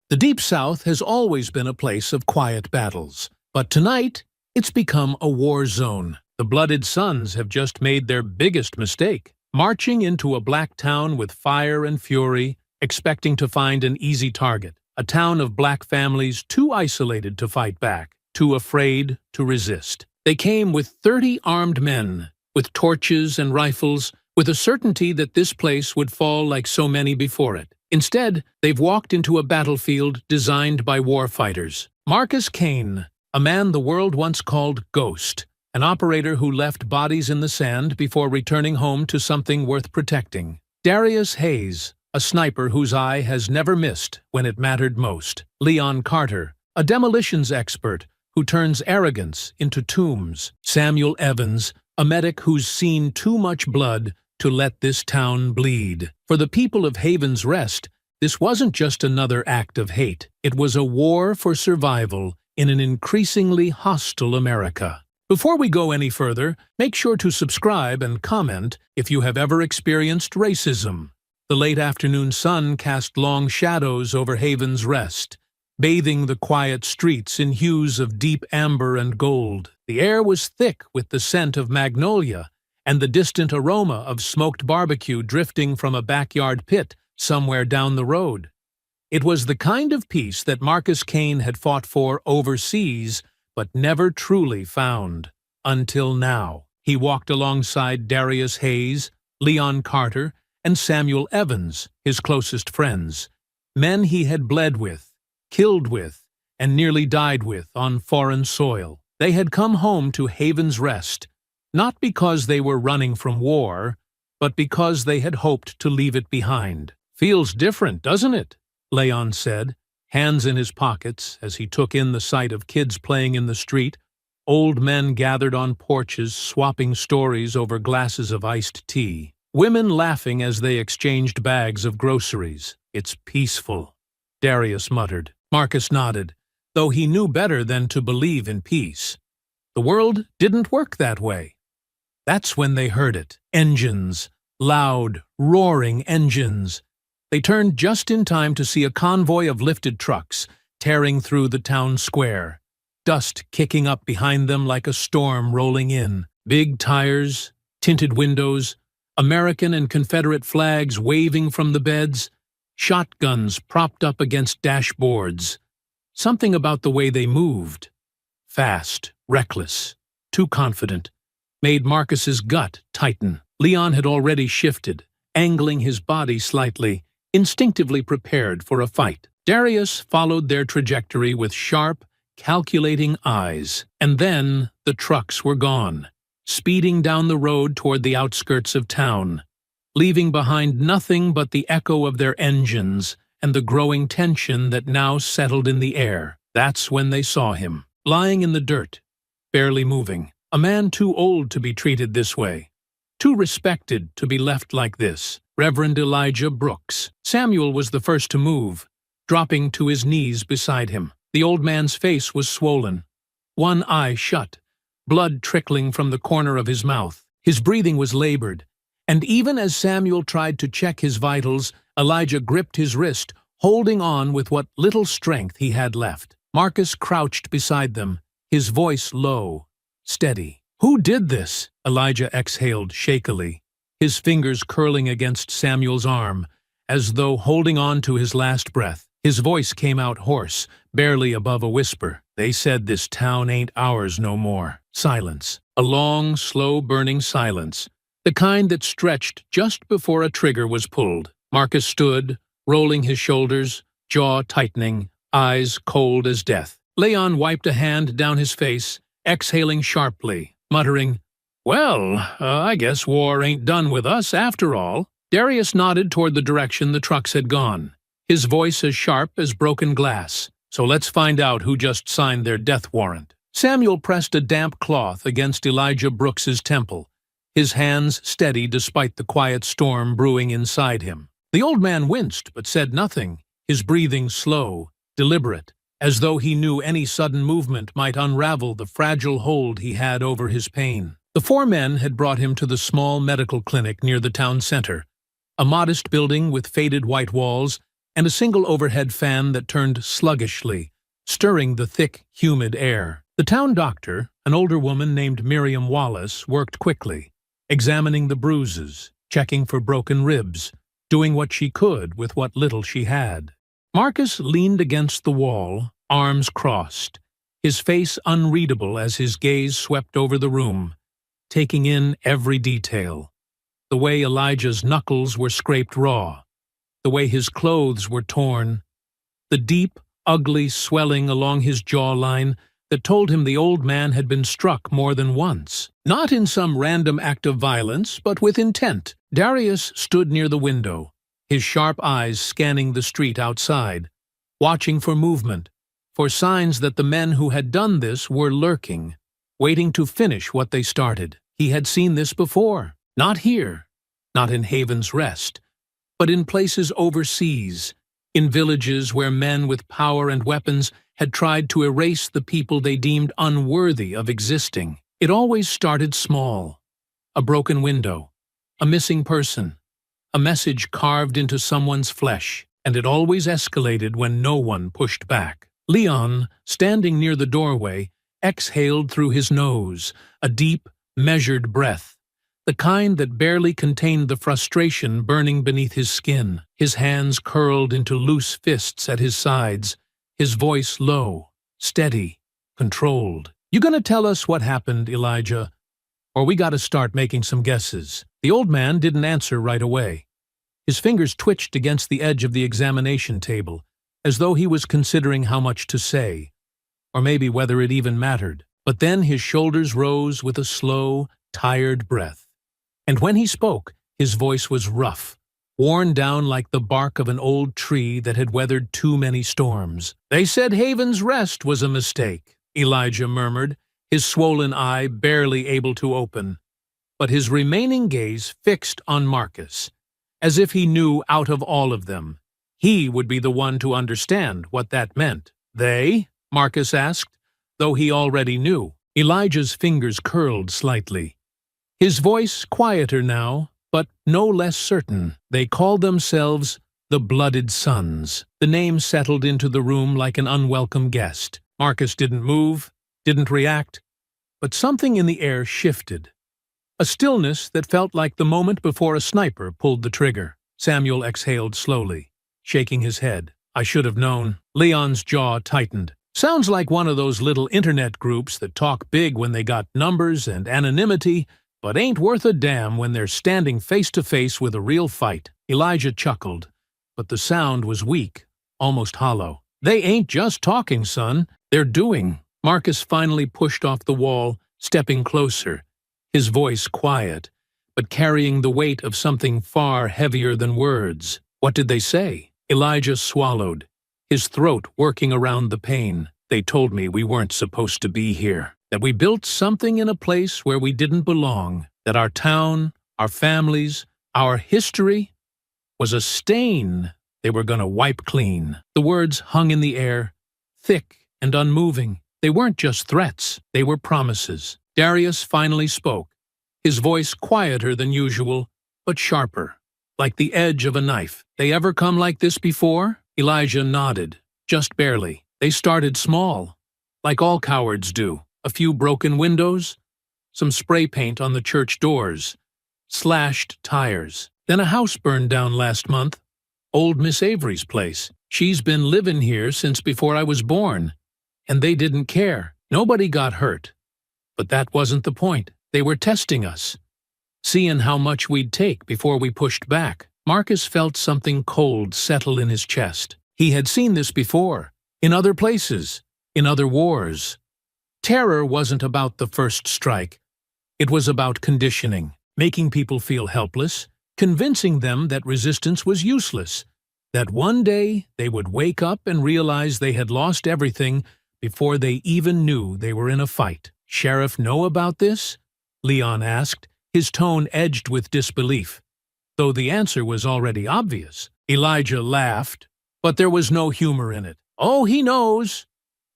The Deep South has always been a place of quiet battles, but tonight it's become a war zone. The Blooded Sons have just made their biggest mistake, marching into a black town with fire and fury, expecting to find an easy target, a town of black families too isolated to fight back, too afraid to resist. They came with 30 armed men, with torches and rifles, with a certainty that this place would fall like so many before it. Instead, they've walked into a battlefield designed by warfighters. Marcus Kane, a man the world once called Ghost, an operator who left bodies in the sand before returning home to something worth protecting. Darius Hayes, a sniper whose eye has never missed when it mattered most. Leon Carter, a demolitions expert who turns arrogance into tombs. Samuel Evans, a medic who's seen too much blood to let this town bleed. For the people of Haven's Rest, this wasn't just another act of hate. It was a war for survival in an increasingly hostile America. Before we go any further, make sure to subscribe and comment if you have ever experienced racism. The late afternoon sun cast long shadows over Haven's Rest, bathing the quiet streets in hues of deep amber and gold. The air was thick with the scent of magnolia and the distant aroma of smoked barbecue drifting from a backyard pit somewhere down the road. It was the kind of peace that Marcus Kane had fought for overseas but never truly found. Until now. He walked alongside Darius Hayes, Leon Carter, and Samuel Evans, his closest friends, men he had bled with, killed with, and nearly died with on foreign soil. They had come home to Haven's Rest, not because they were running from war, but because they had hoped to leave it behind. "Feels different, doesn't it?" Leon said, hands in his pockets as he took in the sight of kids playing in the street, old men gathered on porches swapping stories over glasses of iced tea, women laughing as they exchanged bags of groceries. "It's peaceful," Darius muttered. Marcus nodded, though he knew better than to believe in peace. The world didn't work that way. That's when they heard it. Engines. Loud, roaring engines. They turned just in time to see a convoy of lifted trucks tearing through the town square, dust kicking up behind them like a storm rolling in. Big tires, tinted windows, American and Confederate flags waving from the beds, shotguns propped up against dashboards. Something about the way they moved, fast, reckless, too confident, made Marcus's gut tighten. Leon had already shifted, angling his body slightly, instinctively prepared for a fight. Darius followed their trajectory with sharp, calculating eyes. And then the trucks were gone, speeding down the road toward the outskirts of town, leaving behind nothing but the echo of their engines and the growing tension that now settled in the air. That's when they saw him, lying in the dirt, barely moving. A man too old to be treated this way, too respected to be left like this. Reverend Elijah Brooks. Samuel was the first to move, dropping to his knees beside him. The old man's face was swollen, one eye shut, blood trickling from the corner of his mouth. His breathing was labored, and even as Samuel tried to check his vitals, Elijah gripped his wrist, holding on with what little strength he had left. Marcus crouched beside them, his voice low, steady. "Who did this?" Elijah exhaled shakily, his fingers curling against Samuel's arm, as though holding on to his last breath. His voice came out hoarse, barely above a whisper. "They said this town ain't ours no more." Silence. A long, slow-burning silence, the kind that stretched just before a trigger was pulled. Marcus stood, rolling his shoulders, jaw tightening, eyes cold as death. Leon wiped a hand down his face, exhaling sharply, muttering, "Well, I guess war ain't done with us after all." Darius nodded toward the direction the trucks had gone, his voice as sharp as broken glass. "So let's find out who just signed their death warrant." Samuel pressed a damp cloth against Elijah Brooks's temple, his hands steady despite the quiet storm brewing inside him. The old man winced but said nothing, his breathing slow, deliberate, as though he knew any sudden movement might unravel the fragile hold he had over his pain. The four men had brought him to the small medical clinic near the town center, a modest building with faded white walls and a single overhead fan that turned sluggishly, stirring the thick, humid air. The town doctor, an older woman named Miriam Wallace, worked quickly, examining the bruises, checking for broken ribs, doing what she could with what little she had. Marcus leaned against the wall, arms crossed, his face unreadable as his gaze swept over the room, taking in every detail. The way Elijah's knuckles were scraped raw, the way his clothes were torn, the deep, ugly swelling along his jawline that told him the old man had been struck more than once. Not in some random act of violence, but with intent. Darius stood near the window, his sharp eyes scanning the street outside, watching for movement, for signs that the men who had done this were lurking, waiting to finish what they started. He had seen this before. Not here, not in Haven's Rest, but in places overseas, in villages where men with power and weapons had tried to erase the people they deemed unworthy of existing. It always started small. A broken window, a missing person, a message carved into someone's flesh, and it always escalated when no one pushed back. Leon, standing near the doorway, exhaled through his nose, a deep, measured breath, the kind that barely contained the frustration burning beneath his skin. His hands curled into loose fists at his sides, his voice low, steady, controlled. "You gonna tell us what happened, Elijah? Or we gotta start making some guesses?" The old man didn't answer right away. His fingers twitched against the edge of the examination table, as though he was considering how much to say, or maybe whether it even mattered. But then his shoulders rose with a slow, tired breath. And when he spoke, his voice was rough, worn down like the bark of an old tree that had weathered too many storms. "They said Haven's Rest was a mistake," Elijah murmured, his swollen eye barely able to open, but his remaining gaze fixed on Marcus, as if he knew out of all of them, he would be the one to understand what that meant. "They?" Marcus asked, though he already knew. Elijah's fingers curled slightly. His voice quieter now, but no less certain. "They called themselves the Blooded Sons." The name settled into the room like an unwelcome guest. Marcus didn't move, didn't react, but something in the air shifted. A stillness that felt like the moment before a sniper pulled the trigger. Samuel exhaled slowly, shaking his head. "I should have known." Leon's jaw tightened. "Sounds like one of those little internet groups that talk big when they got numbers and anonymity, but ain't worth a damn when they're standing face to face with a real fight." Elijah chuckled, but the sound was weak, almost hollow. "They ain't just talking, son. They're doing." Marcus finally pushed off the wall, stepping closer, his voice quiet, but carrying the weight of something far heavier than words. "What did they say?" Elijah swallowed, his throat working around the pain. "They told me we weren't supposed to be here, that we built something in a place where we didn't belong, that our town, our families, our history was a stain they were going to wipe clean." The words hung in the air, thick and unmoving. They weren't just threats, they were promises. Darius finally spoke, his voice quieter than usual, but sharper, like the edge of a knife. "They ever come like this before?" Elijah nodded, just barely. "They started small, like all cowards do. A few broken windows, some spray paint on the church doors, slashed tires. Then a house burned down last month, old Miss Avery's place. She's been living here since before I was born, and they didn't care. Nobody got hurt. But that wasn't the point. They were testing us, seeing how much we'd take before we pushed back." Marcus felt something cold settle in his chest. He had seen this before, in other places, in other wars. Terror wasn't about the first strike. It was about conditioning, making people feel helpless, convincing them that resistance was useless, that one day they would wake up and realize they had lost everything before they even knew they were in a fight. "Sheriff know about this?" Leon asked, his tone edged with disbelief, though the answer was already obvious. Elijah laughed, but there was no humor in it. "Oh, he knows,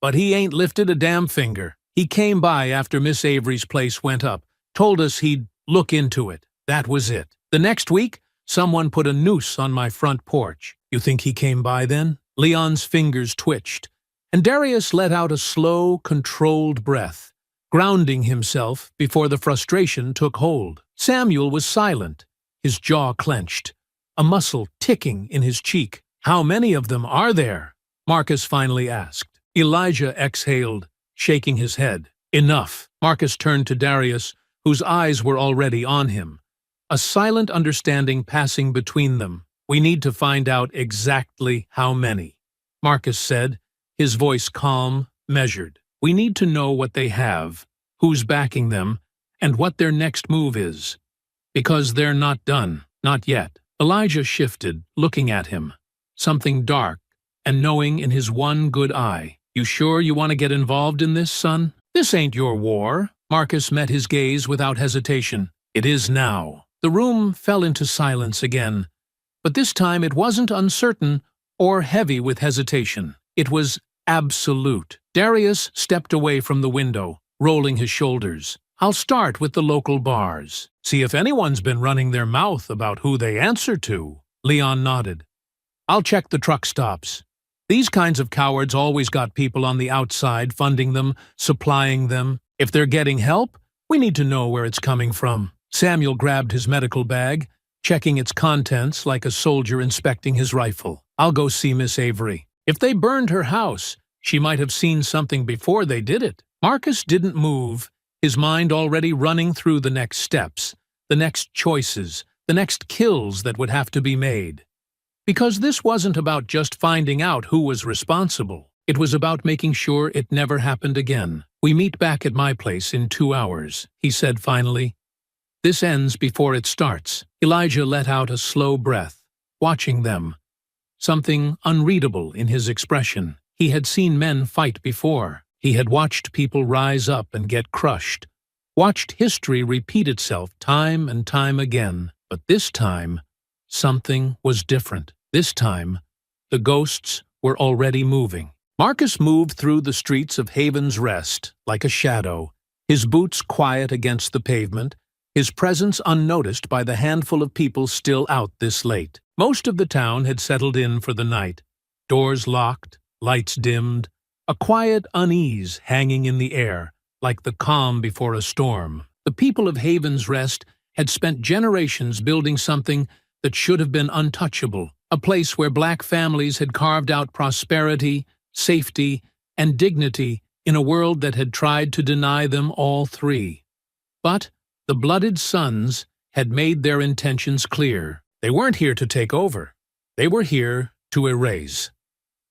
but he ain't lifted a damn finger. He came by after Miss Avery's place went up, told us he'd look into it. That was it. The next week, someone put a noose on my front porch." You think he came by then? Leon's fingers twitched, and Darius let out a slow, controlled breath, grounding himself before the frustration took hold. Samuel was silent, his jaw clenched, a muscle ticking in his cheek. "How many of them are there?" Marcus finally asked. Elijah exhaled, shaking his head. "Enough." Marcus turned to Darius, whose eyes were already on him, a silent understanding passing between them. "We need to find out exactly how many," Marcus said, his voice calm, measured. "We need to know what they have, who's backing them, and what their next move is. Because they're not done. Not yet." Elijah shifted, looking at him, something dark and knowing in his one good eye. "You sure you want to get involved in this, son? This ain't your war." Marcus met his gaze without hesitation. "It is now." The room fell into silence again, but this time it wasn't uncertain or heavy with hesitation. It was absolute. Darius stepped away from the window, rolling his shoulders. "I'll start with the local bars. See if anyone's been running their mouth about who they answer to." Leon nodded. "I'll check the truck stops. These kinds of cowards always got people on the outside funding them, supplying them. If they're getting help, we need to know where it's coming from." Samuel grabbed his medical bag, checking its contents like a soldier inspecting his rifle. "I'll go see Miss Avery. If they burned her house, she might have seen something before they did it." Marcus didn't move, his mind already running through the next steps, the next choices, the next kills that would have to be made. Because this wasn't about just finding out who was responsible. It was about making sure it never happened again. "We meet back at my place in 2 hours, he said finally. "This ends before it starts." Elijah let out a slow breath, watching them. Something unreadable in his expression. He had seen men fight before. He had watched people rise up and get crushed, watched history repeat itself time and time again. But this time, something was different. This time, the ghosts were already moving. Marcus moved through the streets of Haven's Rest like a shadow, his boots quiet against the pavement, his presence unnoticed by the handful of people still out this late. Most of the town had settled in for the night, doors locked, lights dimmed, a quiet unease hanging in the air, like the calm before a storm. The people of Haven's Rest had spent generations building something that should have been untouchable, a place where black families had carved out prosperity, safety, and dignity in a world that had tried to deny them all three. But the Blooded Sons had made their intentions clear. They weren't here to take over. They were here to erase.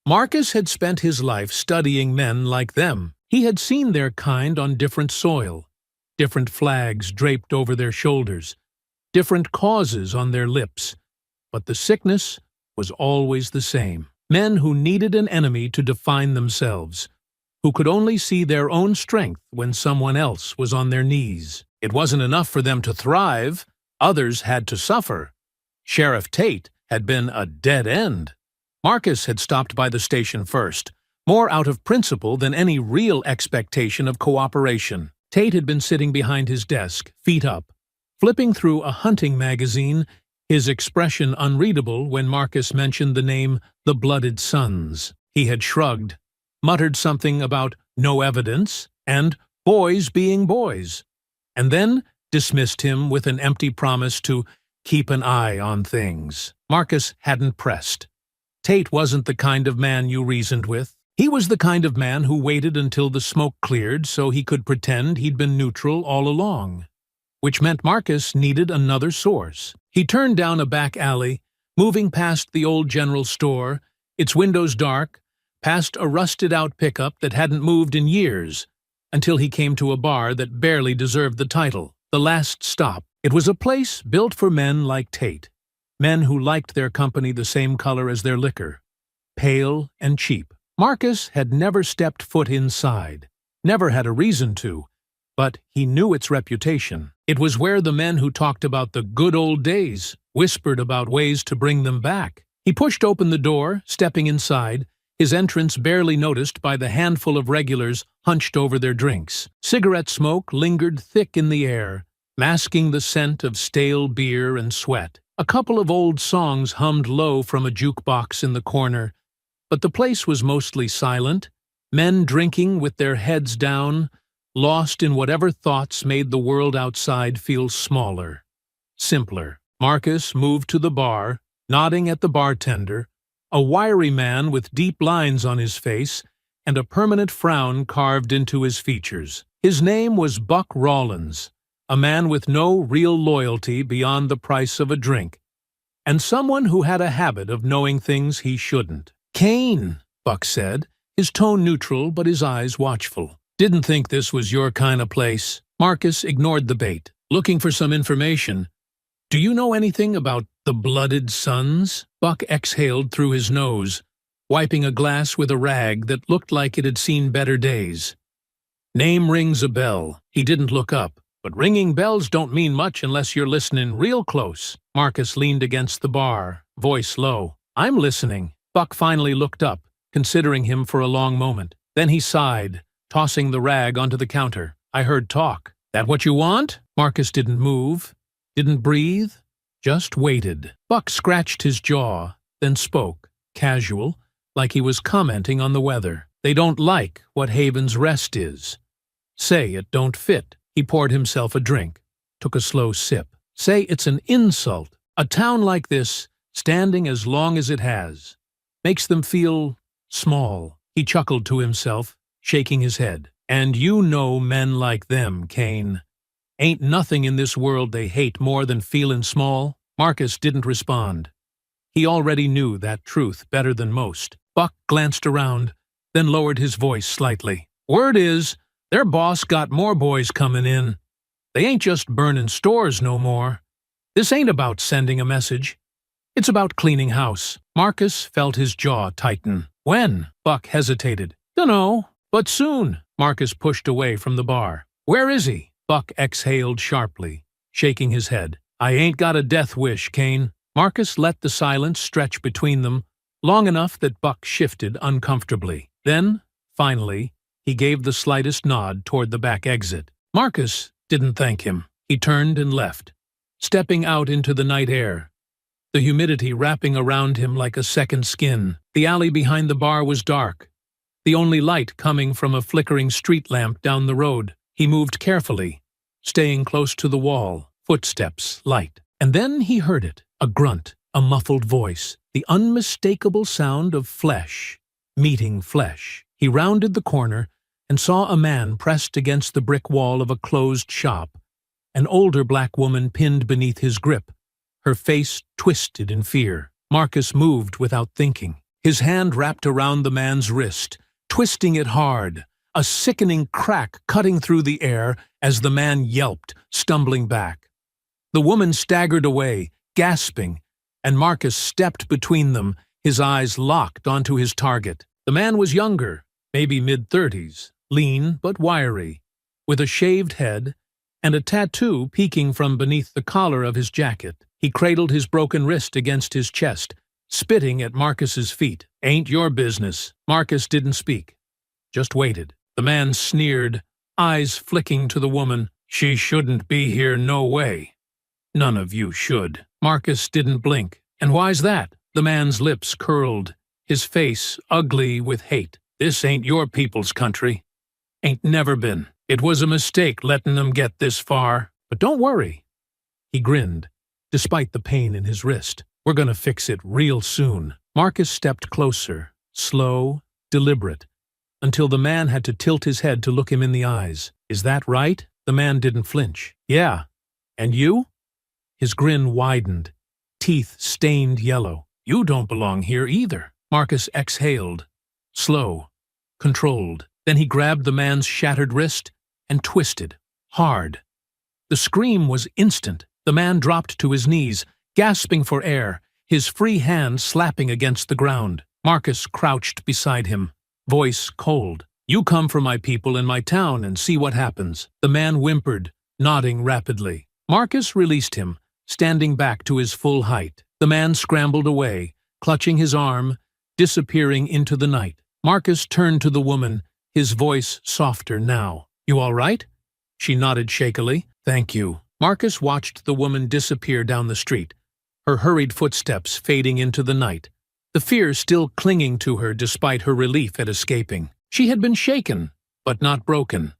Marcus had spent his life studying men like them. He had seen their kind on different soil, different flags draped over their shoulders, different causes on their lips. But the sickness was always the same. Men who needed an enemy to define themselves, who could only see their own strength when someone else was on their knees. It wasn't enough for them to thrive. Others had to suffer. Sheriff Tate had been a dead end. Marcus had stopped by the station first, more out of principle than any real expectation of cooperation. Tate had been sitting behind his desk, feet up, flipping through a hunting magazine, his expression unreadable when Marcus mentioned the name The Blooded Sons. He had shrugged, muttered something about no evidence and boys being boys, and then dismissed him with an empty promise to keep an eye on things. Marcus hadn't pressed. Tate wasn't the kind of man you reasoned with. He was the kind of man who waited until the smoke cleared so he could pretend he'd been neutral all along, which meant Marcus needed another source. He turned down a back alley, moving past the old general store, its windows dark, past a rusted-out pickup that hadn't moved in years, until he came to a bar that barely deserved the title, The Last Stop. It was a place built for men like Tate, men who liked their company the same color as their liquor, pale and cheap. Marcus had never stepped foot inside, never had a reason to, but he knew its reputation. It was where the men who talked about the good old days whispered about ways to bring them back. He pushed open the door, stepping inside, his entrance barely noticed by the handful of regulars hunched over their drinks. Cigarette smoke lingered thick in the air, masking the scent of stale beer and sweat. A couple of old songs hummed low from a jukebox in the corner, but the place was mostly silent, men drinking with their heads down, lost in whatever thoughts made the world outside feel smaller, simpler. Marcus moved to the bar, nodding at the bartender, a wiry man with deep lines on his face and a permanent frown carved into his features. His name was Buck Rawlins, a man with no real loyalty beyond the price of a drink, and someone who had a habit of knowing things he shouldn't. "Kane," Buck said, his tone neutral but his eyes watchful. "Didn't think this was your kind of place." Marcus ignored the bait. "Looking for some information. Do you know anything about the Blooded Sons?" Buck exhaled through his nose, wiping a glass with a rag that looked like it had seen better days. "Name rings a bell." He didn't look up. "But ringing bells don't mean much unless you're listening real close." Marcus leaned against the bar, voice low. "I'm listening." Buck finally looked up, considering him for a long moment. Then he sighed, tossing the rag onto the counter. "I heard talk." "That what you want?" Marcus didn't move, didn't breathe, just waited. Buck scratched his jaw, then spoke, casual, like he was commenting on the weather. "They don't like what Haven's Rest is. Say it don't fit." He poured himself a drink, took a slow sip. "Say it's an insult. A town like this, standing as long as it has, makes them feel small." He chuckled to himself, shaking his head. "And you know men like them, Kane. Ain't nothing in this world they hate more than feelin' small." Marcus didn't respond. He already knew that truth better than most. Buck glanced around, then lowered his voice slightly. "Word is, their boss got more boys comin' in. They ain't just burnin' stores no more. This ain't about sending a message. It's about cleaning house." Marcus felt his jaw tighten. "When?" Buck hesitated. "Dunno, but soon." Marcus pushed away from the bar. "Where is he?" Buck exhaled sharply, shaking his head. "I ain't got a death wish, Kane." Marcus let the silence stretch between them long enough that Buck shifted uncomfortably. Then, finally, he gave the slightest nod toward the back exit. Marcus didn't thank him. He turned and left, stepping out into the night air, the humidity wrapping around him like a second skin. The alley behind the bar was dark, the only light coming from a flickering street lamp down the road. He moved carefully, staying close to the wall, footsteps light. And then he heard it, a grunt, a muffled voice, the unmistakable sound of flesh meeting flesh. He rounded the corner and saw a man pressed against the brick wall of a closed shop, an older black woman pinned beneath his grip, her face twisted in fear. Marcus moved without thinking, his hand wrapped around the man's wrist, twisting it hard, a sickening crack cutting through the air as the man yelped, stumbling back. The woman staggered away, gasping, and Marcus stepped between them, his eyes locked onto his target. The man was younger, maybe mid-30s, lean but wiry, with a shaved head and a tattoo peeking from beneath the collar of his jacket. He cradled his broken wrist against his chest, spitting at Marcus's feet. "Ain't your business." Marcus didn't speak, just waited. The man sneered, eyes flicking to the woman. "She shouldn't be here, no way. None of you should." Marcus didn't blink. "And why's that?" The man's lips curled, his face ugly with hate. "This ain't your people's country. Ain't never been. It was a mistake letting them get this far. But don't worry." He grinned, despite the pain in his wrist. "We're gonna fix it real soon." Marcus stepped closer, slow, deliberate, until the man had to tilt his head to look him in the eyes. "Is that right?" The man didn't flinch. "Yeah. And you?" His grin widened, teeth stained yellow. "You don't belong here either." Marcus exhaled, slow, controlled. Then he grabbed the man's shattered wrist and twisted, hard. The scream was instant. The man dropped to his knees, gasping for air, his free hand slapping against the ground. Marcus crouched beside him, voice cold. "You come from my people in my town and see what happens." The man whimpered, nodding rapidly. Marcus released him, standing back to his full height. The man scrambled away, clutching his arm, disappearing into the night. Marcus turned to the woman, his voice softer now. "You all right?" She nodded shakily. "Thank you." Marcus watched the woman disappear down the street, her hurried footsteps fading into the night, the fear still clinging to her despite her relief at escaping. She had been shaken, but not broken.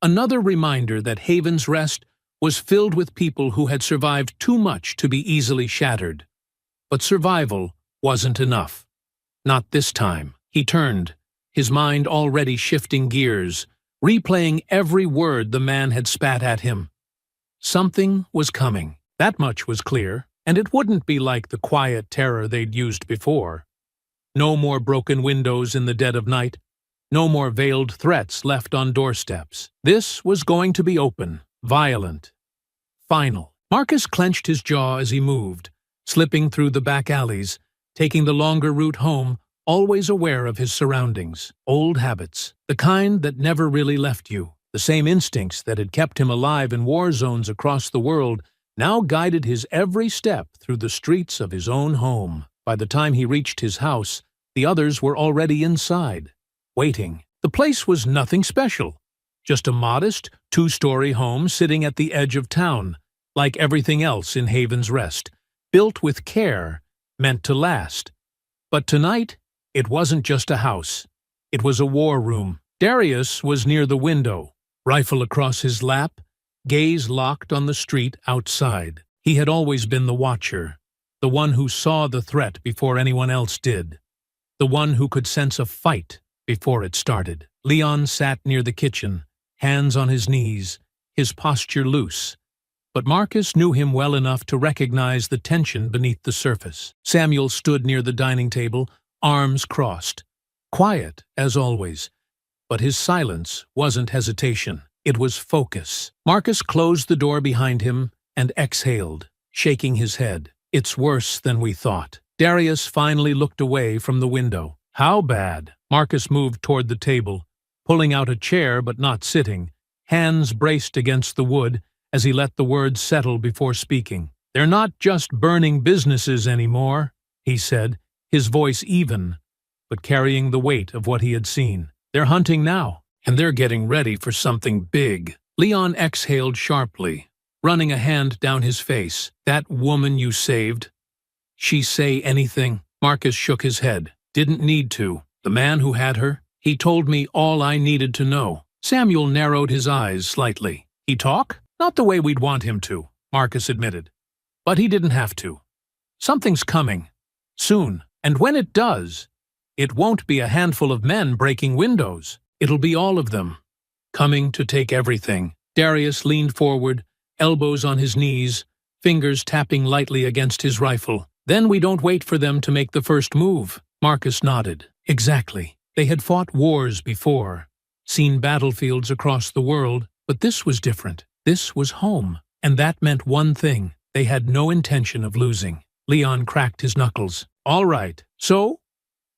Another reminder that Haven's Rest was filled with people who had survived too much to be easily shattered. But survival wasn't enough. Not this time. He turned, his mind already shifting gears, replaying every word the man had spat at him. Something was coming. That much was clear, and it wouldn't be like the quiet terror they'd used before. No more broken windows in the dead of night. No more veiled threats left on doorsteps. This was going to be open, violent, final. Marcus clenched his jaw as he moved, slipping through the back alleys, taking the longer route home, always aware of his surroundings. Old habits, the kind that never really left you. The same instincts that had kept him alive in war zones across the world now guided his every step through the streets of his own home. By the time he reached his house, the others were already inside, waiting. The place was nothing special, just a modest, two-story home sitting at the edge of town, like everything else in Haven's Rest, built with care, meant to last. But tonight, it wasn't just a house. It was a war room. Darius was near the window, rifle across his lap, gaze locked on the street outside. He had always been the watcher, the one who saw the threat before anyone else did, the one who could sense a fight before it started. Leon sat near the kitchen, hands on his knees, his posture loose. But Marcus knew him well enough to recognize the tension beneath the surface. Samuel stood near the dining table, arms crossed. Quiet, as always. But his silence wasn't hesitation. It was focus. Marcus closed the door behind him and exhaled, shaking his head. It's worse than we thought. Darius finally looked away from the window. How bad? Marcus moved toward the table, pulling out a chair but not sitting, hands braced against the wood as he let the words settle before speaking. They're not just burning businesses anymore, he said, his voice even, but carrying the weight of what he had seen. They're hunting now, and they're getting ready for something big. Leon exhaled sharply, running a hand down his face. That woman you saved, she say anything? Marcus shook his head. Didn't need to. The man who had her, he told me all I needed to know. Samuel narrowed his eyes slightly. He talk? Not the way we'd want him to, Marcus admitted. But he didn't have to. Something's coming. Soon. And when it does, it won't be a handful of men breaking windows. It'll be all of them, coming to take everything. Darius leaned forward, elbows on his knees, fingers tapping lightly against his rifle. Then we don't wait for them to make the first move. Marcus nodded. Exactly. They had fought wars before, seen battlefields across the world, but this was different. This was home, and that meant one thing. They had no intention of losing. Leon cracked his knuckles. All right, so,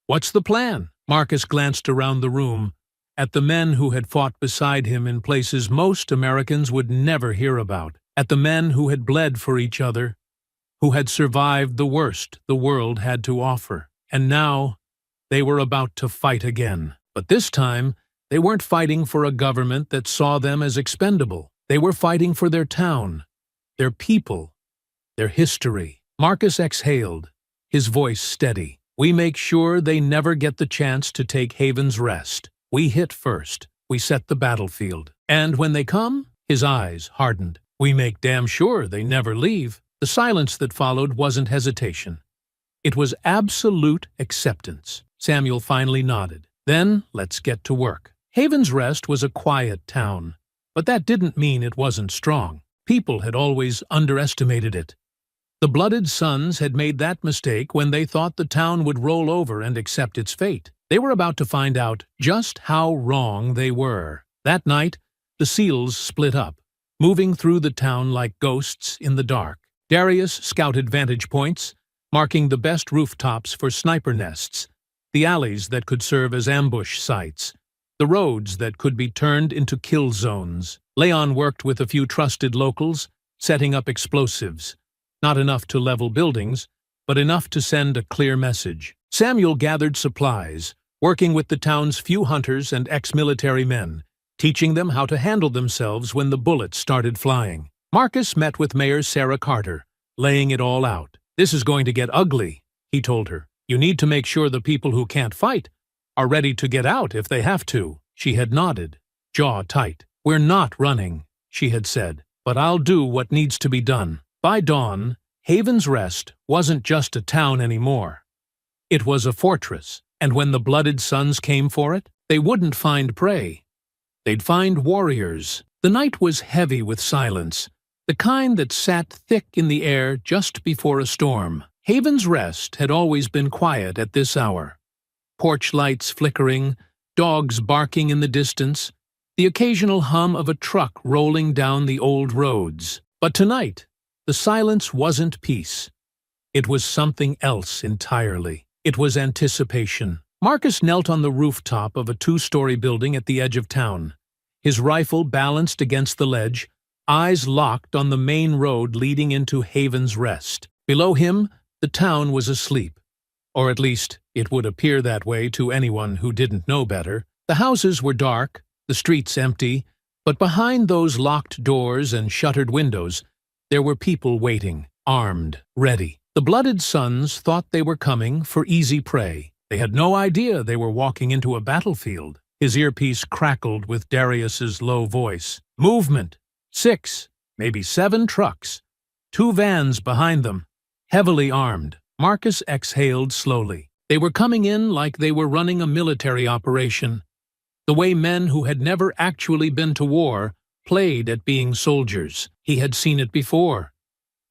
what's the plan? Marcus glanced around the room, at the men who had fought beside him in places most Americans would never hear about, at the men who had bled for each other, who had survived the worst the world had to offer. And now, they were about to fight again. But this time, they weren't fighting for a government that saw them as expendable. They were fighting for their town, their people, their history. Marcus exhaled, his voice steady. We make sure they never get the chance to take Haven's Rest. We hit first. We set the battlefield. And when they come, his eyes hardened. We make damn sure they never leave. The silence that followed wasn't hesitation. It was absolute acceptance. Samuel finally nodded. Then, let's get to work. Haven's Rest was a quiet town, but that didn't mean it wasn't strong. People had always underestimated it. The Blooded Sons had made that mistake when they thought the town would roll over and accept its fate. They were about to find out just how wrong they were. That night, the Seals split up, moving through the town like ghosts in the dark. Darius scouted vantage points, marking the best rooftops for sniper nests, the alleys that could serve as ambush sites, the roads that could be turned into kill zones. Leon worked with a few trusted locals, setting up explosives. Not enough to level buildings, but enough to send a clear message. Samuel gathered supplies, working with the town's few hunters and ex-military men, teaching them how to handle themselves when the bullets started flying. Marcus met with Mayor Sarah Carter, laying it all out. "This is going to get ugly," he told her. "You need to make sure the people who can't fight are ready to get out if they have to." She had nodded, jaw tight. "We're not running," she had said, "but I'll do what needs to be done." By dawn, Haven's Rest wasn't just a town anymore. It was a fortress, and when the Blooded Sons came for it, they wouldn't find prey. They'd find warriors. The night was heavy with silence, the kind that sat thick in the air just before a storm. Haven's Rest had always been quiet at this hour. Porch lights flickering, dogs barking in the distance, the occasional hum of a truck rolling down the old roads. But tonight, the silence wasn't peace. It was something else entirely. It was anticipation. Marcus knelt on the rooftop of a two-story building at the edge of town, his rifle balanced against the ledge, eyes locked on the main road leading into Haven's Rest. Below him, the town was asleep. Or at least, it would appear that way to anyone who didn't know better. The houses were dark, the streets empty, but behind those locked doors and shuttered windows, there were people waiting, armed, ready. The Blooded Sons thought they were coming for easy prey. They had no idea they were walking into a battlefield. His earpiece crackled with Darius's low voice. "Movement! 6, maybe 7 trucks. 2 vans behind them, heavily armed." Marcus exhaled slowly. They were coming in like they were running a military operation, the way men who had never actually been to war played at being soldiers. He had seen it before.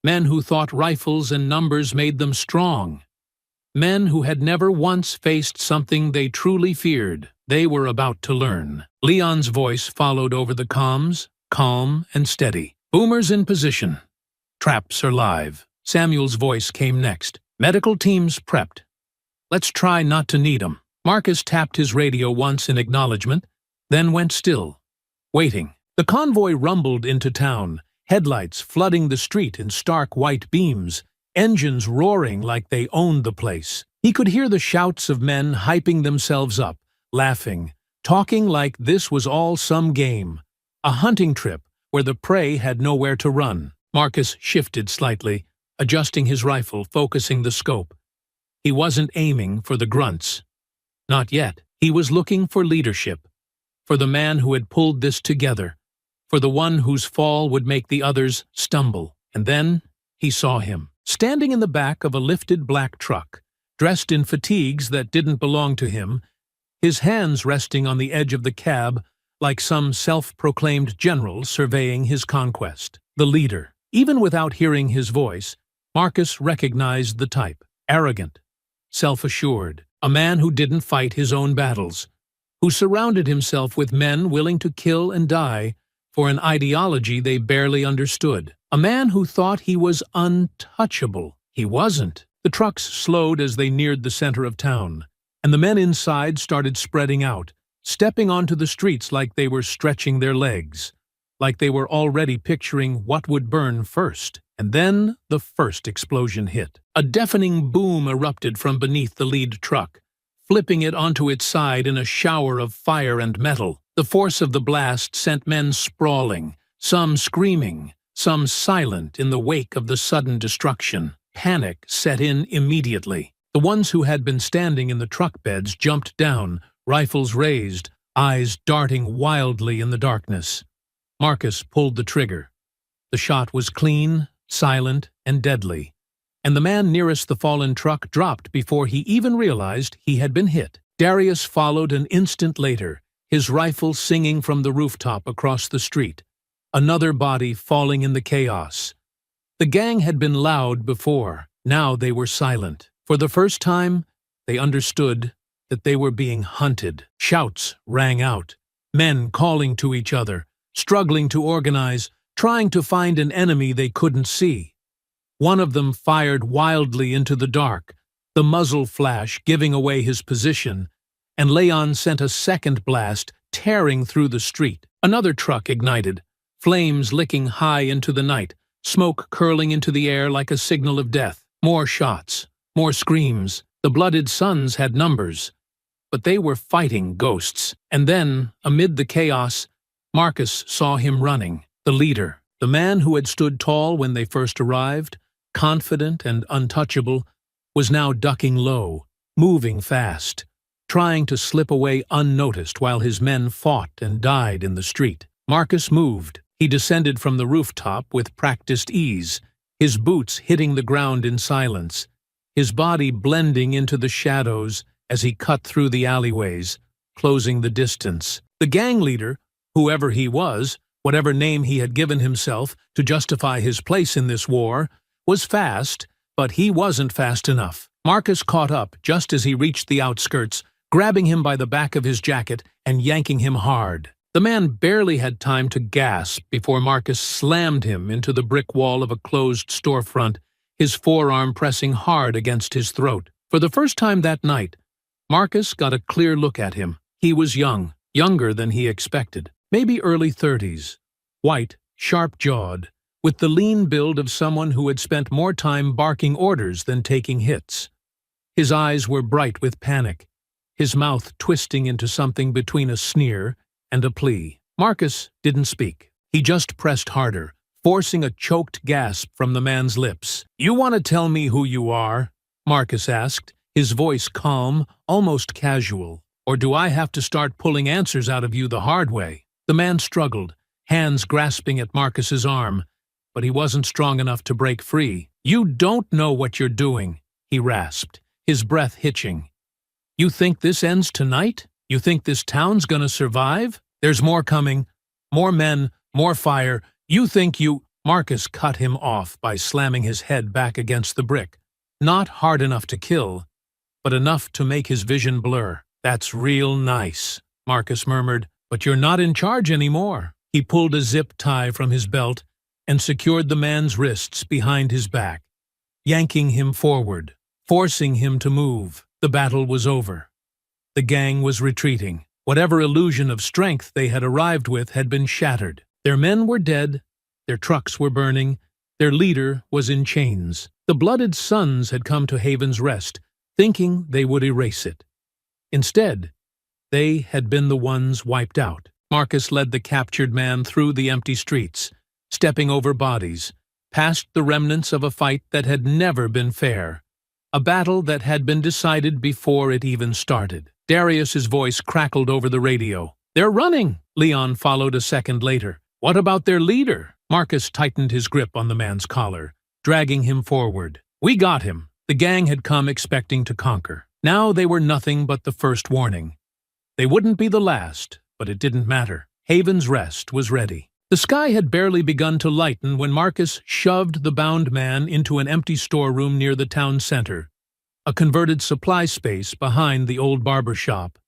Men who thought rifles and numbers made them strong. Men who had never once faced something they truly feared. They were about to learn. Leon's voice followed over the comms, calm and steady. "Boomers in position. Traps are live." Samuel's voice came next. "Medical teams prepped. Let's try not to need 'em." Marcus tapped his radio once in acknowledgement, then went still, waiting. The convoy rumbled into town, headlights flooding the street in stark white beams, engines roaring like they owned the place. He could hear the shouts of men hyping themselves up, laughing, talking like this was all some game, a hunting trip where the prey had nowhere to run. Marcus shifted slightly, adjusting his rifle, focusing the scope. He wasn't aiming for the grunts. Not yet. He was looking for leadership, for the man who had pulled this together, for the one whose fall would make the others stumble. And then he saw him, standing in the back of a lifted black truck, dressed in fatigues that didn't belong to him, his hands resting on the edge of the cab like some self-proclaimed general surveying his conquest. The leader. Even without hearing his voice, Marcus recognized the type. Arrogant, self-assured, a man who didn't fight his own battles, who surrounded himself with men willing to kill and die for an ideology they barely understood. A man who thought he was untouchable. He wasn't. The trucks slowed as they neared the center of town, and the men inside started spreading out, stepping onto the streets like they were stretching their legs, like they were already picturing what would burn first. And then the first explosion hit. A deafening boom erupted from beneath the lead truck, flipping it onto its side in a shower of fire and metal. The force of the blast sent men sprawling, some screaming, some silent in the wake of the sudden destruction. Panic set in immediately. The ones who had been standing in the truck beds jumped down, rifles raised, eyes darting wildly in the darkness. Marcus pulled the trigger. The shot was clean, silent, and deadly, and the man nearest the fallen truck dropped before he even realized he had been hit. Darius followed an instant later, his rifle singing from the rooftop across the street, another body falling in the chaos. The gang had been loud before. Now they were silent. For the first time, they understood that they were being hunted. Shouts rang out, men calling to each other, struggling to organize, trying to find an enemy they couldn't see. One of them fired wildly into the dark, the muzzle flash giving away his position, and Leon sent a second blast tearing through the street. Another truck ignited, flames licking high into the night, smoke curling into the air like a signal of death. More shots, more screams. The Blooded Sons had numbers, but they were fighting ghosts. And then, amid the chaos, Marcus saw him running. The leader, the man who had stood tall when they first arrived, confident and untouchable, was now ducking low, moving fast, trying to slip away unnoticed while his men fought and died in the street. Marcus moved. He descended from the rooftop with practiced ease, his boots hitting the ground in silence, his body blending into the shadows as he cut through the alleyways, closing the distance. The gang leader, whoever he was, whatever name he had given himself to justify his place in this war, was fast, but he wasn't fast enough. Marcus caught up just as he reached the outskirts, grabbing him by the back of his jacket and yanking him hard. The man barely had time to gasp before Marcus slammed him into the brick wall of a closed storefront, his forearm pressing hard against his throat. For the first time that night, Marcus got a clear look at him. He was young, younger than he expected, maybe early 30s, white, sharp-jawed, with the lean build of someone who had spent more time barking orders than taking hits. His eyes were bright with panic, his mouth twisting into something between a sneer and a plea. Marcus didn't speak. He just pressed harder, forcing a choked gasp from the man's lips. "You want to tell me who you are?" Marcus asked, his voice calm, almost casual. "Or do I have to start pulling answers out of you the hard way?" The man struggled, hands grasping at Marcus's arm, but he wasn't strong enough to break free. "You don't know what you're doing," he rasped, his breath hitching. "You think this ends tonight? You think this town's gonna survive? There's more coming. More men, more fire. You think you—" Marcus cut him off by slamming his head back against the brick. Not hard enough to kill, but enough to make his vision blur. "That's real nice," Marcus murmured, "but you're not in charge anymore." He pulled a zip tie from his belt and secured the man's wrists behind his back, yanking him forward, forcing him to move. The battle was over. The gang was retreating. Whatever illusion of strength they had arrived with had been shattered. Their men were dead, their trucks were burning, their leader was in chains. The blooded sons had come to Haven's Rest, thinking they would erase it. Instead, they had been the ones wiped out. Marcus led the captured man through the empty streets, stepping over bodies, past the remnants of a fight that had never been fair, a battle that had been decided before it even started. Darius's voice crackled over the radio. "They're running!" Leon followed a second later. "What about their leader?" Marcus tightened his grip on the man's collar, dragging him forward. "We got him." The gang had come expecting to conquer. Now they were nothing but the first warning. They wouldn't be the last, but it didn't matter. Haven's Rest was ready. The sky had barely begun to lighten when Marcus shoved the bound man into an empty storeroom near the town center, a converted supply space behind the old barber shop,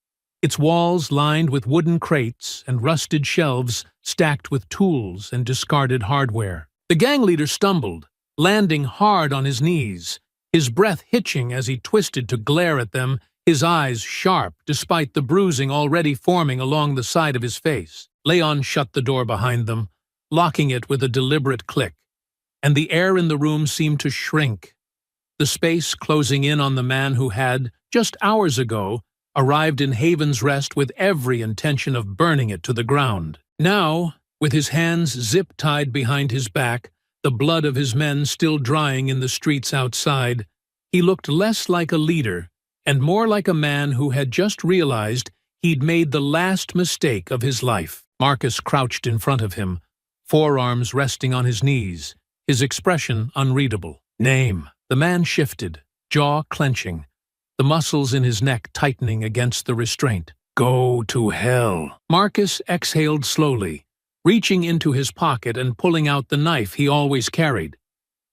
its walls lined with wooden crates and rusted shelves stacked with tools and discarded hardware. The gang leader stumbled, landing hard on his knees, his breath hitching as he twisted to glare at them, his eyes sharp despite the bruising already forming along the side of his face. Leon shut the door behind them, locking it with a deliberate click, and the air in the room seemed to shrink, the space closing in on the man who had, just hours ago, arrived in Haven's Rest with every intention of burning it to the ground. Now, with his hands zip-tied behind his back, the blood of his men still drying in the streets outside, he looked less like a leader and more like a man who had just realized he'd made the last mistake of his life. Marcus crouched in front of him, forearms resting on his knees, his expression unreadable. "Name." The man shifted, jaw clenching, the muscles in his neck tightening against the restraint. "Go to hell." Marcus exhaled slowly, reaching into his pocket and pulling out the knife he always carried,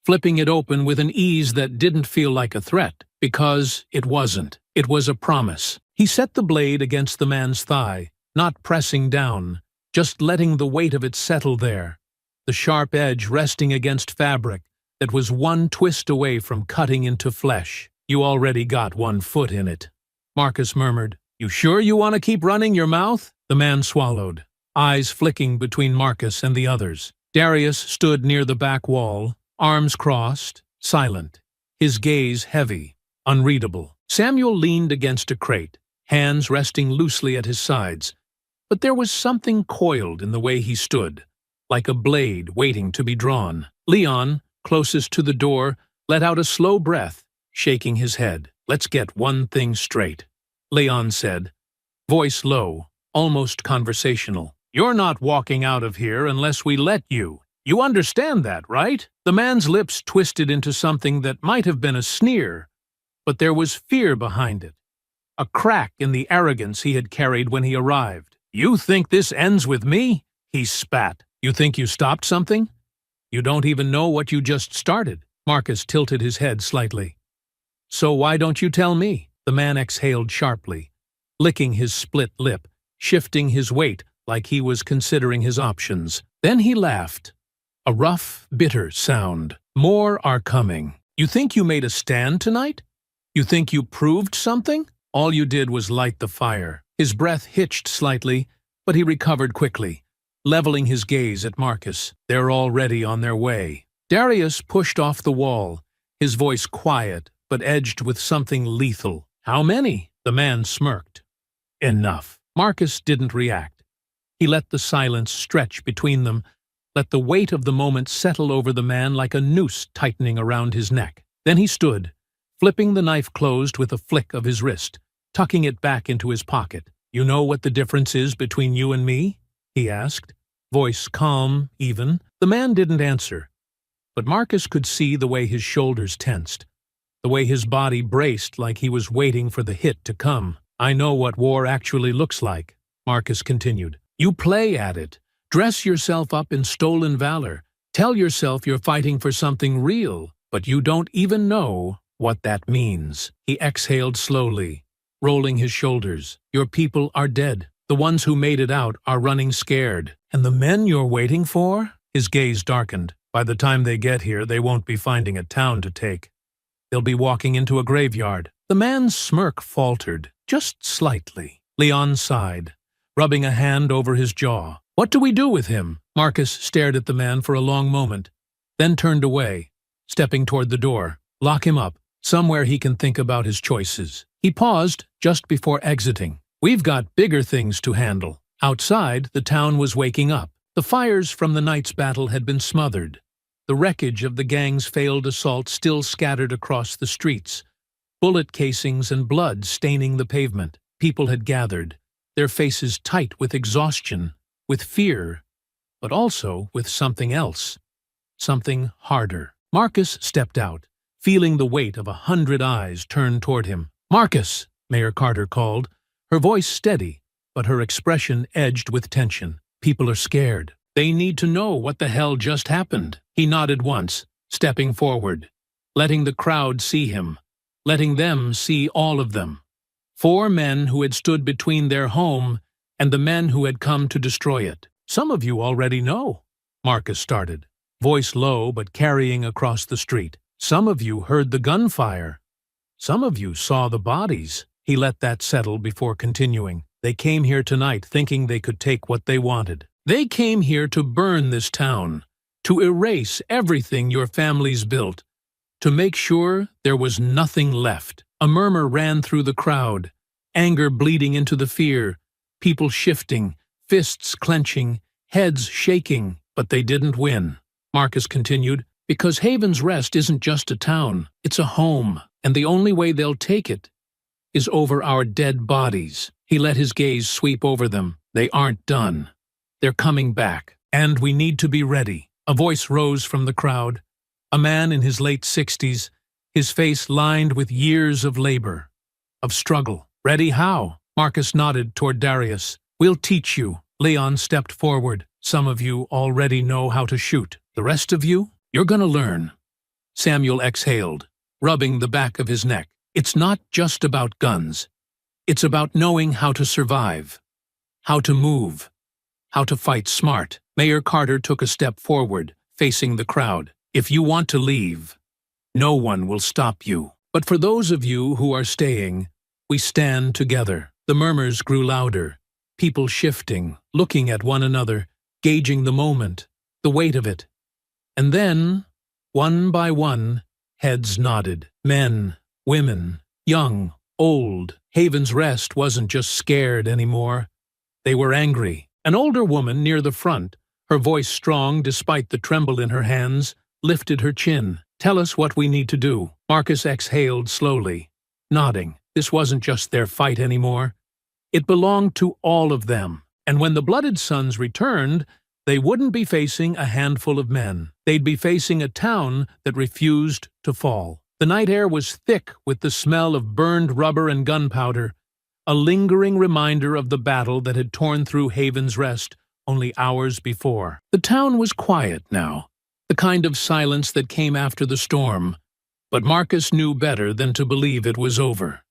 flipping it open with an ease that didn't feel like a threat, because it wasn't. It was a promise. He set the blade against the man's thigh, not pressing down, just letting the weight of it settle there, the sharp edge resting against fabric that was one twist away from cutting into flesh. "You already got one foot in it," Marcus murmured. "You sure you want to keep running your mouth?" The man swallowed, eyes flicking between Marcus and the others. Darius stood near the back wall, arms crossed, silent, his gaze heavy, unreadable. Samuel leaned against a crate, hands resting loosely at his sides, but there was something coiled in the way he stood, like a blade waiting to be drawn. Leon, closest to the door, let out a slow breath, shaking his head. "Let's get one thing straight," Leon said, voice low, almost conversational. "You're not walking out of here unless we let you. You understand that, right?" The man's lips twisted into something that might have been a sneer, but there was fear behind it, a crack in the arrogance he had carried when he arrived. "You think this ends with me?" he spat. "You think you stopped something? You don't even know what you just started." Marcus tilted his head slightly. "So why don't you tell me?" The man exhaled sharply, licking his split lip, shifting his weight like he was considering his options. Then he laughed, a rough, bitter sound. "More are coming. You think you made a stand tonight? You think you proved something? All you did was light the fire." His breath hitched slightly, but he recovered quickly, leveling his gaze at Marcus. "They're already on their way." Darius pushed off the wall, his voice quiet but edged with something lethal. "How many?" The man smirked. "Enough." Marcus didn't react. He let the silence stretch between them, let the weight of the moment settle over the man like a noose tightening around his neck. Then he stood, flipping the knife closed with a flick of his wrist, tucking it back into his pocket. "You know what the difference is between you and me?" he asked, voice calm, even. The man didn't answer, but Marcus could see the way his shoulders tensed, the way his body braced like he was waiting for the hit to come. "I know what war actually looks like," Marcus continued. "You play at it, dress yourself up in stolen valor, tell yourself you're fighting for something real, but you don't even know what that means." He exhaled slowly, rolling his shoulders. "Your people are dead. The ones who made it out are running scared. And the men you're waiting for?" His gaze darkened. "By the time they get here, they won't be finding a town to take. They'll be walking into a graveyard." The man's smirk faltered, just slightly. Leon sighed, rubbing a hand over his jaw. "What do we do with him?" Marcus stared at the man for a long moment, then turned away, stepping toward the door. "Lock him up, somewhere he can think about his choices." He paused just before exiting. "We've got bigger things to handle." Outside, the town was waking up. The fires from the night's battle had been smothered. The wreckage of the gang's failed assault still scattered across the streets, bullet casings and blood staining the pavement. People had gathered, their faces tight with exhaustion, with fear, but also with something else, something harder. Marcus stepped out, feeling the weight of 100 eyes turned toward him. "Marcus!" Mayor Carter called, her voice steady, but her expression edged with tension. "People are scared. They need to know what the hell just happened." He nodded once, stepping forward, letting the crowd see him, letting them see all of them. 4 men who had stood between their home and the men who had come to destroy it. "Some of you already know," Marcus started, voice low but carrying across the street. "Some of you heard the gunfire. Some of you saw the bodies." He let that settle before continuing. "They came here tonight thinking they could take what they wanted. They came here to burn this town, to erase everything your families built, to make sure there was nothing left." A murmur ran through the crowd, anger bleeding into the fear, people shifting, fists clenching, heads shaking, but they didn't win. Marcus continued, "Because Haven's Rest isn't just a town, it's a home, and the only way they'll take it is over our dead bodies." He let his gaze sweep over them. "They aren't done. They're coming back, and we need to be ready." A voice rose from the crowd, a man in his late 60s, his face lined with years of labor, of struggle. "Ready how?" Marcus nodded toward Darius. "We'll teach you." Leon stepped forward. "Some of you already know how to shoot. The rest of you, you're gonna learn." Samuel exhaled, rubbing the back of his neck. "It's not just about guns. It's about knowing how to survive, how to move, how to fight smart." Mayor Carter took a step forward, facing the crowd. "If you want to leave, no one will stop you. But for those of you who are staying, we stand together." The murmurs grew louder, people shifting, looking at one another, gauging the moment, the weight of it. And then, one by one, heads nodded. Men, women, young, old. Haven's Rest wasn't just scared anymore. They were angry. An older woman near the front, her voice strong despite the tremble in her hands, lifted her chin. "Tell us what we need to do." Marcus exhaled slowly, nodding. This wasn't just their fight anymore. It belonged to all of them. And when the Blooded Sons returned, they wouldn't be facing a handful of men. They'd be facing a town that refused to fall. The night air was thick with the smell of burned rubber and gunpowder, a lingering reminder of the battle that had torn through Haven's Rest only hours before. The town was quiet now, the kind of silence that came after the storm, but Marcus knew better than to believe it was over.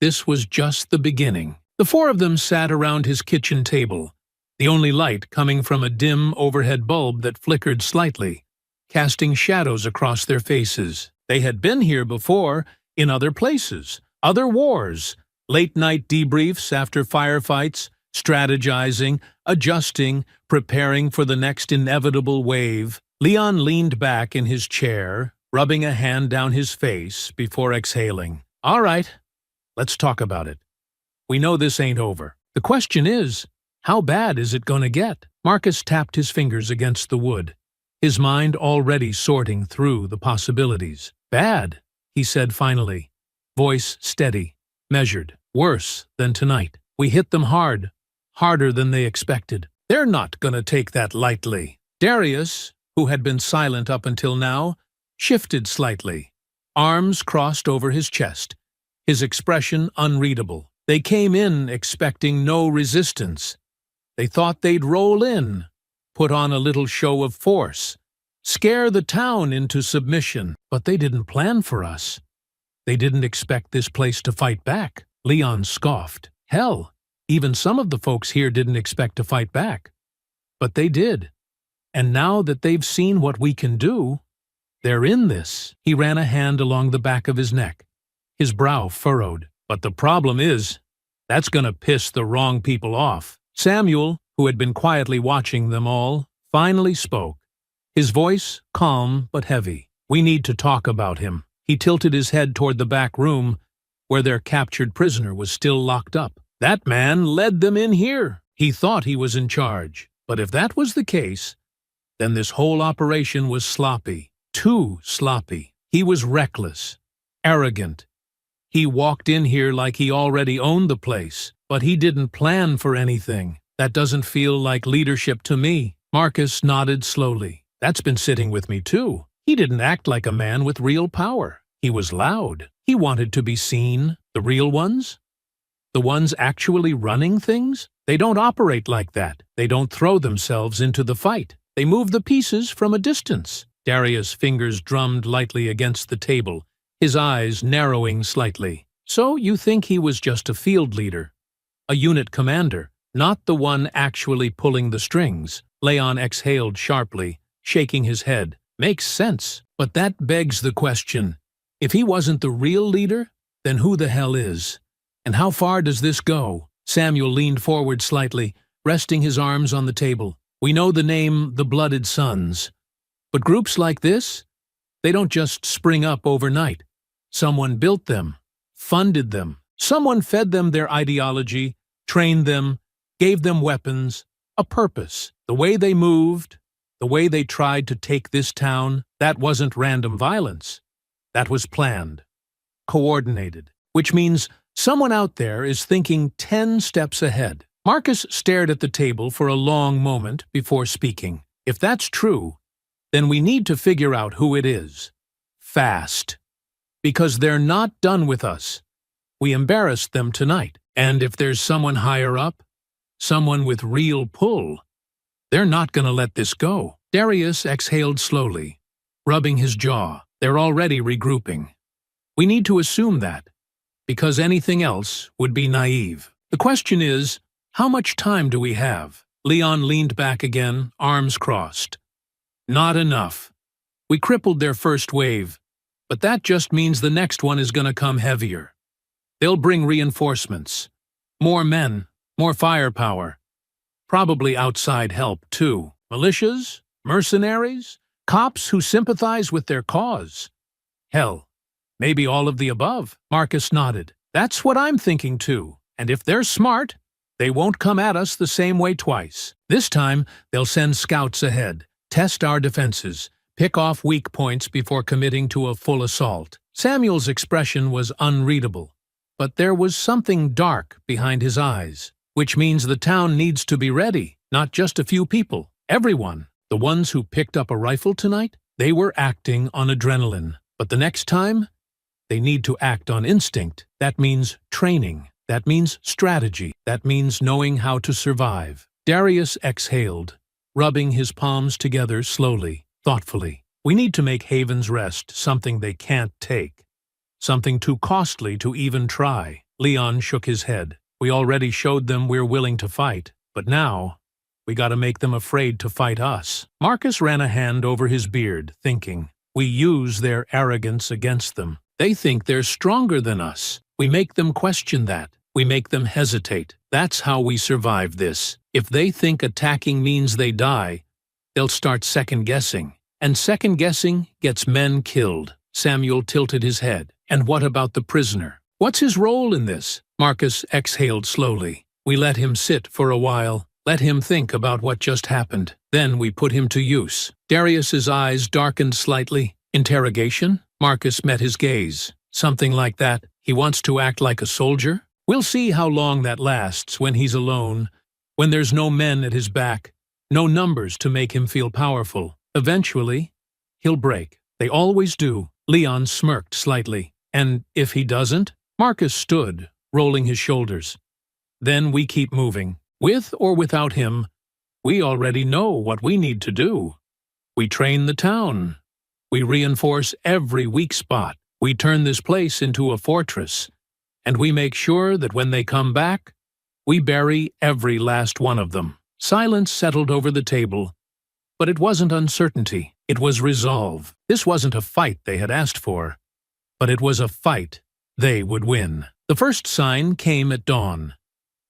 This was just the beginning. The four of them sat around his kitchen table, the only light coming from a dim overhead bulb that flickered slightly, casting shadows across their faces. They had been here before, in other places, other wars, late-night debriefs after firefights, strategizing, adjusting, preparing for the next inevitable wave. Leon leaned back in his chair, rubbing a hand down his face before exhaling. "All right, let's talk about it. We know this ain't over. The question is, how bad is it gonna get?" Marcus tapped his fingers against the wood, his mind already sorting through the possibilities. "Bad," he said finally, voice steady, measured. "Worse than tonight. We hit them hard, harder than they expected. They're not gonna take that lightly." Darius, who had been silent up until now, shifted slightly, arms crossed over his chest, his expression unreadable. They came in expecting no resistance. They thought they'd roll in, put on a little show of force, scare the town into submission. But they didn't plan for us. They didn't expect this place to fight back. Leon scoffed. Hell, even some of the folks here didn't expect to fight back. But they did. And now that they've seen what we can do, they're in this. He ran a hand along the back of his neck, his brow furrowed. But the problem is, that's gonna piss the wrong people off. Samuel, who had been quietly watching them all, finally spoke, his voice calm but heavy. "We need to talk about him." He tilted his head toward the back room, where their captured prisoner was still locked up. "That man led them in here. He thought he was in charge. But if that was the case, then this whole operation was sloppy. Too sloppy. He was reckless, arrogant. He walked in here like he already owned the place, but he didn't plan for anything. That doesn't feel like leadership to me." Marcus nodded slowly. "That's been sitting with me too. He didn't act like a man with real power. He was loud. He wanted to be seen. The real ones? The ones actually running things? They don't operate like that. They don't throw themselves into the fight. They move the pieces from a distance." Darius' fingers drummed lightly against the table, his eyes narrowing slightly. "So you think he was just a field leader, a unit commander, not the one actually pulling the strings?" Leon exhaled sharply, shaking his head. "Makes sense. But that begs the question. If he wasn't the real leader, then who the hell is? And how far does this go?" Samuel leaned forward slightly, resting his arms on the table. "We know the name the Blooded Sons. But groups like this, they don't just spring up overnight. Someone built them, funded them. Someone fed them their ideology, trained them, gave them weapons, a purpose. The way they moved, the way they tried to take this town, that wasn't random violence. That was planned, coordinated, which means someone out there is thinking 10 steps ahead." Marcus stared at the table for a long moment before speaking. "If that's true, then we need to figure out who it is. Fast. Because they're not done with us. We embarrassed them tonight. And if there's someone higher up, someone with real pull, they're not gonna let this go." Darius exhaled slowly, rubbing his jaw. "They're already regrouping. We need to assume that, because anything else would be naive. The question is, how much time do we have?" Leon leaned back again, arms crossed. "Not enough. We crippled their first wave, but that just means the next one is gonna come heavier. They'll bring reinforcements, more men, more firepower, probably outside help too. Militias, mercenaries, cops who sympathize with their cause. Hell, maybe all of the above." Marcus nodded. "That's what I'm thinking too. And if they're smart, they won't come at us the same way twice. This time, they'll send scouts ahead, test our defenses, Pick off weak points before committing to a full assault. Samuel's expression was unreadable, but there was something dark behind his eyes, which means the town needs to be ready, not just a few people. Everyone. The ones who picked up a rifle tonight, they were acting on adrenaline. But the next time, they need to act on instinct. That means training. That means strategy. That means knowing how to survive. Darius exhaled, rubbing his palms together slowly, thoughtfully. We need to make Haven's Rest something they can't take. Something too costly to even try. Leon shook his head. We already showed them we're willing to fight, but now we gotta make them afraid to fight us. Marcus ran a hand over his beard, thinking. We use their arrogance against them. They think they're stronger than us. We make them question that. We make them hesitate. That's how we survive this. If they think attacking means they die, they'll start second-guessing. And second-guessing gets men killed. Samuel tilted his head. And what about the prisoner? What's his role in this? Marcus exhaled slowly. We let him sit for a while. Let him think about what just happened. Then we put him to use. Darius's eyes darkened slightly. Interrogation? Marcus met his gaze. Something like that. He wants to act like a soldier? We'll see how long that lasts when he's alone, when there's no men at his back, no numbers to make him feel powerful. Eventually, he'll break. They always do. Leon smirked slightly. And if he doesn't? Marcus stood, rolling his shoulders. Then we keep moving. With or without him, we already know what we need to do. We train the town. We reinforce every weak spot. We turn this place into a fortress. And we make sure that when they come back, we bury every last one of them. Silence settled over the table. But it wasn't uncertainty. It was resolve. This wasn't a fight they had asked for, but it was a fight they would win. The first sign came at dawn.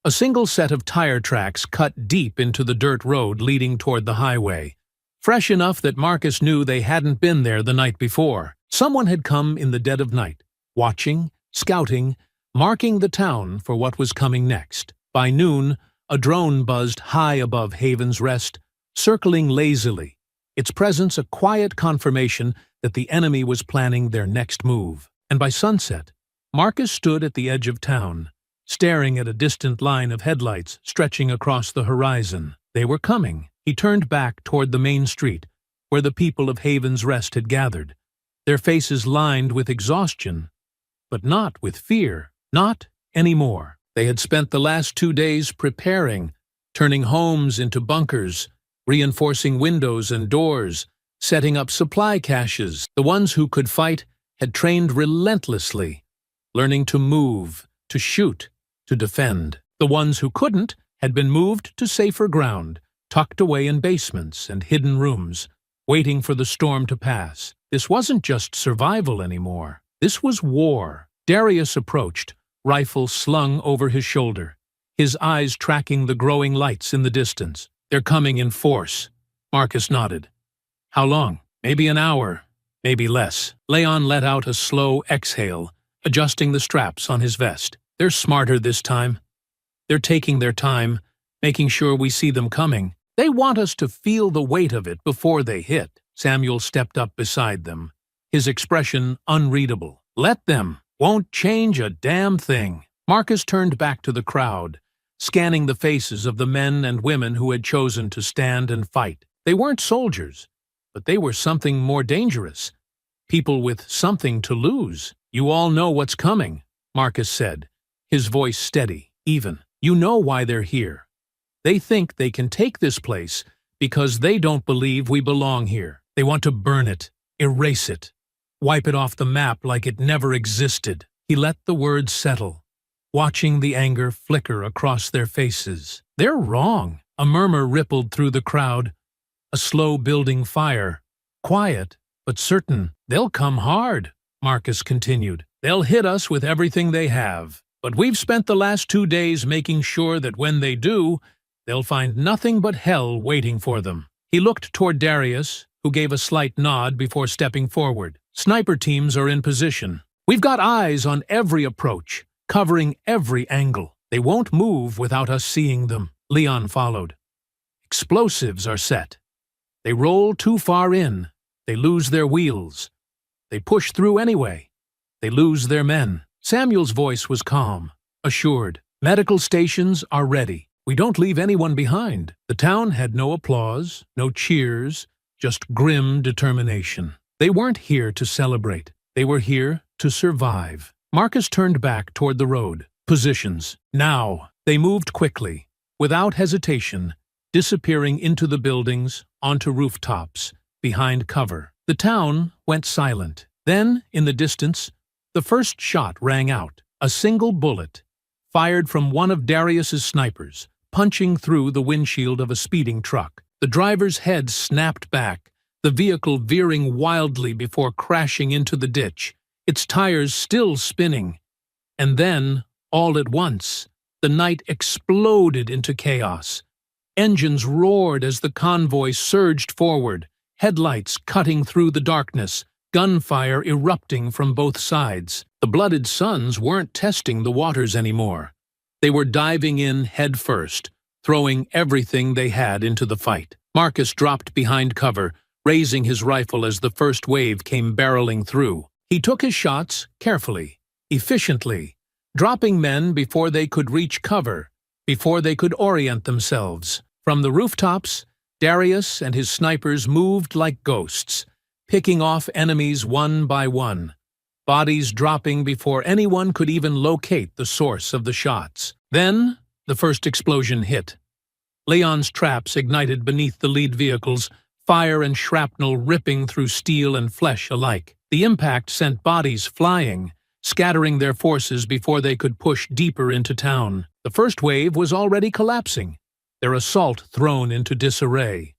A single set of tire tracks cut deep into the dirt road leading toward the highway, fresh enough that Marcus knew they hadn't been there the night before. Someone had come in the dead of night, watching, scouting, marking the town for what was coming next. By noon, a drone buzzed high above Haven's Rest, circling lazily, its presence a quiet confirmation that the enemy was planning their next move. And by sunset, Marcus stood at the edge of town, staring at a distant line of headlights stretching across the horizon. They were coming. He turned back toward the main street, where the people of Haven's Rest had gathered, their faces lined with exhaustion, but not with fear. Not anymore. They had spent the last 2 days preparing, turning homes into bunkers, reinforcing windows and doors, setting up supply caches. The ones who could fight had trained relentlessly, learning to move, to shoot, to defend. The ones who couldn't had been moved to safer ground, tucked away in basements and hidden rooms, waiting for the storm to pass. This wasn't just survival anymore. This was war. Darius approached, rifle slung over his shoulder, his eyes tracking the growing lights in the distance. They're coming in force. Marcus nodded. How long? Maybe an hour, maybe less. Leon let out a slow exhale, adjusting the straps on his vest. They're smarter this time. They're taking their time, making sure we see them coming. They want us to feel the weight of it before they hit. Samuel stepped up beside them, his expression unreadable. Let them. Won't change a damn thing. Marcus turned back to the crowd, scanning the faces of the men and women who had chosen to stand and fight. They weren't soldiers, but they were something more dangerous. People with something to lose. You all know what's coming, Marcus said, his voice steady, even. You know why they're here. They think they can take this place because they don't believe we belong here. They want to burn it, erase it, wipe it off the map like it never existed. He let the words settle, watching the anger flicker across their faces. They're wrong. A murmur rippled through the crowd, a slow building fire. Quiet, but certain. They'll come hard, Marcus continued. They'll hit us with everything they have. But we've spent the last 2 days making sure that when they do, they'll find nothing but hell waiting for them. He looked toward Darius, who gave a slight nod before stepping forward. Sniper teams are in position. We've got eyes on every approach, covering every angle. They won't move without us seeing them. Leon followed. Explosives are set. They roll too far in, They lose their wheels. They push through anyway. They lose their men. Samuel's voice was calm, assured. Medical stations are ready. We don't leave anyone behind. The town had no applause, no cheers, just grim determination. They weren't here to celebrate. They were here to survive. Marcus turned back toward the road. Positions. Now. They moved quickly, without hesitation, disappearing into the buildings, onto rooftops, behind cover. The town went silent. Then, in the distance, the first shot rang out. A single bullet, fired from one of Darius's snipers, punching through the windshield of a speeding truck. The driver's head snapped back, the vehicle veering wildly before crashing into the ditch, its tires still spinning. And then, all at once, the night exploded into chaos. Engines roared as the convoy surged forward, headlights cutting through the darkness, gunfire erupting from both sides. The Blooded Sons weren't testing the waters anymore. They were diving in head first, throwing everything they had into the fight. Marcus dropped behind cover, raising his rifle as the first wave came barreling through. He took his shots carefully, efficiently, dropping men before they could reach cover, before they could orient themselves. From the rooftops, Darius and his snipers moved like ghosts, picking off enemies one by one, bodies dropping before anyone could even locate the source of the shots. Then, the first explosion hit. Leon's traps ignited beneath the lead vehicles, fire and shrapnel ripping through steel and flesh alike. The impact sent bodies flying, scattering their forces before they could push deeper into town. The first wave was already collapsing, their assault thrown into disarray.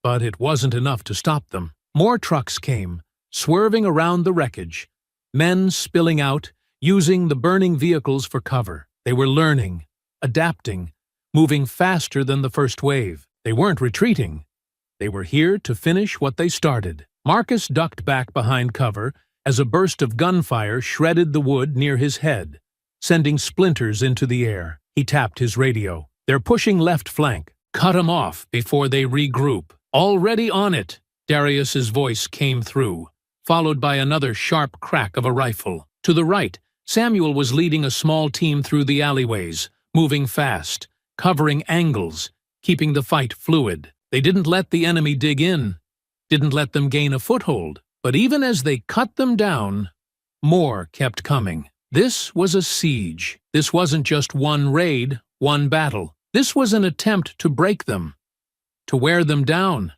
But it wasn't enough to stop them. More trucks came, swerving around the wreckage, men spilling out, using the burning vehicles for cover. They were learning, adapting, moving faster than the first wave. They weren't retreating. They were here to finish what they started. Marcus ducked back behind cover as a burst of gunfire shredded the wood near his head, sending splinters into the air. He tapped his radio. They're pushing left flank. Cut 'em off before they regroup. Already on it. Darius's voice came through, followed by another sharp crack of a rifle. To the right, Samuel was leading a small team through the alleyways, moving fast, covering angles, keeping the fight fluid. They didn't let the enemy dig in, didn't let them gain a foothold. But even as they cut them down, more kept coming. This was a siege. This wasn't just one raid, one battle. This was an attempt to break them, to wear them down,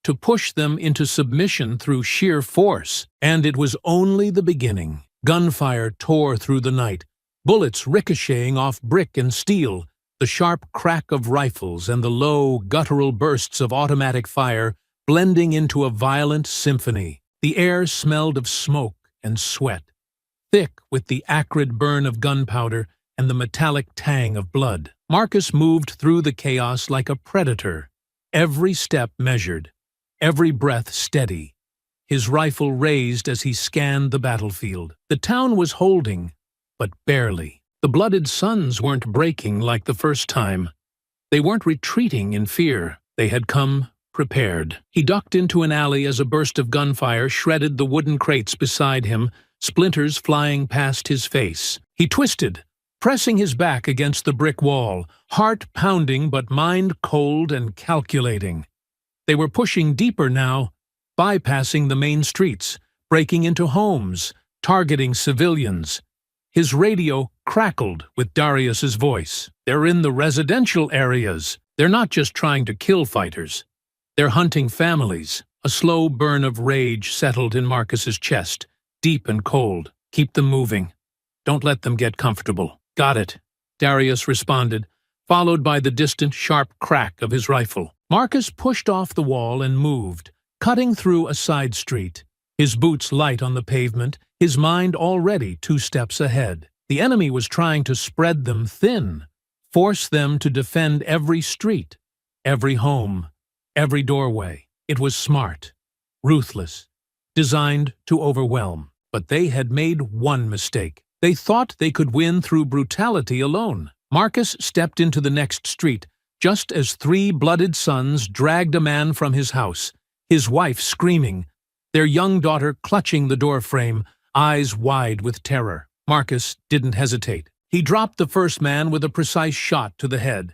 to push them into submission through sheer force. And it was only the beginning. Gunfire tore through the night, bullets ricocheting off brick and steel, the sharp crack of rifles and the low, guttural bursts of automatic fire blending into a violent symphony. The air smelled of smoke and sweat, thick with the acrid burn of gunpowder and the metallic tang of blood. Marcus moved through the chaos like a predator, every step measured, every breath steady, his rifle raised as he scanned the battlefield. The town was holding, but barely. The Blooded Sons weren't breaking like the first time. They weren't retreating in fear. They had come prepared. He ducked into an alley as a burst of gunfire shredded the wooden crates beside him, splinters flying past his face. He twisted, pressing his back against the brick wall, heart pounding but mind cold and calculating. They were pushing deeper now, bypassing the main streets, breaking into homes, targeting civilians. His radio crackled with Darius's voice. They're in the residential areas. They're not just trying to kill fighters. They're hunting families. A slow burn of rage settled in Marcus's chest, deep and cold. Keep them moving. Don't let them get comfortable. Got it, Darius responded, followed by the distant sharp crack of his rifle. Marcus pushed off the wall and moved, cutting through a side street, his boots light on the pavement, his mind already 2 steps ahead. The enemy was trying to spread them thin, force them to defend every street, every home, every doorway. It was smart, ruthless, designed to overwhelm. But they had made one mistake. They thought they could win through brutality alone. Marcus stepped into the next street, just as 3 Blooded Sons dragged a man from his house, his wife screaming, their young daughter clutching the doorframe, eyes wide with terror. Marcus didn't hesitate. He dropped the first man with a precise shot to the head,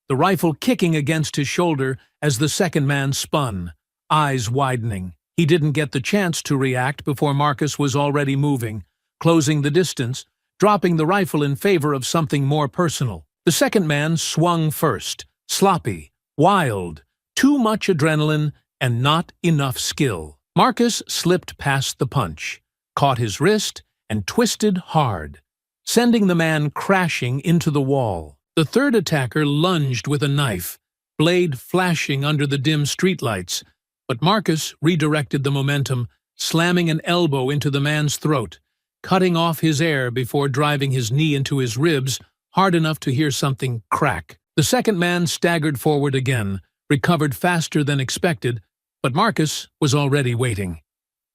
the rifle kicking against his shoulder as the second man spun, eyes widening. He didn't get the chance to react before Marcus was already moving, closing the distance, dropping the rifle in favor of something more personal. The second man swung first, sloppy, wild, too much adrenaline and not enough skill. Marcus slipped past the punch, caught his wrist, and twisted hard, sending the man crashing into the wall. The third attacker lunged with a knife, blade flashing under the dim streetlights, but Marcus redirected the momentum, slamming an elbow into the man's throat, cutting off his air before driving his knee into his ribs hard enough to hear something crack. The second man staggered forward again, recovered faster than expected, but Marcus was already waiting.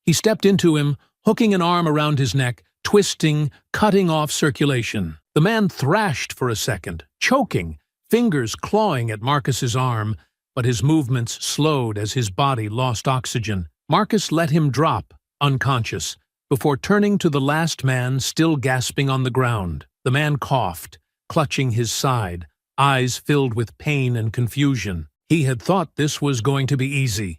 He stepped into him, hooking an arm around his neck, twisting, cutting off circulation. The man thrashed for a second, choking, fingers clawing at Marcus's arm, but his movements slowed as his body lost oxygen. Marcus let him drop, unconscious, before turning to the last man still gasping on the ground. The man coughed, clutching his side, eyes filled with pain and confusion. He had thought this was going to be easy,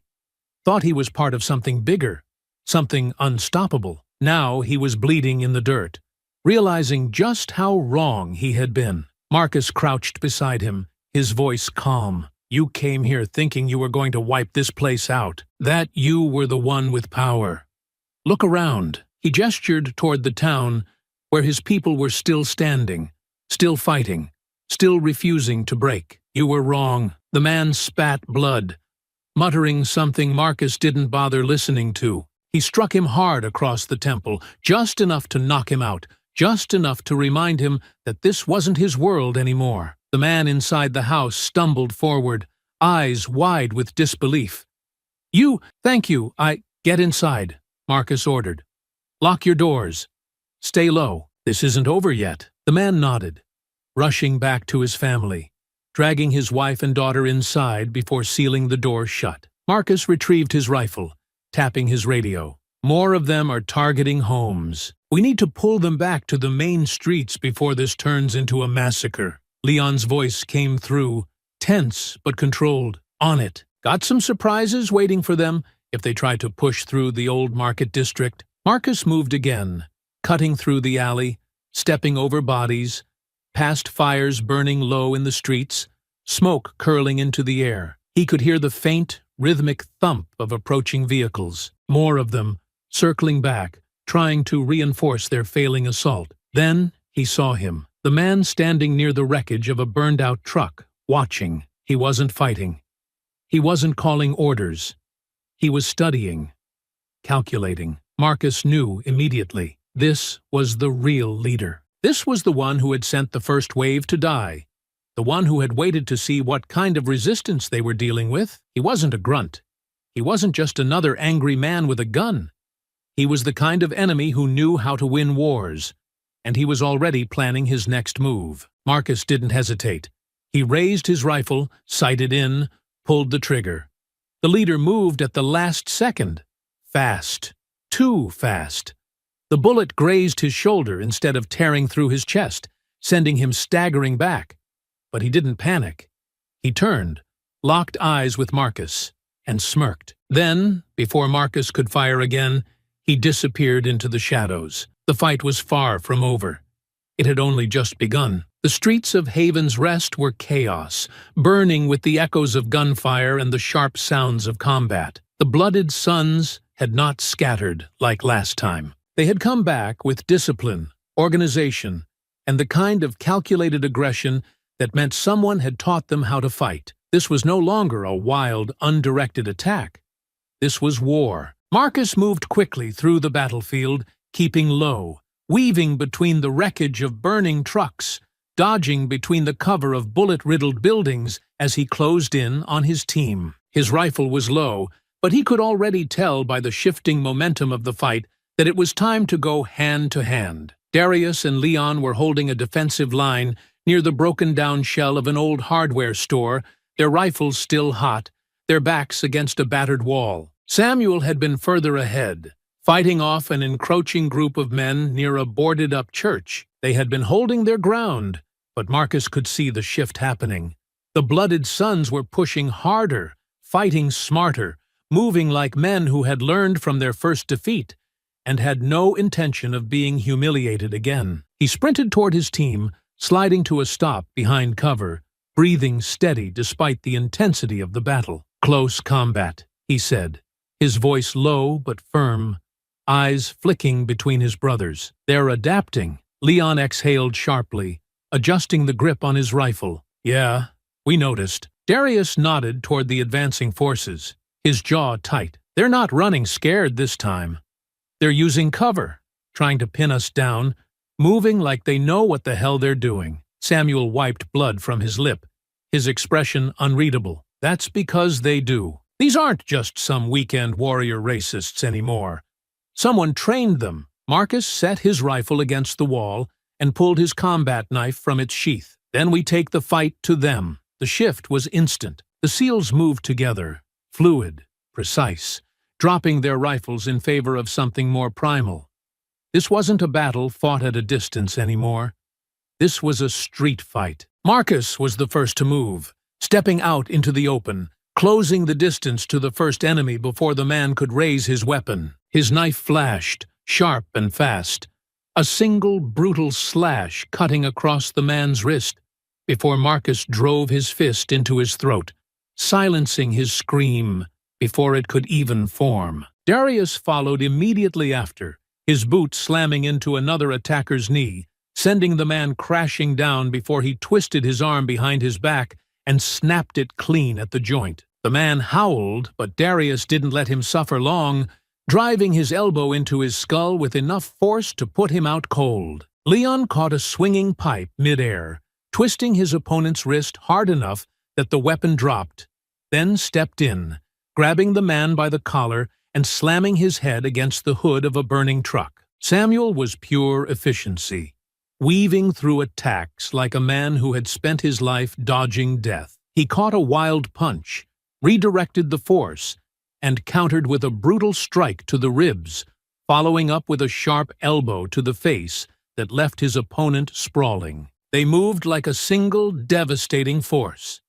thought he was part of something bigger, something unstoppable. Now he was bleeding in the dirt, realizing just how wrong he had been. Marcus crouched beside him, his voice calm. "You came here thinking you were going to wipe this place out, that you were the one with power. Look around." He gestured toward the town where his people were still standing, still fighting, still refusing to break. "You were wrong." The man spat blood, muttering something Marcus didn't bother listening to. He struck him hard across the temple, just enough to knock him out, just enough to remind him that this wasn't his world anymore. The man inside the house stumbled forward, eyes wide with disbelief. Thank you, Get inside," Marcus ordered. "Lock your doors. Stay low. This isn't over yet." The man nodded, rushing back to his family, dragging his wife and daughter inside before sealing the door shut. Marcus retrieved his rifle, tapping his radio. "More of them are targeting homes. We need to pull them back to the main streets before this turns into a massacre." Leon's voice came through, tense but controlled. "On it. Got some surprises waiting for them if they try to push through the old market district." Marcus moved again, cutting through the alley, stepping over bodies, past fires burning low in the streets, smoke curling into the air. He could hear the faint, rhythmic thump of approaching vehicles, more of them, circling back, trying to reinforce their failing assault. Then he saw him, the man standing near the wreckage of a burned-out truck, watching. He wasn't fighting. He wasn't calling orders. He was studying, calculating. Marcus knew immediately. This was the real leader. This was the one who had sent the first wave to die, the one who had waited to see what kind of resistance they were dealing with. He wasn't a grunt. He wasn't just another angry man with a gun. He was the kind of enemy who knew how to win wars, and he was already planning his next move. Marcus didn't hesitate. He raised his rifle, sighted in, pulled the trigger. The leader moved at the last second. Fast. Too fast. The bullet grazed his shoulder instead of tearing through his chest, sending him staggering back. But he didn't panic. He turned, locked eyes with Marcus, and smirked. Then, before Marcus could fire again, he disappeared into the shadows. The fight was far from over. It had only just begun. The streets of Haven's Rest were chaos, burning with the echoes of gunfire and the sharp sounds of combat. The blooded suns had not scattered like last time. They had come back with discipline, organization, and the kind of calculated aggression that meant someone had taught them how to fight. This was no longer a wild, undirected attack. This was war. Marcus moved quickly through the battlefield, keeping low, weaving between the wreckage of burning trucks, dodging between the cover of bullet-riddled buildings as he closed in on his team. His rifle was low, but he could already tell by the shifting momentum of the fight that it was time to go hand to hand. Darius and Leon were holding a defensive line near the broken-down shell of an old hardware store, their rifles still hot, their backs against a battered wall. Samuel had been further ahead, fighting off an encroaching group of men near a boarded-up church. They had been holding their ground, but Marcus could see the shift happening. The blooded sons were pushing harder, fighting smarter, moving like men who had learned from their first defeat and had no intention of being humiliated again. He sprinted toward his team, sliding to a stop behind cover, breathing steady despite the intensity of the battle. "Close combat," he said, his voice low but firm, eyes flicking between his brothers. "They're adapting." Leon exhaled sharply, adjusting the grip on his rifle. "Yeah, we noticed." Darius nodded toward the advancing forces, his jaw tight. "They're not running scared this time. They're using cover, trying to pin us down, moving like they know what the hell they're doing." Samuel wiped blood from his lip, his expression unreadable. "That's because they do. These aren't just some weekend warrior racists anymore. Someone trained them." Marcus set his rifle against the wall and pulled his combat knife from its sheath. "Then we take the fight to them." The shift was instant. The SEALs moved together, fluid, precise, dropping their rifles in favor of something more primal. This wasn't a battle fought at a distance anymore. This was a street fight. Marcus was the first to move, stepping out into the open, closing the distance to the first enemy before the man could raise his weapon. His knife flashed, sharp and fast, a single brutal slash cutting across the man's wrist before Marcus drove his fist into his throat, silencing his scream before it could even form. Darius followed immediately after, his boot slamming into another attacker's knee, sending the man crashing down before he twisted his arm behind his back and snapped it clean at the joint. The man howled, but Darius didn't let him suffer long, driving his elbow into his skull with enough force to put him out cold. Leon caught a swinging pipe mid-air, twisting his opponent's wrist hard enough that the weapon dropped, then stepped in, grabbing the man by the collar and slamming his head against the hood of a burning truck. Samuel was pure efficiency, weaving through attacks like a man who had spent his life dodging death. He caught a wild punch, redirected the force, and countered with a brutal strike to the ribs, following up with a sharp elbow to the face that left his opponent sprawling. They moved like a single, devastating force.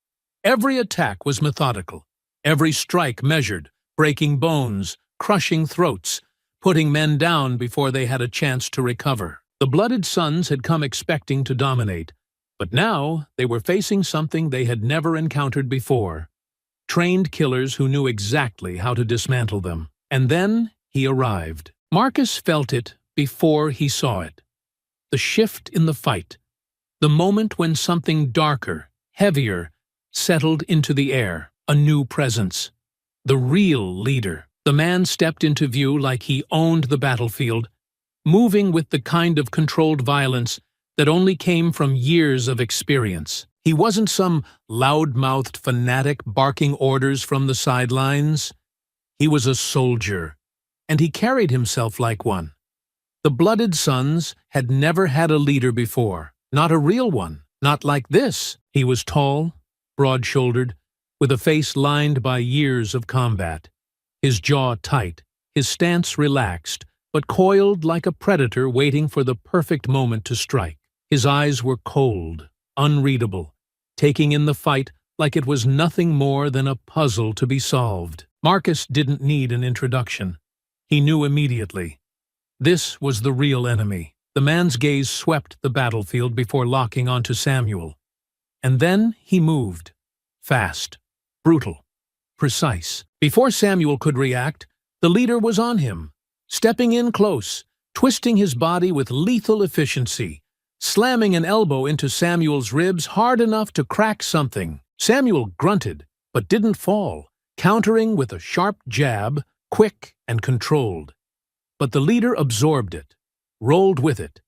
Every attack was methodical, every strike measured, breaking bones, crushing throats, putting men down before they had a chance to recover. The blooded sons had come expecting to dominate, but now they were facing something they had never encountered before. Trained killers who knew exactly how to dismantle them. And then he arrived. Marcus felt it before he saw it. The shift in the fight. The moment when something darker, heavier, settled into the air. A new presence. The real leader. The man stepped into view like he owned the battlefield, moving with the kind of controlled violence that only came from years of experience. He wasn't some loud-mouthed fanatic barking orders from the sidelines. He was a soldier, and he carried himself like one. The blooded sons had never had a leader before, not a real one, not like this. He was tall, broad-shouldered, with a face lined by years of combat, his jaw tight, his stance relaxed, but coiled like a predator waiting for the perfect moment to strike. His eyes were cold, unreadable, taking in the fight like it was nothing more than a puzzle to be solved. Marcus didn't need an introduction. He knew immediately. This was the real enemy. The man's gaze swept the battlefield before locking onto Samuel. And then he moved. Fast, brutal, precise. Before Samuel could react, the leader was on him, stepping in close, twisting his body with lethal efficiency, slamming an elbow into Samuel's ribs hard enough to crack something. Samuel grunted, but didn't fall, countering with a sharp jab, quick and controlled. But the leader absorbed it, rolled with it,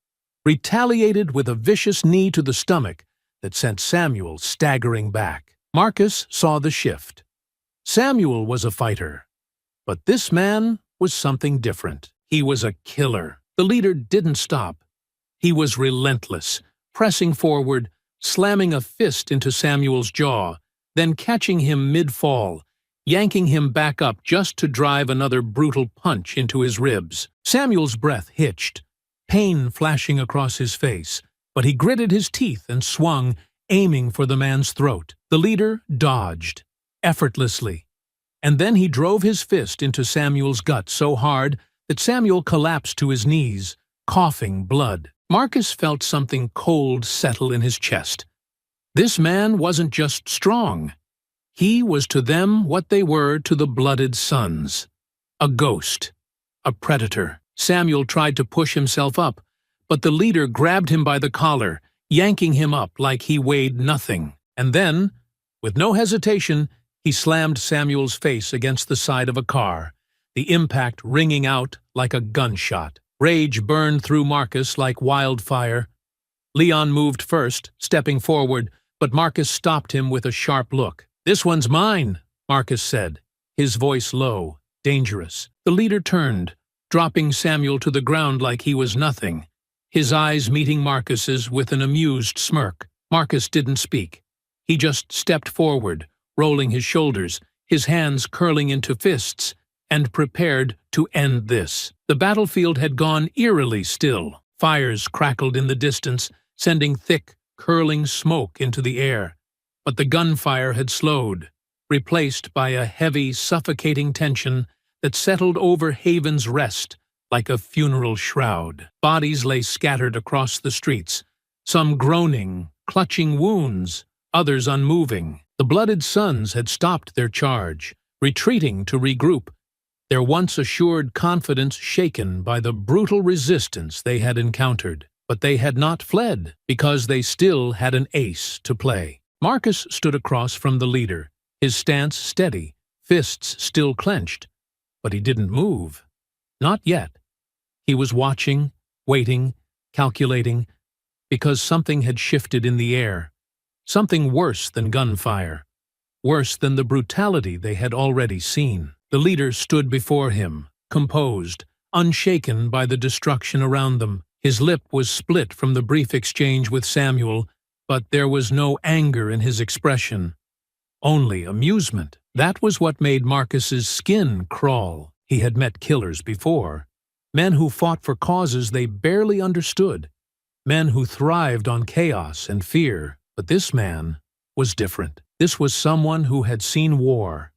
retaliated with a vicious knee to the stomach that sent Samuel staggering back. Marcus saw the shift. Samuel was a fighter, but this man was something different. He was a killer. The leader didn't stop. He was relentless, pressing forward, slamming a fist into Samuel's jaw, then catching him mid-fall, yanking him back up just to drive another brutal punch into his ribs. Samuel's breath hitched, pain flashing across his face, but he gritted his teeth and swung, aiming for the man's throat. The leader dodged, effortlessly, and then he drove his fist into Samuel's gut so hard that Samuel collapsed to his knees, coughing blood. Marcus felt something cold settle in his chest. This man wasn't just strong. He was to them what they were to the Blooded Sons. A ghost. A predator. Samuel tried to push himself up, but the leader grabbed him by the collar, yanking him up like he weighed nothing. And then, with no hesitation, he slammed Samuel's face against the side of a car, the impact ringing out like a gunshot. Rage burned through Marcus like wildfire. Leon moved first, stepping forward, but Marcus stopped him with a sharp look. "This one's mine," Marcus said, his voice low, dangerous. The leader turned, dropping Samuel to the ground like he was nothing, his eyes meeting Marcus's with an amused smirk. Marcus didn't speak. He just stepped forward, rolling his shoulders, his hands curling into fists, and prepared to end this. The battlefield had gone eerily still. Fires crackled in the distance, sending thick, curling smoke into the air. But the gunfire had slowed, replaced by a heavy, suffocating tension that settled over Haven's Rest like a funeral shroud. Bodies lay scattered across the streets, some groaning, clutching wounds, others unmoving. The Blooded Sons had stopped their charge, retreating to regroup, their once assured confidence shaken by the brutal resistance they had encountered. But they had not fled, because they still had an ace to play. Marcus stood across from the leader, his stance steady, fists still clenched. But he didn't move. Not yet. He was watching, waiting, calculating, because something had shifted in the air. Something worse than gunfire. Worse than the brutality they had already seen. The leader stood before him, composed, unshaken by the destruction around them. His lip was split from the brief exchange with Samuel, but there was no anger in his expression. Only amusement. That was what made Marcus's skin crawl. He had met killers before. Men who fought for causes they barely understood. Men who thrived on chaos and fear. But this man was different. This was someone who had seen war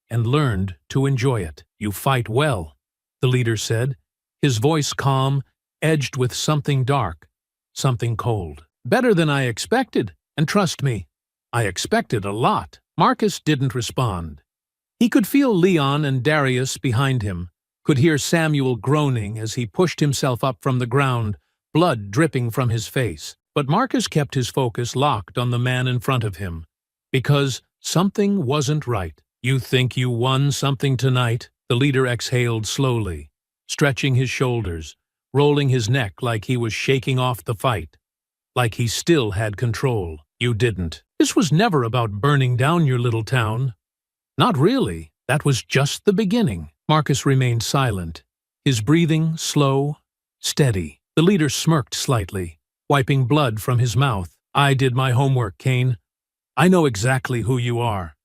and learned to enjoy it. "You fight well," the leader said, his voice calm, edged with something dark, something cold. "Better than I expected, and trust me, I expected a lot." Marcus didn't respond. He could feel Leon and Darius behind him, could hear Samuel groaning as he pushed himself up from the ground, blood dripping from his face. But Marcus kept his focus locked on the man in front of him, because something wasn't right. "You think you won something tonight?" The leader exhaled slowly, stretching his shoulders, rolling his neck like he was shaking off the fight, like he still had control. "You didn't. This was never about burning down your little town. Not really. That was just the beginning." Marcus remained silent, his breathing slow, steady. The leader smirked slightly, wiping blood from his mouth. "I did my homework, Kane. I know exactly who you are.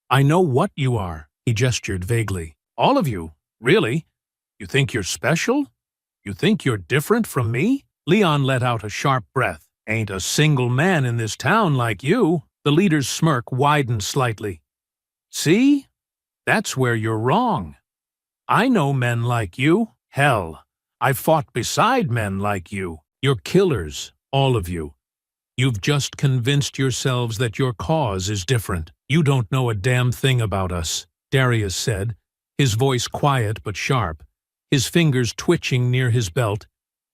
I know what you are." He gestured vaguely. "All of you? Really? You think you're special? You think you're different from me?" Leon let out a sharp breath. "Ain't a single man in this town like you." The leader's smirk widened slightly. "See? That's where you're wrong. I know men like you. Hell, I've fought beside men like you. You're killers, all of you. You've just convinced yourselves that your cause is different. You don't know a damn thing about us," Darius said, his voice quiet but sharp, his fingers twitching near his belt,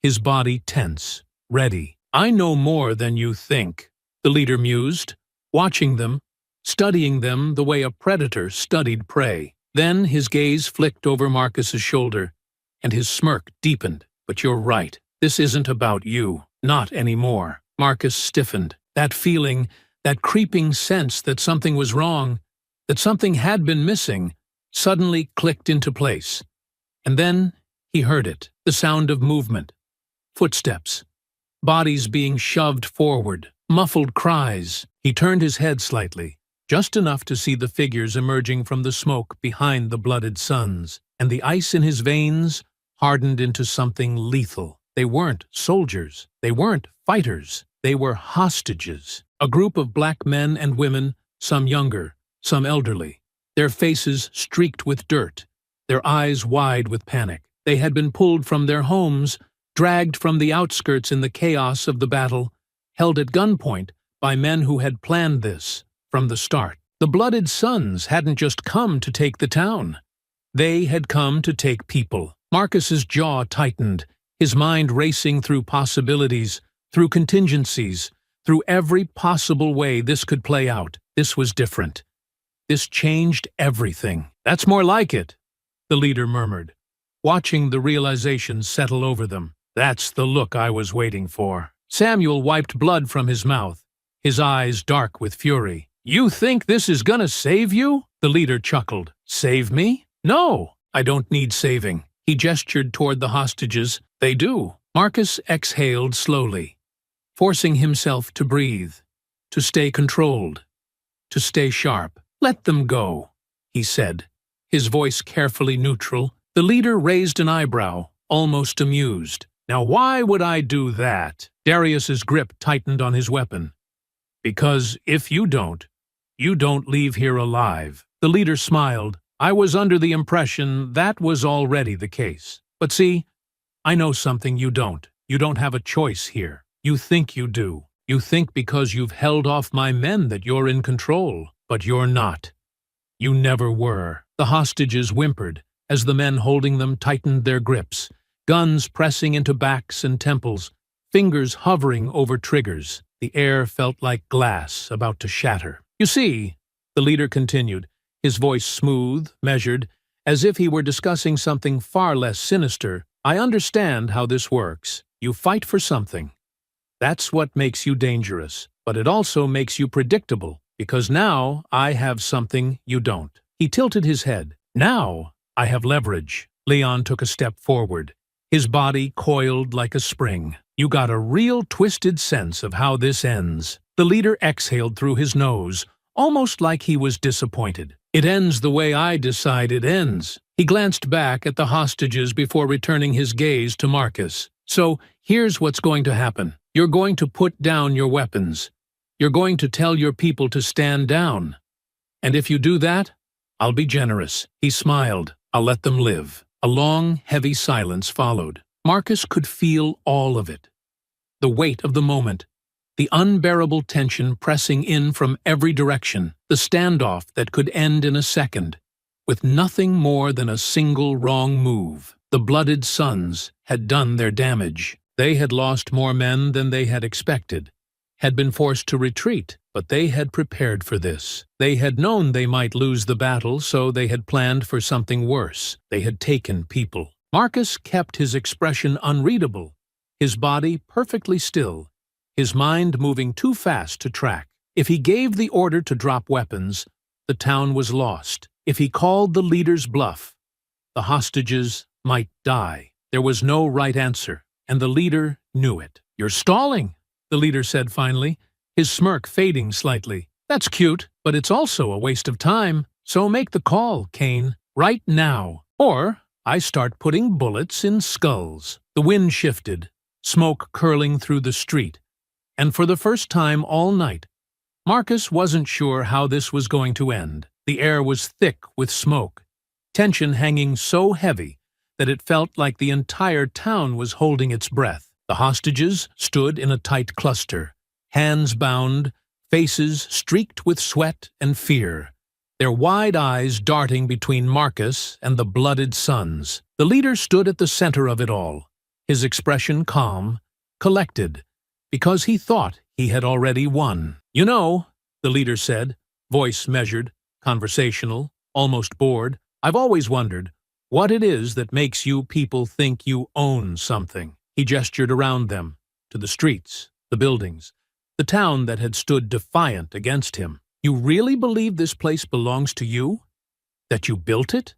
his body tense, ready. "I know more than you think," the leader mused, watching them, studying them the way a predator studied prey. Then his gaze flicked over Marcus's shoulder, and his smirk deepened. "But you're right. This isn't about you. Not anymore." Marcus stiffened. That feeling, that creeping sense that something was wrong, that something had been missing, suddenly clicked into place. And then he heard it, the sound of movement. Footsteps. Bodies being shoved forward. Muffled cries. He turned his head slightly, just enough to see the figures emerging from the smoke behind the blooded sons, and the ice in his veins hardened into something lethal. They weren't soldiers. They weren't fighters. They were hostages. A group of black men and women, some younger, some elderly, their faces streaked with dirt, their eyes wide with panic. They had been pulled from their homes, dragged from the outskirts in the chaos of the battle, held at gunpoint by men who had planned this from the start. The blooded sons hadn't just come to take the town. They had come to take people. Marcus's jaw tightened, his mind racing through possibilities, through contingencies, through every possible way this could play out. This was different. This changed everything. "That's more like it," the leader murmured, watching the realization settle over them. "That's the look I was waiting for." Samuel wiped blood from his mouth, his eyes dark with fury. "You think this is gonna save you?" The leader chuckled. "Save me? No, I don't need saving." He gestured toward the hostages. "They do." Marcus exhaled slowly, forcing himself to breathe, to stay controlled, to stay sharp. "Let them go," he said, his voice carefully neutral. The leader raised an eyebrow, almost amused. "Now why would I do that?" Darius's grip tightened on his weapon. "Because if you don't leave here alive." The leader smiled. "I was under the impression that was already the case. But see, I know something you don't. You don't have a choice here. You think you do. You think because you've held off my men that you're in control. But you're not. You never were." The hostages whimpered as the men holding them tightened their grips, guns pressing into backs and temples, fingers hovering over triggers. The air felt like glass about to shatter. "You see," the leader continued, his voice smooth, measured, as if he were discussing something far less sinister, "I understand how this works. You fight for something. That's what makes you dangerous, but it also makes you predictable, because now I have something you don't." He tilted his head. "Now I have leverage." Leon took a step forward, his body coiled like a spring. "You got a real twisted sense of how this ends." The leader exhaled through his nose, almost like he was disappointed. "It ends the way I decide it ends." He glanced back at the hostages before returning his gaze to Marcus. "So here's what's going to happen. You're going to put down your weapons. You're going to tell your people to stand down. And if you do that, I'll be generous." He smiled. "I'll let them live." A long, heavy silence followed. Marcus could feel all of it. The weight of the moment, the unbearable tension pressing in from every direction, the standoff that could end in a second, with nothing more than a single wrong move. The blooded sons had done their damage. They had lost more men than they had expected, had been forced to retreat, but they had prepared for this. They had known they might lose the battle, so they had planned for something worse. They had taken people. Marcus kept his expression unreadable, his body perfectly still, his mind moving too fast to track. If he gave the order to drop weapons, the town was lost. If he called the leader's bluff, the hostages might die. There was no right answer, and the leader knew it. "You're stalling," the leader said finally, his smirk fading slightly. "That's cute, but it's also a waste of time. So make the call, Kane, right now, or I start putting bullets in skulls." The wind shifted, smoke curling through the street, and for the first time all night, Marcus wasn't sure how this was going to end. The air was thick with smoke, tension hanging so heavy that it felt like the entire town was holding its breath. The hostages stood in a tight cluster, hands bound, faces streaked with sweat and fear, their wide eyes darting between Marcus and the blooded sons. The leader stood at the center of it all, his expression calm, collected, because he thought he had already won. "You know," the leader said, voice measured, conversational, almost bored, "I've always wondered what it is that makes you people think you own something." He gestured around them, to the streets, the buildings, the town that had stood defiant against him. "You really believe this place belongs to you? That you built it?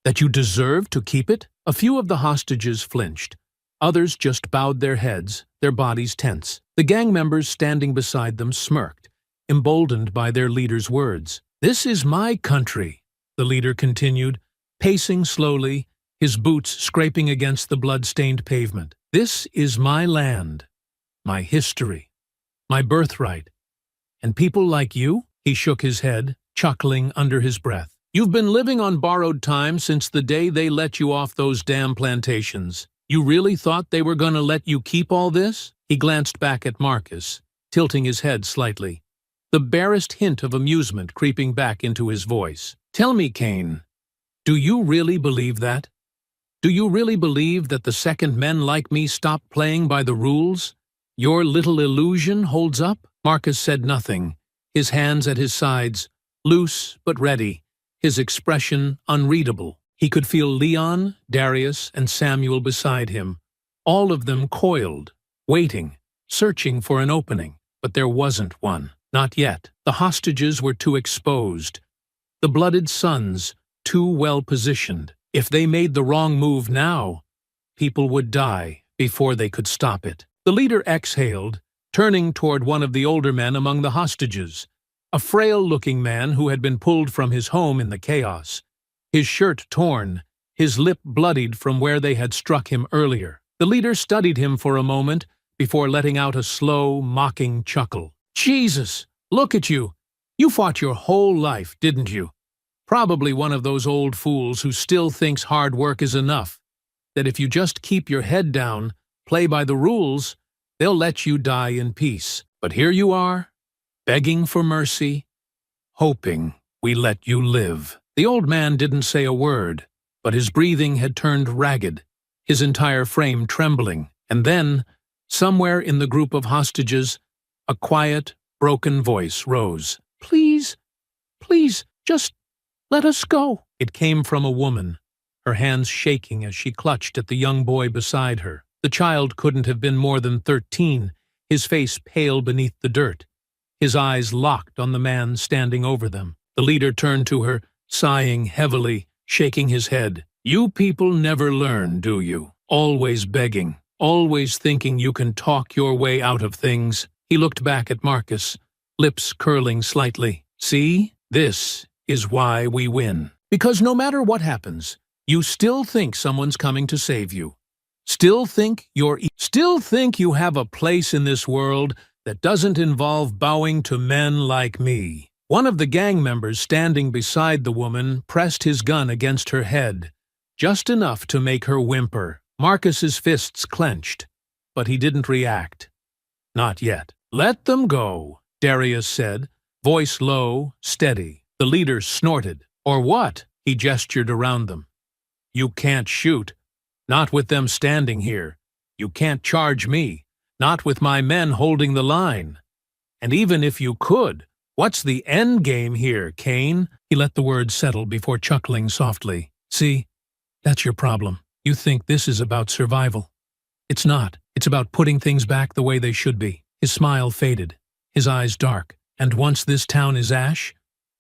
That you deserve to keep it?" A few of the hostages flinched. Others just bowed their heads, their bodies tense. The gang members standing beside them smirked, emboldened by their leader's words. "This is my country," the leader continued, pacing slowly, his boots scraping against the blood-stained pavement. "This is my land, my history, my birthright. And people like you?" He shook his head, chuckling under his breath. "You've been living on borrowed time since the day they let you off those damn plantations. You really thought they were going to let you keep all this?" He glanced back at Marcus, tilting his head slightly, the barest hint of amusement creeping back into his voice. "Tell me, Cain, do you really believe that? Do you really believe that the second men like me stop playing by the rules? Your little illusion holds up?" Marcus said nothing, his hands at his sides, loose but ready, his expression unreadable. He could feel Leon, Darius, and Samuel beside him, all of them coiled, waiting, searching for an opening. But there wasn't one. Not yet. The hostages were too exposed. The blooded sons too well positioned. If they made the wrong move now, people would die before they could stop it. The leader exhaled, turning toward one of the older men among the hostages, a frail-looking man who had been pulled from his home in the chaos, his shirt torn, his lip bloodied from where they had struck him earlier. The leader studied him for a moment before letting out a slow, mocking chuckle. "Jesus, look at you! You fought your whole life, didn't you? Probably one of those old fools who still thinks hard work is enough, that if you just keep your head down, play by the rules, they'll let you die in peace. But here you are, begging for mercy, hoping we let you live." The old man didn't say a word, but his breathing had turned ragged, his entire frame trembling. And then, somewhere in the group of hostages, a quiet, broken voice rose. "Please, please, just let us go." It came from a woman, her hands shaking as she clutched at the young boy beside her. The child couldn't have been more than 13, his face pale beneath the dirt, his eyes locked on the man standing over them. The leader turned to her, sighing heavily, shaking his head. "You people never learn, do you? Always begging, always thinking you can talk your way out of things." He looked back at Marcus, lips curling slightly. "See, this is why we win. Because no matter what happens, you still think someone's coming to save you. Still think you have a place in this world that doesn't involve bowing to men like me." One of the gang members standing beside the woman pressed his gun against her head, just enough to make her whimper. Marcus's fists clenched, but he didn't react. Not yet. "Let them go," Darius said, voice low, steady. The leader snorted. "Or what?" He gestured around them. "You can't shoot. Not with them standing here. You can't charge me. Not with my men holding the line. And even if you could, what's the end game here, Cain?" He let the words settle before chuckling softly. "See, that's your problem. You think this is about survival. It's not. It's about putting things back the way they should be." His smile faded, his eyes dark. "And once this town is ash,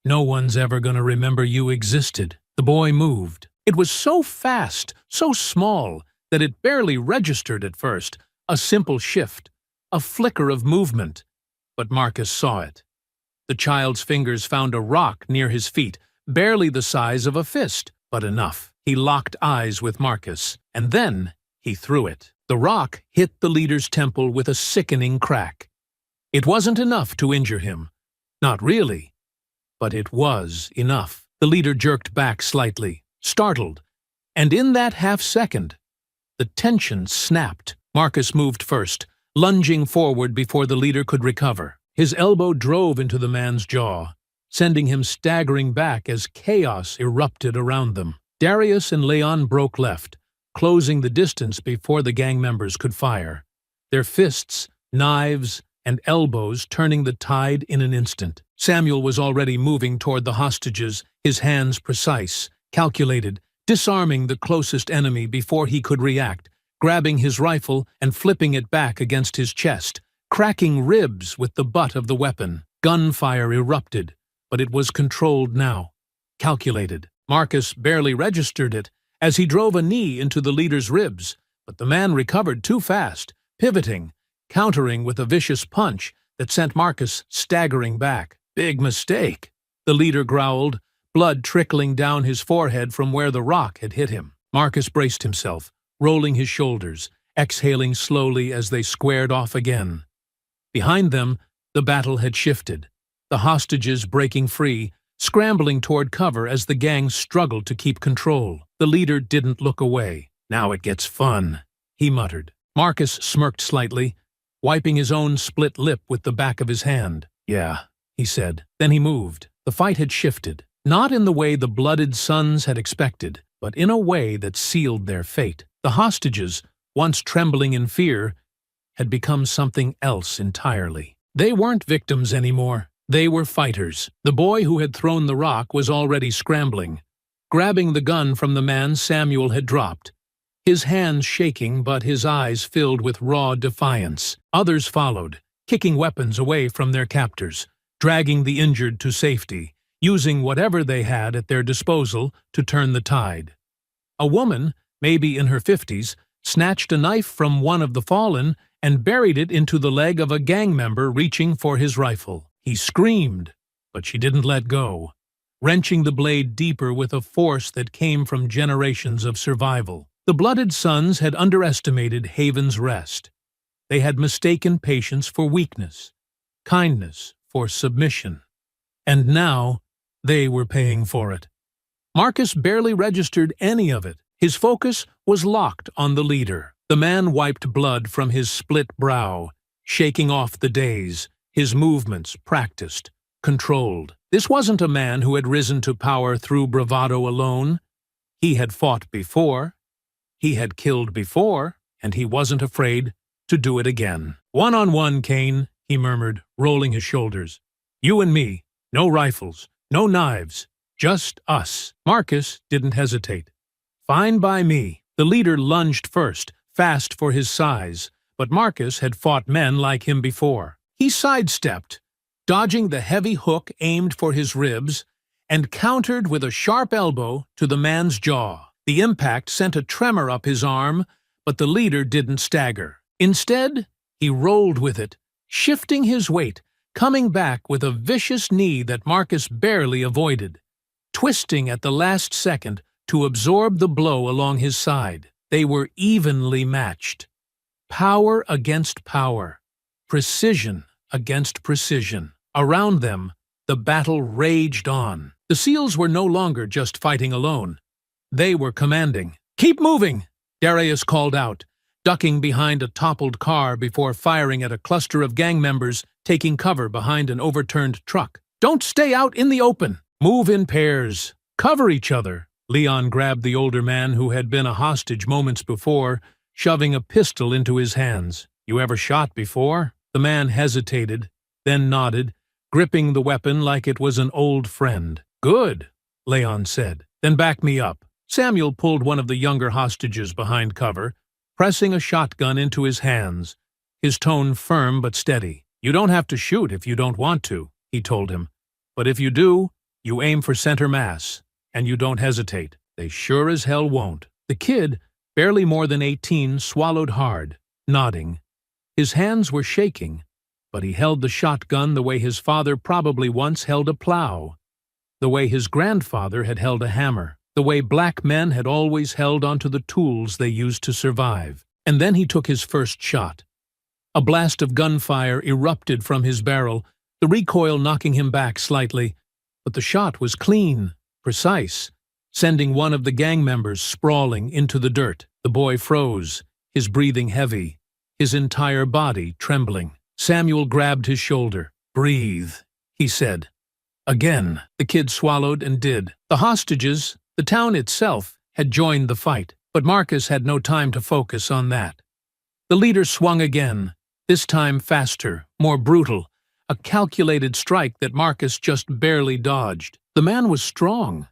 no one's ever gonna remember you existed." The boy moved. It was so fast, so small, that it barely registered at first. A simple shift, a flicker of movement. But Marcus saw it. The child's fingers found a rock near his feet, barely the size of a fist, but enough. He locked eyes with Marcus, and then he threw it. The rock hit the leader's temple with a sickening crack. It wasn't enough to injure him. Not really. But it was enough. The leader jerked back slightly, startled, and in that half-second, the tension snapped. Marcus moved first, lunging forward before the leader could recover. His elbow drove into the man's jaw, sending him staggering back as chaos erupted around them. Darius and Leon broke left, closing the distance before the gang members could fire, their fists, knives, and elbows turning the tide in an instant. Samuel was already moving toward the hostages, his hands precise, calculated, disarming the closest enemy before he could react, grabbing his rifle and flipping it back against his chest, cracking ribs with the butt of the weapon. Gunfire erupted, but it was controlled now, calculated. Marcus barely registered it as he drove a knee into the leader's ribs, but the man recovered too fast, pivoting, countering with a vicious punch that sent Marcus staggering back. Big mistake, the leader growled, blood trickling down his forehead from where the rock had hit him. Marcus braced himself, rolling his shoulders, exhaling slowly as they squared off again. Behind them, the battle had shifted, the hostages breaking free, scrambling toward cover as the gang struggled to keep control. The leader didn't look away. "Now it gets fun," he muttered. Marcus smirked slightly, wiping his own split lip with the back of his hand. "Yeah," he said. Then he moved. The fight had shifted, not in the way the Blooded Sons had expected, but in a way that sealed their fate. The hostages, once trembling in fear, had become something else entirely. They weren't victims anymore. They were fighters. The boy who had thrown the rock was already scrambling, grabbing the gun from the man Samuel had dropped, his hands shaking but his eyes filled with raw defiance. Others followed, kicking weapons away from their captors, dragging the injured to safety, using whatever they had at their disposal to turn the tide. A woman, maybe in her 50s, snatched a knife from one of the fallen and buried it into the leg of a gang member reaching for his rifle. He screamed, but she didn't let go, wrenching the blade deeper with a force that came from generations of survival. The Blooded Sons had underestimated Haven's Rest. They had mistaken patience for weakness, kindness for submission. And now they were paying for it. Marcus barely registered any of it. His focus was locked on the leader. The man wiped blood from his split brow, shaking off the daze, his movements practiced, controlled. This wasn't a man who had risen to power through bravado alone. He had fought before, he had killed before, and he wasn't afraid to do it again. "One-on-one, Kane," he murmured, rolling his shoulders. "You and me, no rifles, no knives, just us." Marcus didn't hesitate. "Fine by me." The leader lunged first, fast for his size, but Marcus had fought men like him before. He sidestepped, dodging the heavy hook aimed for his ribs, and countered with a sharp elbow to the man's jaw. The impact sent a tremor up his arm, but the leader didn't stagger. Instead, he rolled with it, shifting his weight, coming back with a vicious knee that Marcus barely avoided, twisting at the last second to absorb the blow along his side. They were evenly matched. Power against power. Precision against precision. Around them, the battle raged on. The SEALs were no longer just fighting alone. They were commanding. "Keep moving!" Darius called out, ducking behind a toppled car before firing at a cluster of gang members taking cover behind an overturned truck. "Don't stay out in the open! Move in pairs! Cover each other!" Leon grabbed the older man who had been a hostage moments before, shoving a pistol into his hands. "You ever shot before?" The man hesitated, then nodded, gripping the weapon like it was an old friend. "Good," Leon said. "Then back me up." Samuel pulled one of the younger hostages behind cover, pressing a shotgun into his hands, his tone firm but steady. "You don't have to shoot if you don't want to," he told him. "But if you do, you aim for center mass, and you don't hesitate. They sure as hell won't." The kid, barely more than 18, swallowed hard, nodding. His hands were shaking, but he held the shotgun the way his father probably once held a plow, the way his grandfather had held a hammer, the way black men had always held onto the tools they used to survive. And then he took his first shot. A blast of gunfire erupted from his barrel, the recoil knocking him back slightly, but the shot was clean, precise, sending one of the gang members sprawling into the dirt. The boy froze, his breathing heavy, his entire body trembling. Samuel grabbed his shoulder. "Breathe," he said. Again, the kid swallowed and did. The hostages, the town itself, had joined the fight, but Marcus had no time to focus on that. The leader swung again, this time faster, more brutal, a calculated strike that Marcus just barely dodged. The man was strong,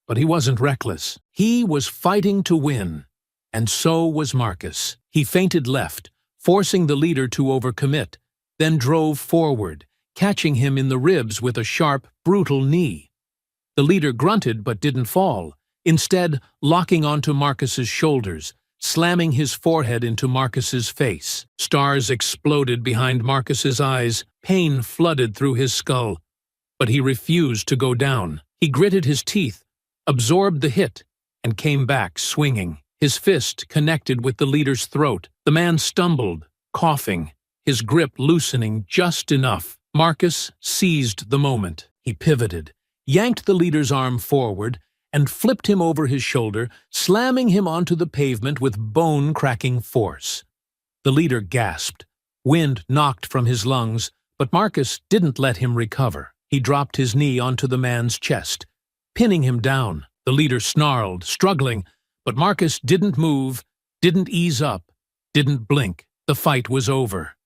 but he wasn't reckless. He was fighting to win, and so was Marcus. He feinted left, forcing the leader to overcommit, then drove forward, catching him in the ribs with a sharp, brutal knee. The leader grunted but didn't fall, instead locking onto Marcus's shoulders, slamming his forehead into Marcus's face. Stars exploded behind Marcus's eyes, pain flooded through his skull. But he refused to go down. He gritted his teeth, absorbed the hit, and came back swinging. His fist connected with the leader's throat. The man stumbled, coughing, his grip loosening just enough. Marcus seized the moment. He pivoted, yanked the leader's arm forward, and flipped him over his shoulder, slamming him onto the pavement with bone-cracking force. The leader gasped. Wind knocked from his lungs, but Marcus didn't let him recover. He dropped his knee onto the man's chest, pinning him down. The leader snarled, struggling, but Marcus didn't move, didn't ease up, didn't blink. The fight was over.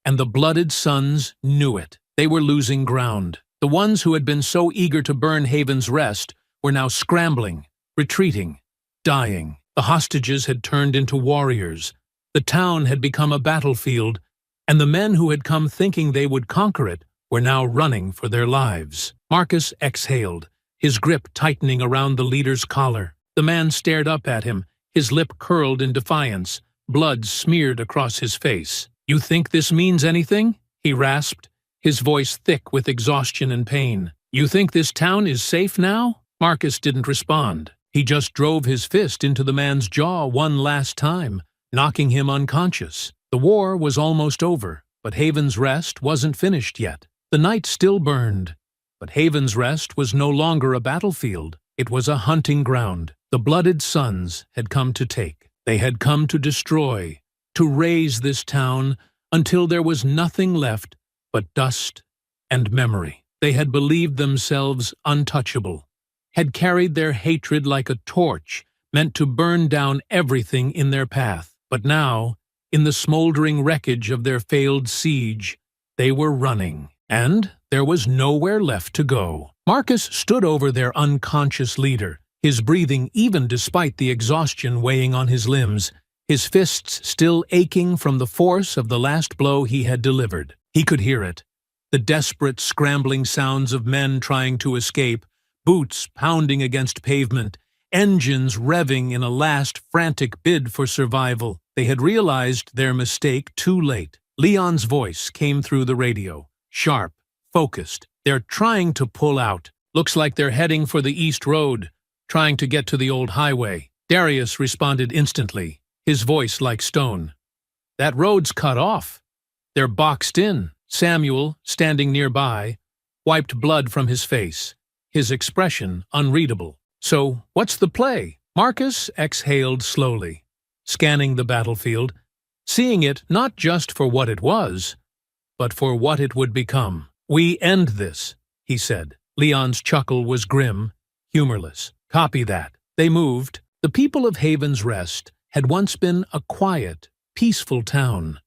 And the Blooded Sons knew it. They were losing ground. The ones who had been so eager to burn Haven's Rest were now scrambling, retreating, dying. The hostages had turned into warriors. The town had become a battlefield, and the men who had come thinking they would conquer it were now running for their lives. Marcus exhaled, his grip tightening around the leader's collar. The man stared up at him, his lip curled in defiance, blood smeared across his face. "You think this means anything?" he rasped, his voice thick with exhaustion and pain. "You think this town is safe now?" Marcus didn't respond. He just drove his fist into the man's jaw one last time, knocking him unconscious. The war was almost over, but Haven's Rest wasn't finished yet. The night still burned, but Haven's Rest was no longer a battlefield. It was a hunting ground. The Blooded Sons had come to take. They had come to destroy, to raze this town until there was nothing left but dust and memory. They had believed themselves untouchable, had carried their hatred like a torch, meant to burn down everything in their path. But now, in the smoldering wreckage of their failed siege, they were running, and there was nowhere left to go. Marcus stood over their unconscious leader, his breathing even despite the exhaustion weighing on his limbs, his fists still aching from the force of the last blow he had delivered. He could hear it, the desperate scrambling sounds of men trying to escape, boots pounding against pavement, engines revving in a last frantic bid for survival. They had realized their mistake too late. Leon's voice came through the radio, sharp, focused. "They're trying to pull out. Looks like they're heading for the East Road, trying to get to the old highway." Darius responded instantly, his voice like stone. "That road's cut off. They're boxed in." Samuel, standing nearby, wiped blood from his face, his expression unreadable. "So, what's the play?" Marcus exhaled slowly, scanning the battlefield, seeing it not just for what it was, but for what it would become. "We end this," he said. Leon's chuckle was grim, humorless. "Copy that." They moved. The people of Haven's Rest had once been a quiet, peaceful town,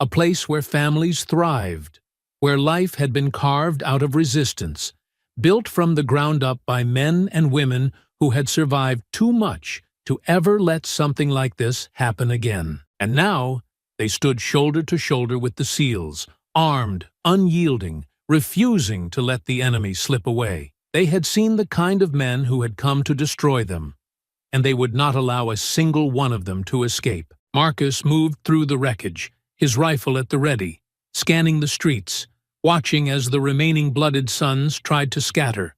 a place where families thrived, where life had been carved out of resistance, built from the ground up by men and women who had survived too much to ever let something like this happen again. And now they stood shoulder to shoulder with the SEALs, armed, unyielding, refusing to let the enemy slip away. They had seen the kind of men who had come to destroy them, and they would not allow a single one of them to escape. Marcus moved through the wreckage, his rifle at the ready, scanning the streets, watching as the remaining Blooded Sons tried to scatter,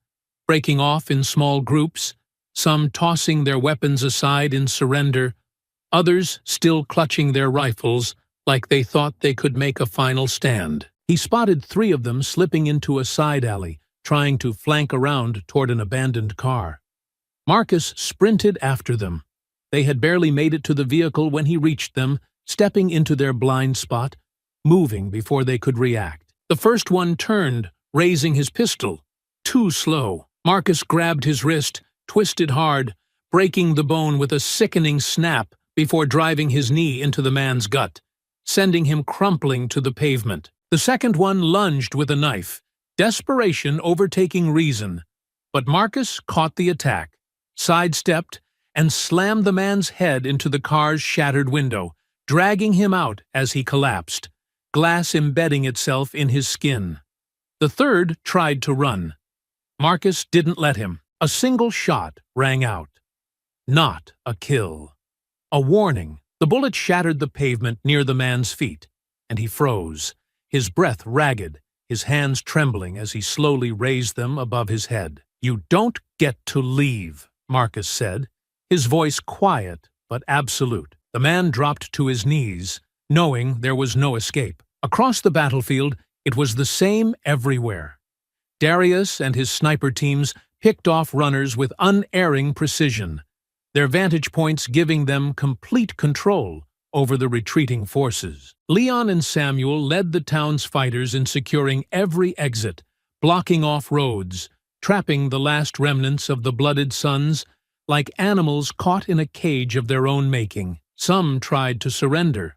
breaking off in small groups, some tossing their weapons aside in surrender, others still clutching their rifles like they thought they could make a final stand. He spotted 3 of them slipping into a side alley, trying to flank around toward an abandoned car. Marcus sprinted after them. They had barely made it to the vehicle when he reached them, stepping into their blind spot, moving before they could react. The first one turned, raising his pistol. Too slow. Marcus grabbed his wrist, twisted hard, breaking the bone with a sickening snap before driving his knee into the man's gut, sending him crumpling to the pavement. The second one lunged with a knife, desperation overtaking reason. But Marcus caught the attack, sidestepped, and slammed the man's head into the car's shattered window, dragging him out as he collapsed, glass embedding itself in his skin. The third tried to run. Marcus didn't let him. A single shot rang out. Not a kill. A warning. The bullet shattered the pavement near the man's feet, and he froze, his breath ragged, his hands trembling as he slowly raised them above his head. "You don't get to leave," Marcus said, his voice quiet but absolute. The man dropped to his knees, knowing there was no escape. Across the battlefield, it was the same everywhere. Darius and his sniper teams picked off runners with unerring precision, their vantage points giving them complete control over the retreating forces. Leon and Samuel led the town's fighters in securing every exit, blocking off roads, trapping the last remnants of the Blooded Sons like animals caught in a cage of their own making. Some tried to surrender,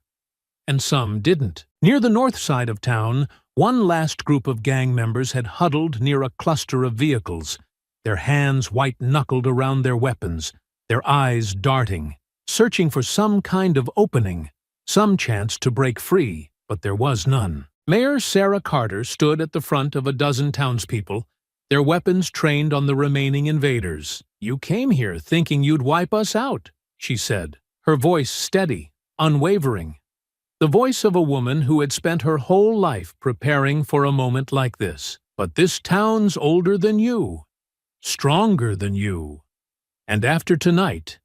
and some didn't. Near the north side of town, one last group of gang members had huddled near a cluster of vehicles, their hands white-knuckled around their weapons, their eyes darting, searching for some kind of opening, some chance to break free, but there was none. Mayor Sarah Carter stood at the front of a dozen townspeople, their weapons trained on the remaining invaders. "You came here thinking you'd wipe us out," she said, her voice steady, unwavering. The voice of a woman who had spent her whole life preparing for a moment like this. "But this town's older than you, stronger than you. And after tonight,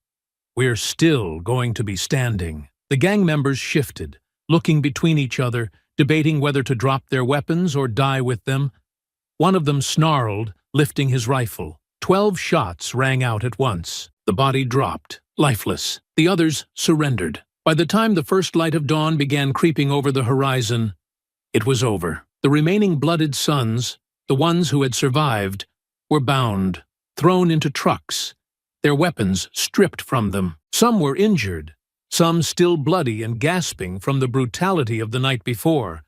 we're still going to be standing." The gang members shifted, looking between each other, debating whether to drop their weapons or die with them. One of them snarled, lifting his rifle. 12 shots rang out at once. The body dropped, lifeless. The others surrendered. By the time the first light of dawn began creeping over the horizon, it was over. The remaining Blooded Sons, the ones who had survived, were bound, thrown into trucks, their weapons stripped from them. Some were injured, some still bloody and gasping from the brutality of the night before.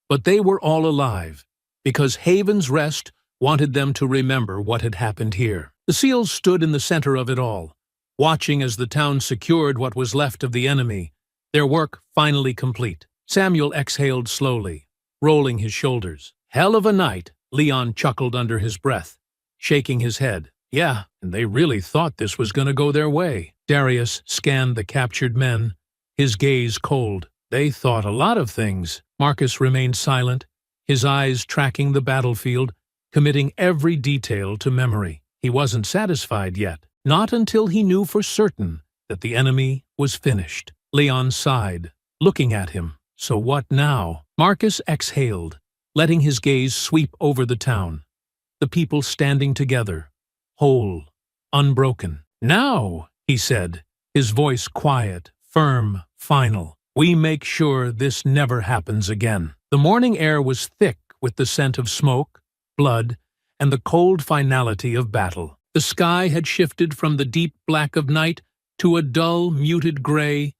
But they were all alive, because Haven's Rest wanted them to remember what had happened here. The SEALs stood in the center of it all, watching as the town secured what was left of the enemy, their work finally complete. Samuel exhaled slowly, rolling his shoulders. "Hell of a night," Leon chuckled under his breath, shaking his head. "Yeah, and they really thought this was going to go their way." Darius scanned the captured men, his gaze cold. "They thought a lot of things." Marcus remained silent, his eyes tracking the battlefield, committing every detail to memory. He wasn't satisfied yet, not until he knew for certain that the enemy was finished. Leon sighed, looking at him. "So what now?" Marcus exhaled, letting his gaze sweep over the town, the people standing together, whole, unbroken. "Now," he said, his voice quiet, firm, final, "we make sure this never happens again." The morning air was thick with the scent of smoke, blood, and the cold finality of battle. The sky had shifted from the deep black of night to a dull, muted gray,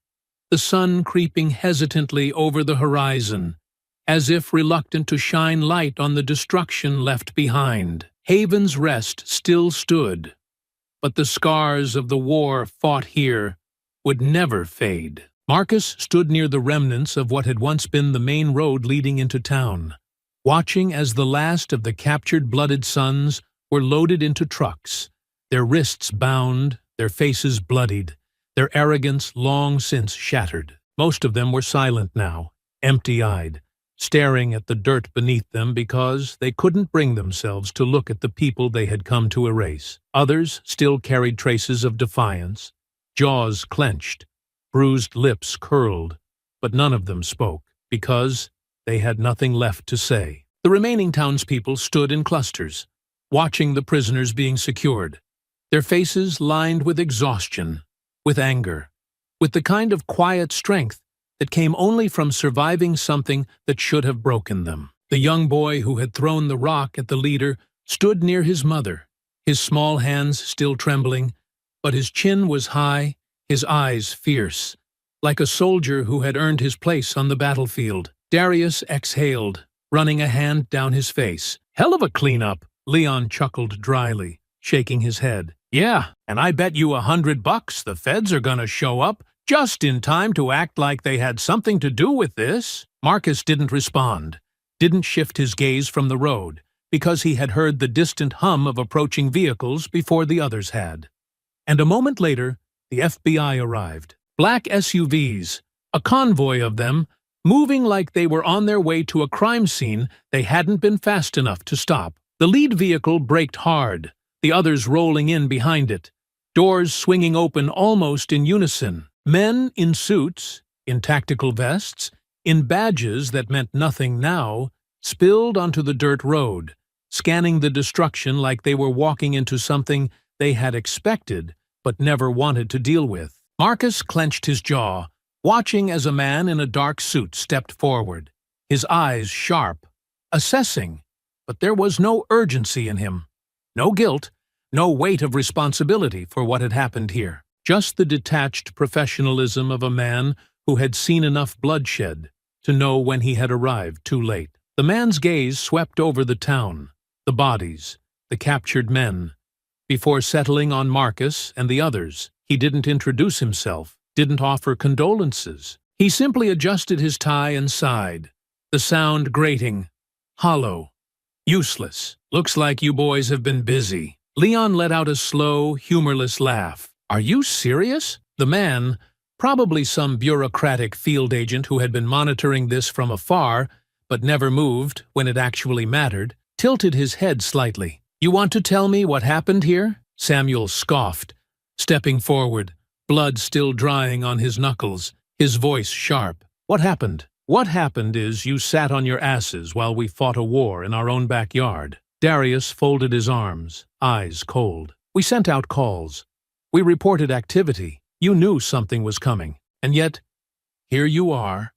the sun creeping hesitantly over the horizon, as if reluctant to shine light on the destruction left behind. Haven's Rest still stood, but the scars of the war fought here would never fade. Marcus stood near the remnants of what had once been the main road leading into town, watching as the last of the captured Blooded Sons were loaded into trucks, their wrists bound, their faces bloodied, their arrogance long since shattered. Most of them were silent now, empty-eyed, staring at the dirt beneath them because they couldn't bring themselves to look at the people they had come to erase. Others still carried traces of defiance, jaws clenched, bruised lips curled, but none of them spoke, because they had nothing left to say. The remaining townspeople stood in clusters, watching the prisoners being secured, their faces lined with exhaustion, with anger, with the kind of quiet strength that came only from surviving something that should have broken them. The young boy who had thrown the rock at the leader stood near his mother, his small hands still trembling, but his chin was high, his eyes fierce, like a soldier who had earned his place on the battlefield. Darius exhaled, running a hand down his face. "Hell of a cleanup," Leon chuckled dryly, shaking his head. "Yeah, and I bet you $100 the feds are gonna show up just in time to act like they had something to do with this." Marcus didn't respond, didn't shift his gaze from the road, because he had heard the distant hum of approaching vehicles before the others had. And a moment later, the FBI arrived. Black SUVs, a convoy of them, moving like they were on their way to a crime scene they hadn't been fast enough to stop. The lead vehicle braked hard, the others rolling in behind it, doors swinging open almost in unison. Men in suits, in tactical vests, in badges that meant nothing now, spilled onto the dirt road, scanning the destruction like they were walking into something they had expected but never wanted to deal with. Marcus clenched his jaw, watching as a man in a dark suit stepped forward, his eyes sharp, assessing, but there was no urgency in him. No guilt, no weight of responsibility for what had happened here. Just the detached professionalism of a man who had seen enough bloodshed to know when he had arrived too late. The man's gaze swept over the town, the bodies, the captured men. Before settling on Marcus and the others, he didn't introduce himself, didn't offer condolences. He simply adjusted his tie and sighed, the sound grating, hollow, useless. Looks like you boys have been busy. Leon let out a slow, humorless laugh. Are you serious? The man, probably some bureaucratic field agent who had been monitoring this from afar, but never moved when it actually mattered, tilted his head slightly. You want to tell me what happened here? Samuel scoffed, stepping forward, blood still drying on his knuckles, his voice sharp. What happened? What happened is you sat on your asses while we fought a war in our own backyard. Darius folded his arms, eyes cold. We sent out calls. We reported activity. You knew something was coming. And yet, here you are,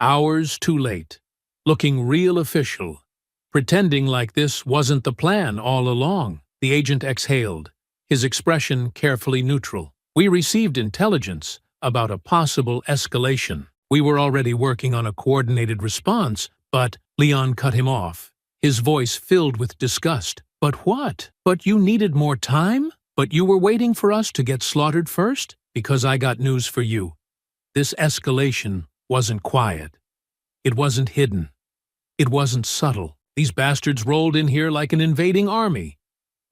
hours too late, looking real official, pretending like this wasn't the plan all along. The agent exhaled, his expression carefully neutral. We received intelligence about a possible escalation. We were already working on a coordinated response, but Leon cut him off, his voice filled with disgust. But what? But you needed more time? But you were waiting for us to get slaughtered first? Because I got news for you. This escalation wasn't quiet. It wasn't hidden. It wasn't subtle. These bastards rolled in here like an invading army.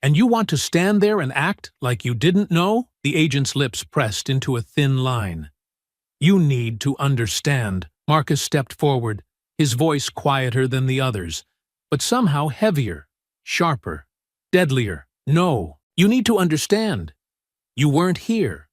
And you want to stand there and act like you didn't know? The agent's lips pressed into a thin line. You need to understand. Marcus stepped forward, his voice quieter than the others, but somehow heavier, sharper, deadlier. No, you need to understand. You weren't here.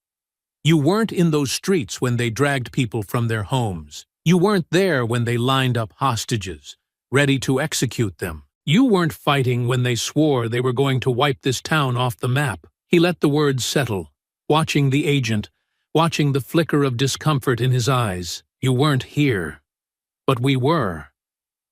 You weren't in those streets when they dragged people from their homes. You weren't there when they lined up hostages, ready to execute them. You weren't fighting when they swore they were going to wipe this town off the map. He let the words settle, watching the agent, watching the flicker of discomfort in his eyes. You weren't here. But we were.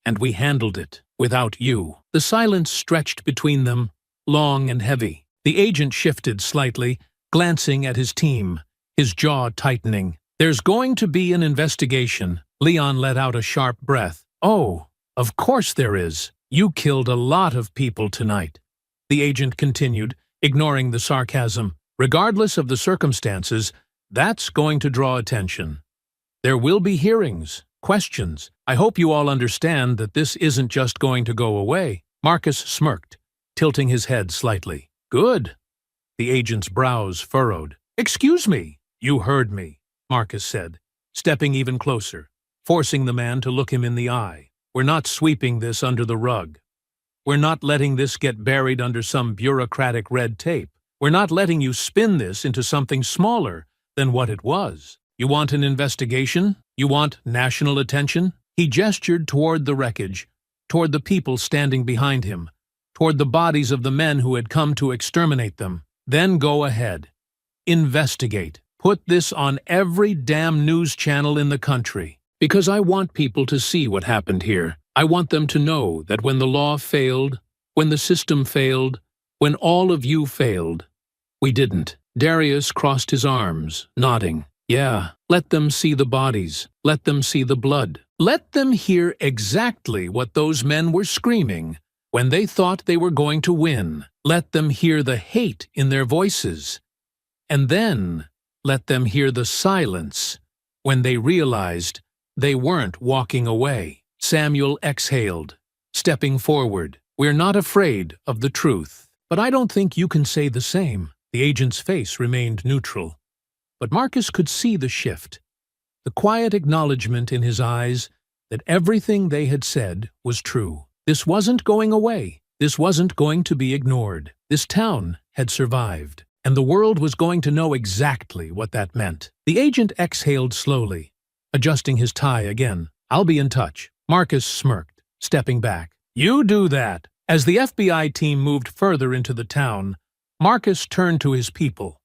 And we handled it, without you. The silence stretched between them, long and heavy. The agent shifted slightly, glancing at his team, his jaw tightening. There's going to be an investigation. Leon let out a sharp breath. Oh, of course there is. You killed a lot of people tonight. The agent continued, ignoring the sarcasm. Regardless of the circumstances, that's going to draw attention. There will be hearings, questions. I hope you all understand that this isn't just going to go away. Marcus smirked, tilting his head slightly. Good. The agent's brows furrowed. Excuse me. You heard me, Marcus said, stepping even closer, forcing the man to look him in the eye. We're not sweeping this under the rug. We're not letting this get buried under some bureaucratic red tape. We're not letting you spin this into something smaller than what it was. You want an investigation? You want national attention? He gestured toward the wreckage, toward the people standing behind him, toward the bodies of the men who had come to exterminate them. Then go ahead. Investigate. Put this on every damn news channel in the country. Because I want people to see what happened here. I want them to know that when the law failed, when the system failed, when all of you failed, we didn't. Darius crossed his arms, nodding. Yeah, let them see the bodies. Let them see the blood. Let them hear exactly what those men were screaming when they thought they were going to win. Let them hear the hate in their voices. And then let them hear the silence when they realized they weren't walking away. Samuel exhaled, stepping forward. We're not afraid of the truth. But I don't think you can say the same. The agent's face remained neutral. But Marcus could see the shift, the quiet acknowledgement in his eyes that everything they had said was true. This wasn't going away. This wasn't going to be ignored. This town had survived, and the world was going to know exactly what that meant. The agent exhaled slowly, adjusting his tie again. "I'll be in touch." Marcus smirked, stepping back. "You do that." As the FBI team moved further into the town, Marcus turned to his people,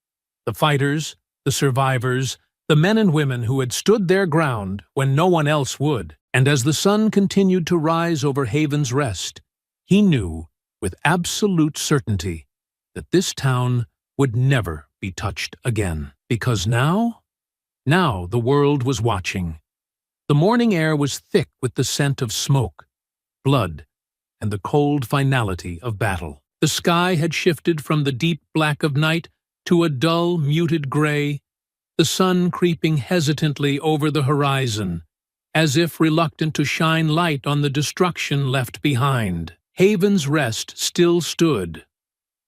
the fighters, the survivors, the men and women who had stood their ground when no one else would. And as the sun continued to rise over Haven's Rest, he knew with absolute certainty that this town would never be touched again. Because now the world was watching. The morning air was thick with the scent of smoke, blood, and the cold finality of battle. The sky had shifted from the deep black of night to a dull, muted gray, the sun creeping hesitantly over the horizon, as if reluctant to shine light on the destruction left behind. Haven's Rest still stood,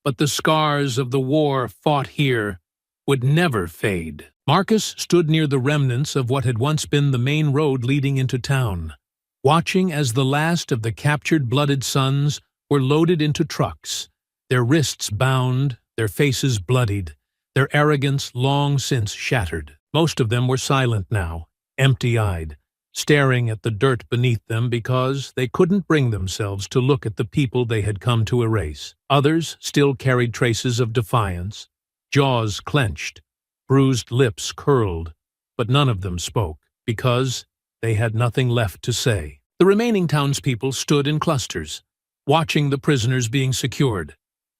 but the scars of the war fought here would never fade. Marcus stood near the remnants of what had once been the main road leading into town, watching as the last of the captured Blooded Sons were loaded into trucks, their wrists bound, their faces bloodied, their arrogance long since shattered. Most of them were silent now, empty-eyed, staring at the dirt beneath them because they couldn't bring themselves to look at the people they had come to erase. Others still carried traces of defiance, jaws clenched, bruised lips curled, but none of them spoke, because they had nothing left to say. The remaining townspeople stood in clusters, watching the prisoners being secured,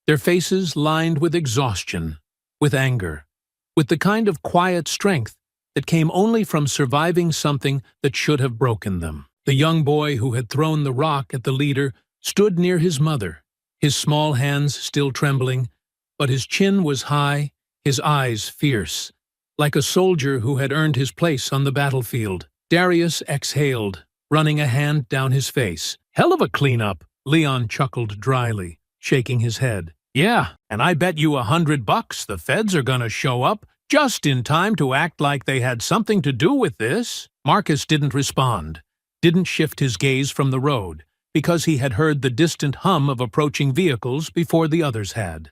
their faces lined with exhaustion, with anger, with the kind of quiet strength that came only from surviving something that should have broken them. The young boy who had thrown the rock at the leader stood near his mother, his small hands still trembling, but his chin was high, his eyes fierce, like a soldier who had earned his place on the battlefield. Darius exhaled, running a hand down his face. "Hell of a cleanup," Leon chuckled dryly, shaking his head. "Yeah, and I bet you $100 the feds are gonna show up just in time to act like they had something to do with this." Marcus didn't respond, didn't shift his gaze from the road, because he had heard the distant hum of approaching vehicles before the others had.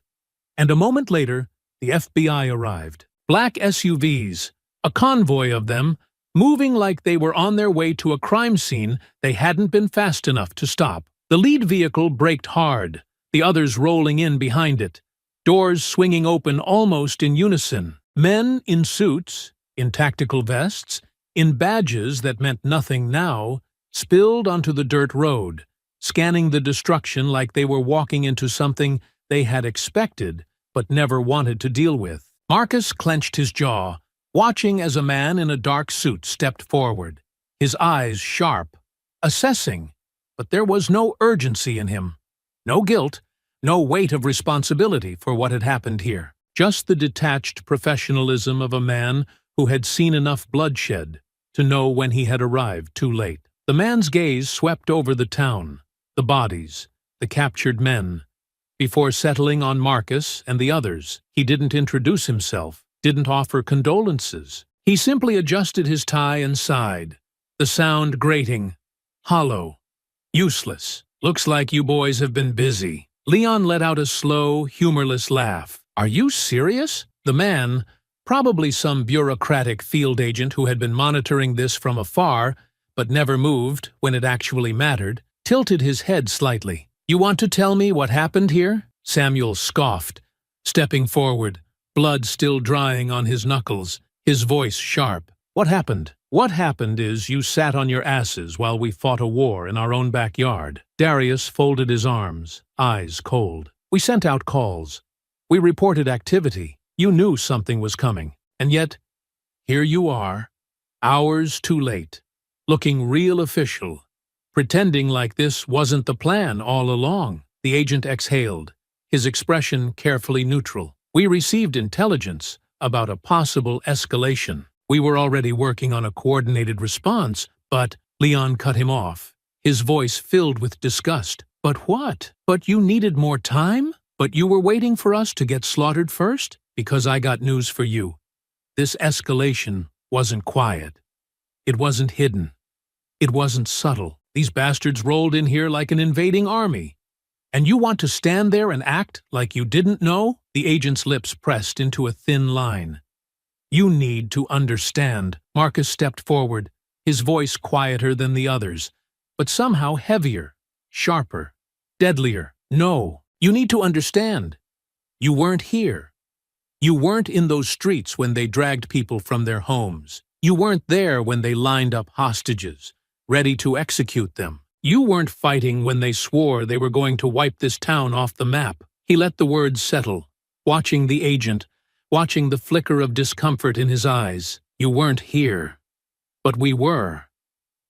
And a moment later, the FBI arrived. Black SUVs, a convoy of them, moving like they were on their way to a crime scene they hadn't been fast enough to stop. The lead vehicle braked hard, the others rolling in behind it, doors swinging open almost in unison. Men in suits, in tactical vests, in badges that meant nothing now, spilled onto the dirt road, scanning the destruction like they were walking into something they had expected but never wanted to deal with. Marcus clenched his jaw, watching as a man in a dark suit stepped forward, his eyes sharp, assessing, but there was no urgency in him, no guilt, no weight of responsibility for what had happened here. Just the detached professionalism of a man who had seen enough bloodshed to know when he had arrived too late. The man's gaze swept over the town, the bodies, the captured men. Before settling on Marcus and the others, he didn't introduce himself, didn't offer condolences. He simply adjusted his tie and sighed, the sound grating, hollow, useless. "Looks like you boys have been busy." Leon let out a slow, humorless laugh. "Are you serious?" The man, probably some bureaucratic field agent who had been monitoring this from afar, but never moved when it actually mattered, tilted his head slightly. "You want to tell me what happened here?" Samuel scoffed, stepping forward, blood still drying on his knuckles, his voice sharp. "What happened? What happened is you sat on your asses while we fought a war in our own backyard." Darius folded his arms, eyes cold. "We sent out calls. We reported activity. You knew something was coming. And yet, here you are, hours too late, looking real official, pretending like this wasn't the plan all along." The agent exhaled, his expression carefully neutral. "We received intelligence about a possible escalation. We were already working on a coordinated response, but—" Leon cut him off, his voice filled with disgust. "But what? But you needed more time? But you were waiting for us to get slaughtered first? Because I got news for you. This escalation wasn't quiet. It wasn't hidden. It wasn't subtle. These bastards rolled in here like an invading army. And you want to stand there and act like you didn't know? The agent's lips pressed into a thin line. You need to understand. Marcus stepped forward, his voice quieter than the others, but somehow heavier, sharper, deadlier. No, you need to understand. You weren't here. You weren't in those streets when they dragged people from their homes. You weren't there when they lined up hostages, ready to execute them. You weren't fighting when they swore they were going to wipe this town off the map. He let the words settle, watching the agent, watching the flicker of discomfort in his eyes. You weren't here. But we were.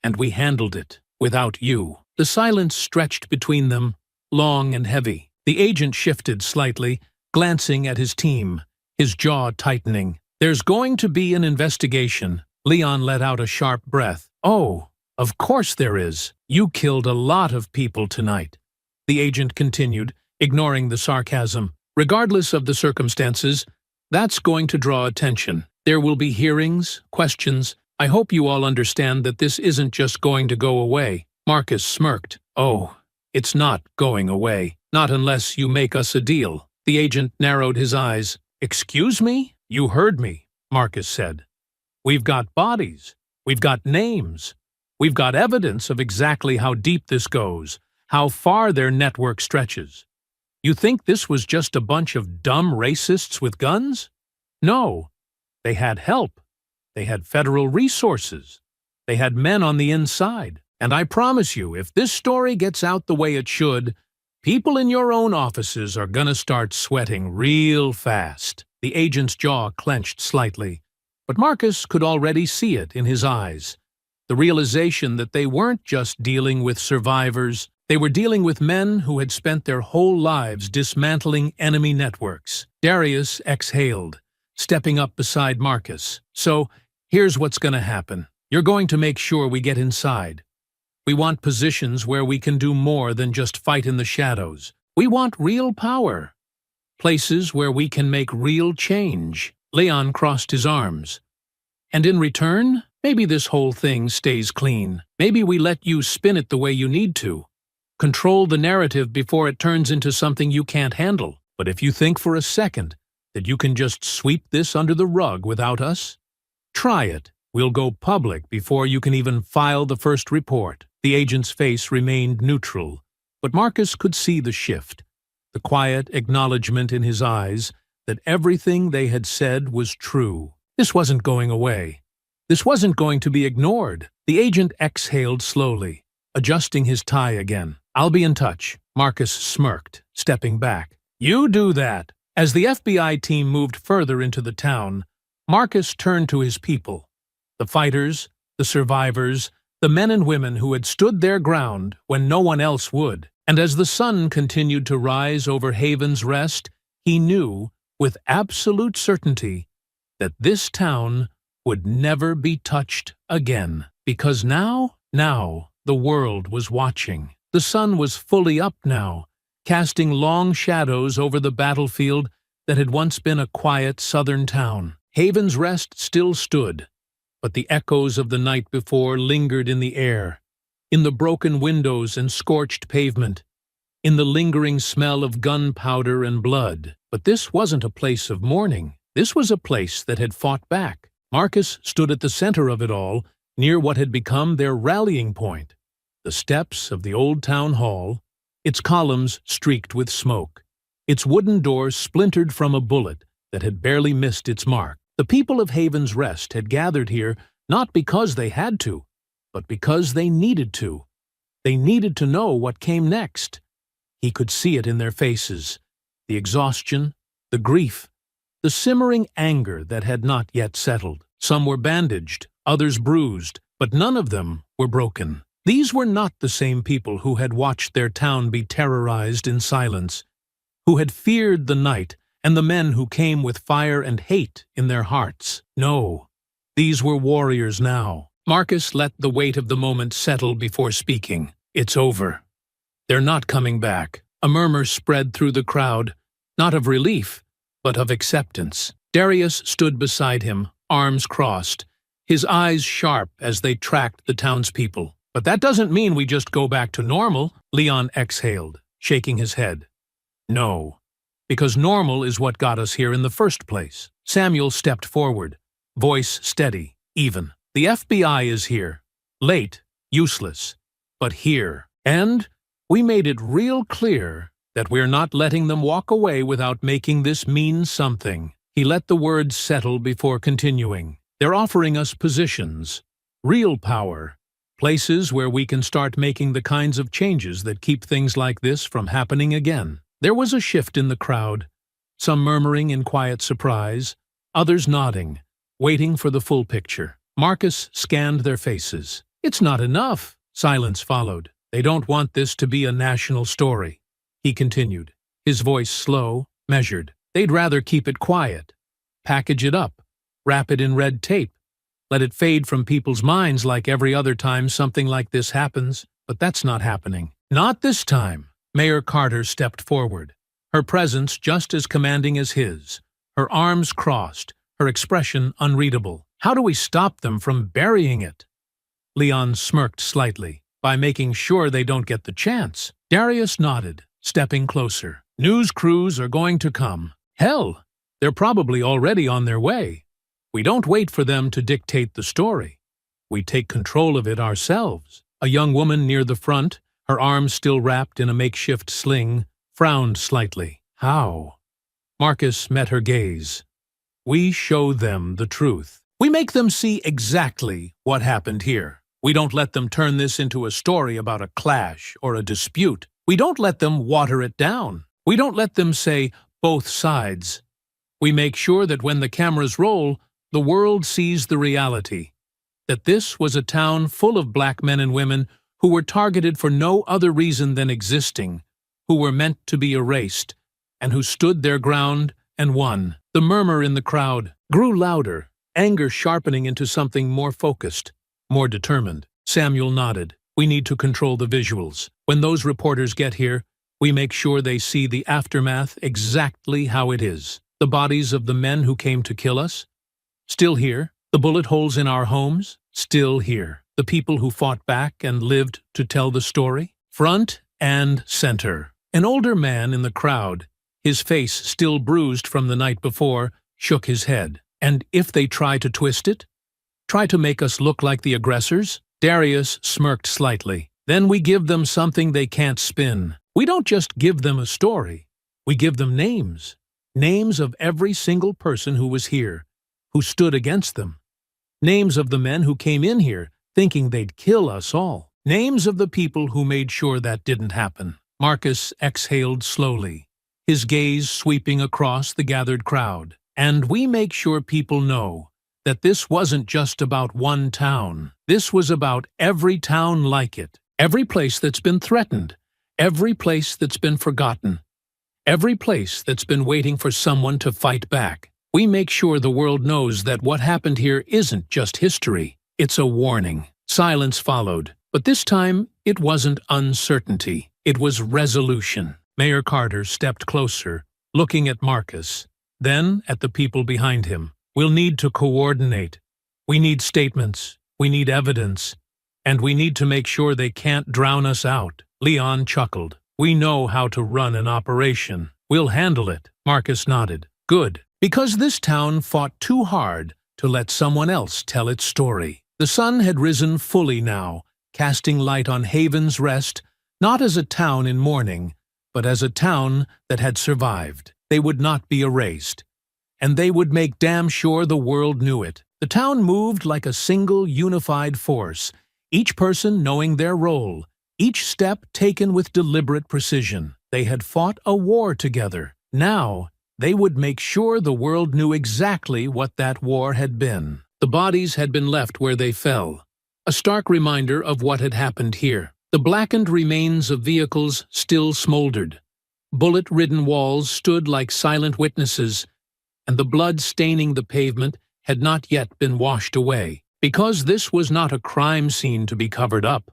And we handled it, without you. The silence stretched between them, long and heavy. The agent shifted slightly, glancing at his team, his jaw tightening. There's going to be an investigation. Leon let out a sharp breath. Oh, of course there is. You killed a lot of people tonight. The agent continued, ignoring the sarcasm. Regardless of the circumstances, that's going to draw attention. There will be hearings, questions. I hope you all understand that this isn't just going to go away. Marcus smirked. Oh, it's not going away. Not unless you make us a deal. The agent narrowed his eyes. Excuse me? You heard me, Marcus said. We've got bodies. We've got names. We've got evidence of exactly how deep this goes, how far their network stretches. You think this was just a bunch of dumb racists with guns? No. They had help. They had federal resources. They had men on the inside. And I promise you, if this story gets out the way it should, people in your own offices are gonna start sweating real fast. The agent's jaw clenched slightly, but Marcus could already see it in his eyes. The realization that they weren't just dealing with survivors, they were dealing with men who had spent their whole lives dismantling enemy networks. Darius exhaled, stepping up beside Marcus. So, here's what's gonna happen. You're going to make sure we get inside. We want positions where we can do more than just fight in the shadows. We want real power. Places where we can make real change. Leon crossed his arms. And in return, maybe this whole thing stays clean. Maybe we let you spin it the way you need to. Control the narrative before it turns into something you can't handle. But if you think for a second that you can just sweep this under the rug without us, try it. We'll go public before you can even file the first report. The agent's face remained neutral, but Marcus could see the shift, the quiet acknowledgement in his eyes that everything they had said was true. This wasn't going away. This wasn't going to be ignored. The agent exhaled slowly, adjusting his tie again. I'll be in touch. Marcus smirked, stepping back. You do that. As the FBI team moved further into the town, Marcus turned to his people. The fighters, the survivors, the men and women who had stood their ground when no one else would. And as the sun continued to rise over Haven's Rest, he knew, with absolute certainty, that this town would never be touched again. Because now, the world was watching. The sun was fully up now, casting long shadows over the battlefield that had once been a quiet southern town. Haven's Rest still stood, but the echoes of the night before lingered in the air, in the broken windows and scorched pavement, in the lingering smell of gunpowder and blood. But this wasn't a place of mourning. This was a place that had fought back. Marcus stood at the center of it all, near what had become their rallying point, the steps of the old town hall, its columns streaked with smoke, its wooden door splintered from a bullet that had barely missed its mark. The people of Haven's Rest had gathered here not because they had to, but because they needed to. They needed to know what came next. He could see it in their faces, the exhaustion, the grief, the simmering anger that had not yet settled. Some were bandaged, others bruised, but none of them were broken. These were not the same people who had watched their town be terrorized in silence, who had feared the night and the men who came with fire and hate in their hearts. No, these were warriors now. Marcus let the weight of the moment settle before speaking. It's over. They're not coming back. A murmur spread through the crowd, not of relief, but of acceptance. Darius stood beside him, arms crossed, his eyes sharp as they tracked the townspeople. "But that doesn't mean we just go back to normal," Leon exhaled, shaking his head. "No, because normal is what got us here in the first place." Samuel stepped forward, voice steady, even. "The FBI is here. Late, useless, but here. And we made it real clear that we're not letting them walk away without making this mean something." He let the words settle before continuing. "They're offering us positions, real power, places where we can start making the kinds of changes that keep things like this from happening again." There was a shift in the crowd, some murmuring in quiet surprise, others nodding, waiting for the full picture. Marcus scanned their faces. "It's not enough." Silence followed. "They don't want this to be a national story," he continued, his voice slow, measured. "They'd rather keep it quiet, package it up, wrap it in red tape, let it fade from people's minds like every other time something like this happens. But that's not happening. Not this time." Mayor Carter stepped forward, her presence just as commanding as his, her arms crossed, her expression unreadable. "How do we stop them from burying it?" Leon smirked slightly. "By making sure they don't get the chance." Darius nodded, stepping closer. "News crews are going to come. Hell, they're probably already on their way. We don't wait for them to dictate the story. We take control of it ourselves." A young woman near the front, her arms still wrapped in a makeshift sling, frowned slightly. "How?" Marcus met her gaze. "We show them the truth. We make them see exactly what happened here. We don't let them turn this into a story about a clash or a dispute. We don't let them water it down. We don't let them say both sides. We make sure that when the cameras roll, the world sees the reality, that this was a town full of black men and women who were targeted for no other reason than existing, who were meant to be erased, and who stood their ground and won." The murmur in the crowd grew louder, anger sharpening into something more focused, more determined. Samuel nodded. "We need to control the visuals. When those reporters get here, we make sure they see the aftermath exactly how it is. The bodies of the men who came to kill us? Still here. The bullet holes in our homes? Still here. The people who fought back and lived to tell the story? Front and center." An older man in the crowd, his face still bruised from the night before, shook his head. "And if they try to twist it? Try to make us look like the aggressors?" Darius smirked slightly. "Then we give them something they can't spin. We don't just give them a story. We give them names. Names of every single person who was here, who stood against them. Names of the men who came in here thinking they'd kill us all. Names of the people who made sure that didn't happen." Marcus exhaled slowly, his gaze sweeping across the gathered crowd. "And we make sure people know that this wasn't just about one town. This was about every town like it. Every place that's been threatened. Every place that's been forgotten. Every place that's been waiting for someone to fight back. We make sure the world knows that what happened here isn't just history. It's a warning." Silence followed, but this time it wasn't uncertainty. It was resolution. Mayor Carter stepped closer, looking at Marcus, then at the people behind him. "We'll need to coordinate. We need statements. We need evidence. And we need to make sure they can't drown us out." Leon chuckled. "We know how to run an operation. We'll handle it." Marcus nodded. "Good. Because this town fought too hard to let someone else tell its story." The sun had risen fully now, casting light on Haven's Rest, not as a town in mourning, but as a town that had survived. They would not be erased. And they would make damn sure the world knew it. The town moved like a single unified force, each person knowing their role, each step taken with deliberate precision. They had fought a war together. Now, they would make sure the world knew exactly what that war had been. The bodies had been left where they fell, a stark reminder of what had happened here. The blackened remains of vehicles still smoldered. Bullet-ridden walls stood like silent witnesses, and the blood staining the pavement had not yet been washed away. Because this was not a crime scene to be covered up.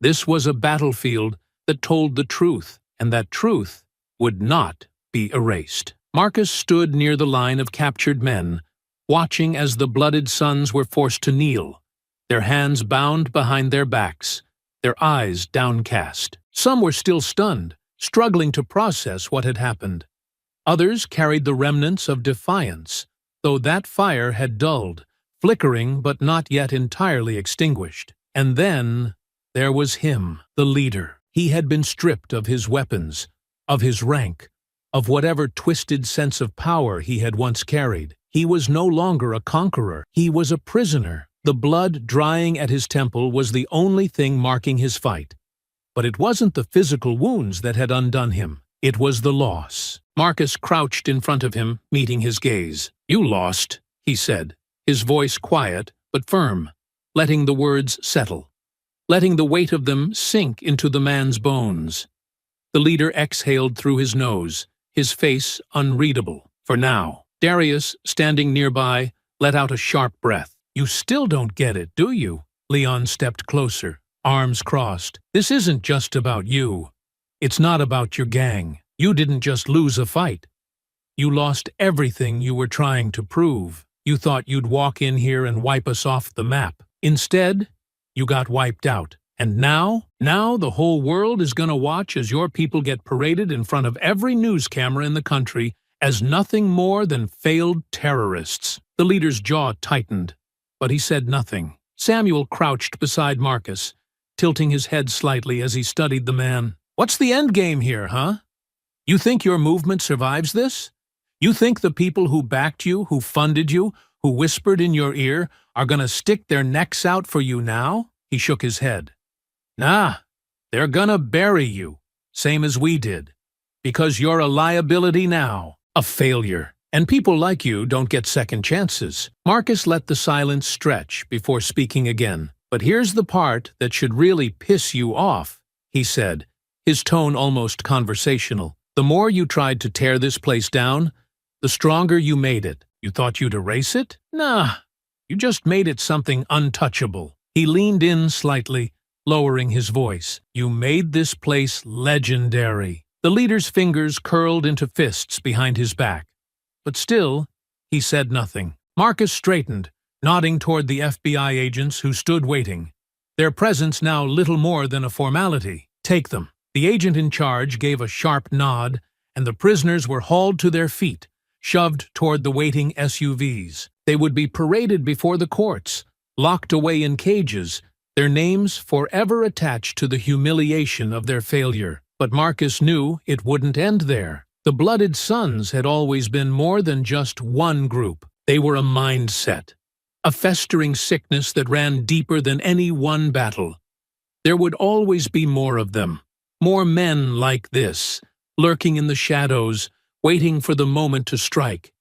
This was a battlefield that told the truth, and that truth would not be erased. Marcus stood near the line of captured men, watching as the blooded sons were forced to kneel, their hands bound behind their backs, their eyes downcast. Some were still stunned, struggling to process what had happened. Others carried the remnants of defiance, though that fire had dulled, flickering but not yet entirely extinguished. And then there was him, the leader. He had been stripped of his weapons, of his rank, of whatever twisted sense of power he had once carried. He was no longer a conqueror. He was a prisoner. The blood drying at his temple was the only thing marking his fight. But it wasn't the physical wounds that had undone him. It was the loss. Marcus crouched in front of him, meeting his gaze. "You lost," he said, his voice quiet but firm, letting the words settle, letting the weight of them sink into the man's bones. The leader exhaled through his nose, his face unreadable. For now. Darius, standing nearby, let out a sharp breath. "You still don't get it, do you?" Leon stepped closer, arms crossed. "This isn't just about you. It's not about your gang. You didn't just lose a fight. You lost everything you were trying to prove. You thought you'd walk in here and wipe us off the map. Instead, you got wiped out. And now the whole world is gonna watch as your people get paraded in front of every news camera in the country as nothing more than failed terrorists." The leader's jaw tightened, but he said nothing. Samuel crouched beside Marcus, tilting his head slightly as he studied the man. "What's the end game here, huh? You think your movement survives this? You think the people who backed you, who funded you, who whispered in your ear, are gonna stick their necks out for you now?" He shook his head. "Nah, they're gonna bury you, same as we did, because you're a liability now, a failure. And people like you don't get second chances." Marcus let the silence stretch before speaking again. "But here's the part that should really piss you off," he said, his tone almost conversational. "The more you tried to tear this place down, the stronger you made it. You thought you'd erase it? Nah, you just made it something untouchable." He leaned in slightly, lowering his voice. "You made this place legendary." The leader's fingers curled into fists behind his back. But still, he said nothing. Marcus straightened, nodding toward the FBI agents who stood waiting, their presence now little more than a formality. "Take them." The agent in charge gave a sharp nod, and the prisoners were hauled to their feet, shoved toward the waiting SUVs. They would be paraded before the courts, locked away in cages, their names forever attached to the humiliation of their failure. But Marcus knew it wouldn't end there. The Blooded Sons had always been more than just one group. They were a mindset, a festering sickness that ran deeper than any one battle. There would always be more of them, more men like this, lurking in the shadows, waiting for the moment to strike.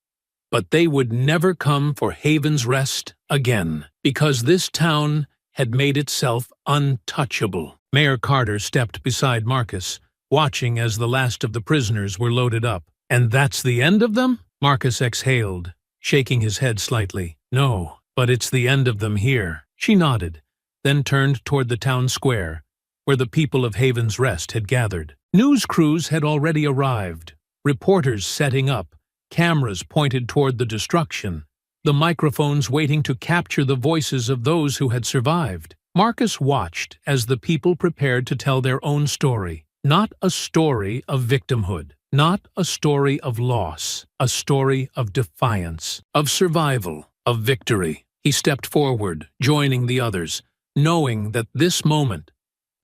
But they would never come for Haven's Rest again, because this town had made itself untouchable. Mayor Carter stepped beside Marcus, watching as the last of the prisoners were loaded up. "And that's the end of them?" Marcus exhaled, shaking his head slightly. "No, but it's the end of them here." She nodded, then turned toward the town square, where the people of Haven's Rest had gathered. News crews had already arrived, reporters setting up, cameras pointed toward the destruction, the microphones waiting to capture the voices of those who had survived. Marcus watched as the people prepared to tell their own story. Not a story of victimhood, not a story of loss, a story of defiance, of survival, of victory. He stepped forward, joining the others, knowing that this moment,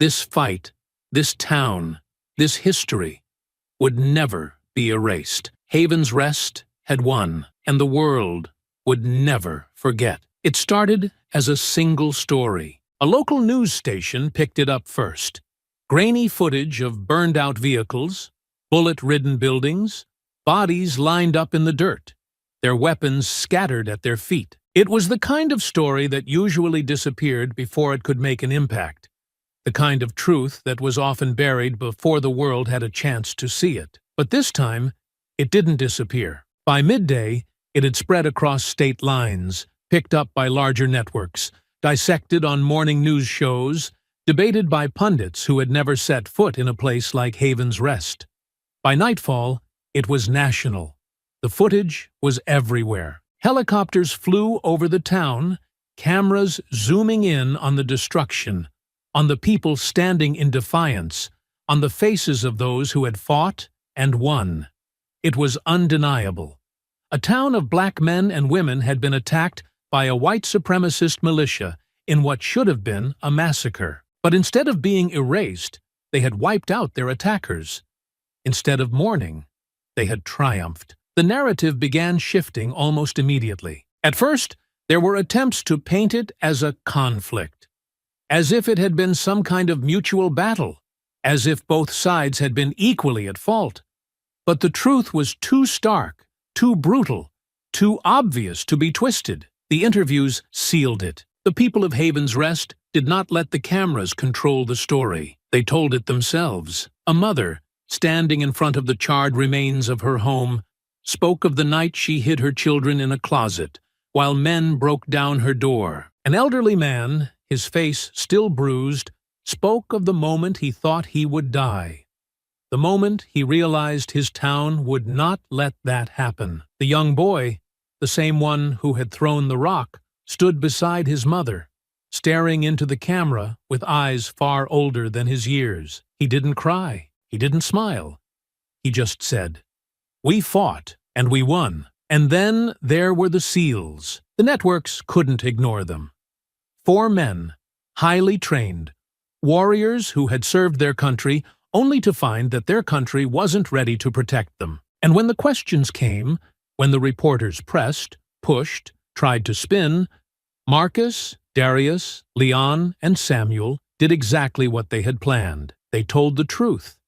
this fight, this town, this history, would never be erased. Haven's Rest had won, and the world would never forget. It started as a single story. A local news station picked it up first. Grainy footage of burned-out vehicles, bullet-ridden buildings, bodies lined up in the dirt, their weapons scattered at their feet. It was the kind of story that usually disappeared before it could make an impact, the kind of truth that was often buried before the world had a chance to see it. But this time, it didn't disappear. By midday, it had spread across state lines, picked up by larger networks, dissected on morning news shows, debated by pundits who had never set foot in a place like Haven's Rest. By nightfall, it was national. The footage was everywhere. Helicopters flew over the town, cameras zooming in on the destruction, on the people standing in defiance, on the faces of those who had fought and won. It was undeniable. A town of black men and women had been attacked by a white supremacist militia in what should have been a massacre. But instead of being erased, they had wiped out their attackers. Instead of mourning, they had triumphed. The narrative began shifting almost immediately. At first, there were attempts to paint it as a conflict, as if it had been some kind of mutual battle, as if both sides had been equally at fault. But the truth was too stark, too brutal, too obvious to be twisted. The interviews sealed it. The people of Haven's Rest did not let the cameras control the story. They told it themselves. A mother, standing in front of the charred remains of her home, spoke of the night she hid her children in a closet, while men broke down her door. An elderly man, his face still bruised, spoke of the moment he thought he would die. The moment he realized his town would not let that happen. The young boy, the same one who had thrown the rock, stood beside his mother, staring into the camera with eyes far older than his years. He didn't cry. He didn't smile. He just said, "We fought, and we won." And then there were the SEALs. The networks couldn't ignore them. 4 men, highly trained, warriors who had served their country only to find that their country wasn't ready to protect them. And when the questions came, when the reporters pressed, pushed, tried to spin, Marcus, Darius, Leon, and Samuel did exactly what they had planned. They told the truth.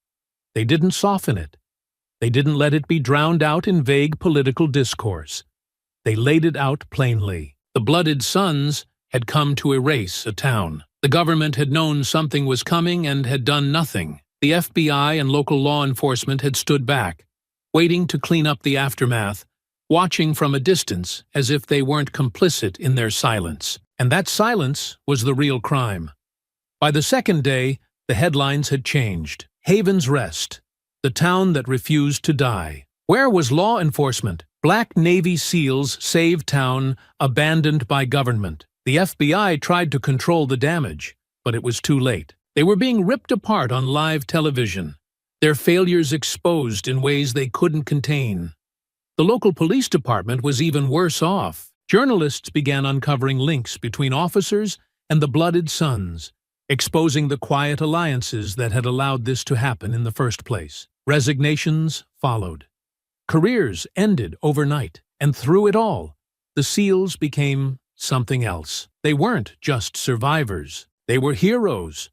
They didn't soften it. They didn't let it be drowned out in vague political discourse. They laid it out plainly. The Blooded Sons had come to erase a town. The government had known something was coming and had done nothing. The FBI and local law enforcement had stood back, waiting to clean up the aftermath, watching from a distance as if they weren't complicit in their silence. And that silence was the real crime. By the second day, the headlines had changed. Haven's Rest, the town that refused to die. Where was law enforcement? Black Navy SEALs saved town abandoned by government. The FBI tried to control the damage, but it was too late. They were being ripped apart on live television, their failures exposed in ways they couldn't contain. The local police department was even worse off. Journalists began uncovering links between officers and the Blooded Sons, exposing the quiet alliances that had allowed this to happen in the first place. Resignations followed. Careers ended overnight, and through it all, the SEALs became something else. They weren't just survivors. They were heroes.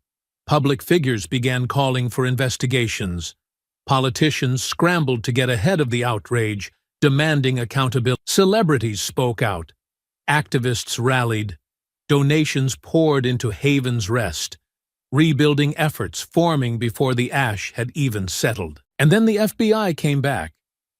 Public figures began calling for investigations. Politicians scrambled to get ahead of the outrage, demanding accountability. Celebrities spoke out. Activists rallied. Donations poured into Haven's Rest. Rebuilding efforts forming before the ash had even settled. And then the FBI came back.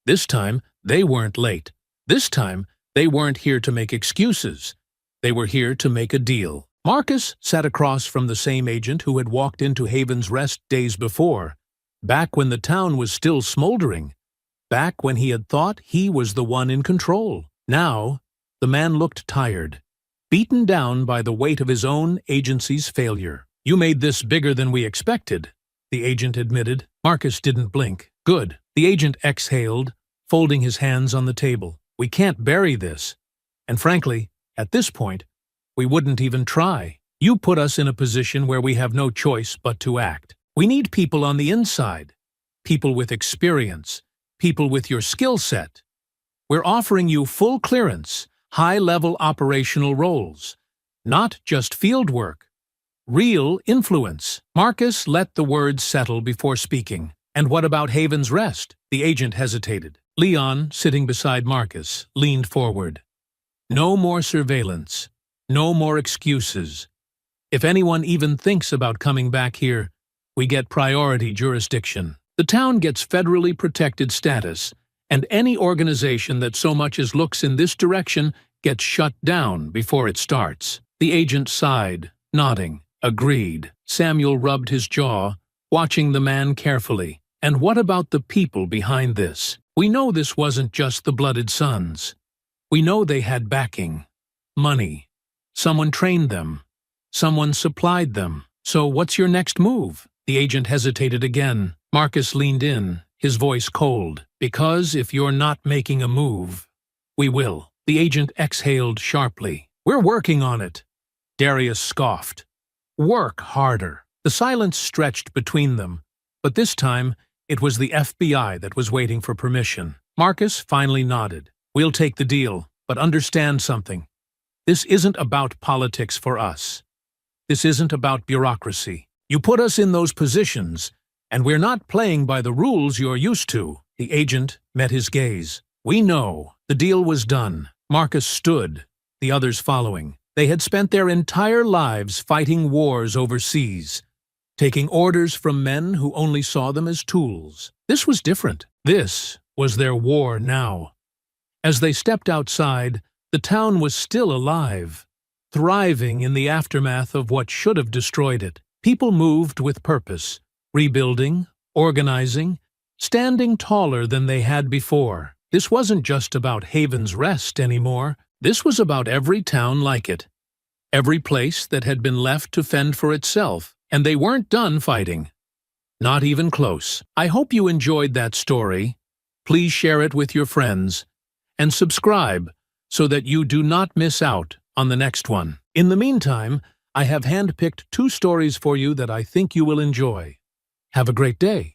This time, they weren't late. This time, they weren't here to make excuses. They were here to make a deal. Marcus sat across from the same agent who had walked into Haven's Rest days before, back when the town was still smoldering, back when he had thought he was the one in control. Now, the man looked tired, beaten down by the weight of his own agency's failure. "You made this bigger than we expected," the agent admitted. Marcus didn't blink. "Good." The agent exhaled, folding his hands on the table. "We can't bury this. And frankly, at this point, we wouldn't even try. You put us in a position where we have no choice but to act. We need people on the inside, people with experience, people with your skill set. We're offering you full clearance, high-level operational roles, not just field work, real influence." Marcus let the words settle before speaking. "And what about Haven's Rest?" The agent hesitated. Leon, sitting beside Marcus, leaned forward. "No more surveillance. No more excuses. If anyone even thinks about coming back here, we get priority jurisdiction. The town gets federally protected status, and any organization that so much as looks in this direction gets shut down before it starts." The agent sighed, nodding. "Agreed." Samuel rubbed his jaw, watching the man carefully. "And what about the people behind this? We know this wasn't just the Blooded Sons. We know they had backing, money. Someone trained them. Someone supplied them. So what's your next move? The agent hesitated again. Marcus leaned in, his voice cold. Because if you're not making a move, we will. The agent exhaled sharply. We're working on it. Darius scoffed. Work harder. The silence stretched between them, but this time it was the FBI that was waiting for permission. Marcus finally nodded. We'll take the deal, but understand something. This isn't about politics for us. This isn't about bureaucracy. You put us in those positions, and we're not playing by the rules you're used to. The agent met his gaze. We know. The deal was done. Marcus stood, the others following. They had spent their entire lives fighting wars overseas, taking orders from men who only saw them as tools. This was different. This was their war now. As they stepped outside, the town was still alive, thriving in the aftermath of what should have destroyed it. People moved with purpose, rebuilding, organizing, standing taller than they had before. This wasn't just about Haven's Rest anymore. This was about every town like it. Every place that had been left to fend for itself. And they weren't done fighting. Not even close. I hope you enjoyed that story. Please share it with your friends. And subscribe so that you do not miss out on the next one. In the meantime, I have handpicked 2 stories for you that I think you will enjoy. Have a great day.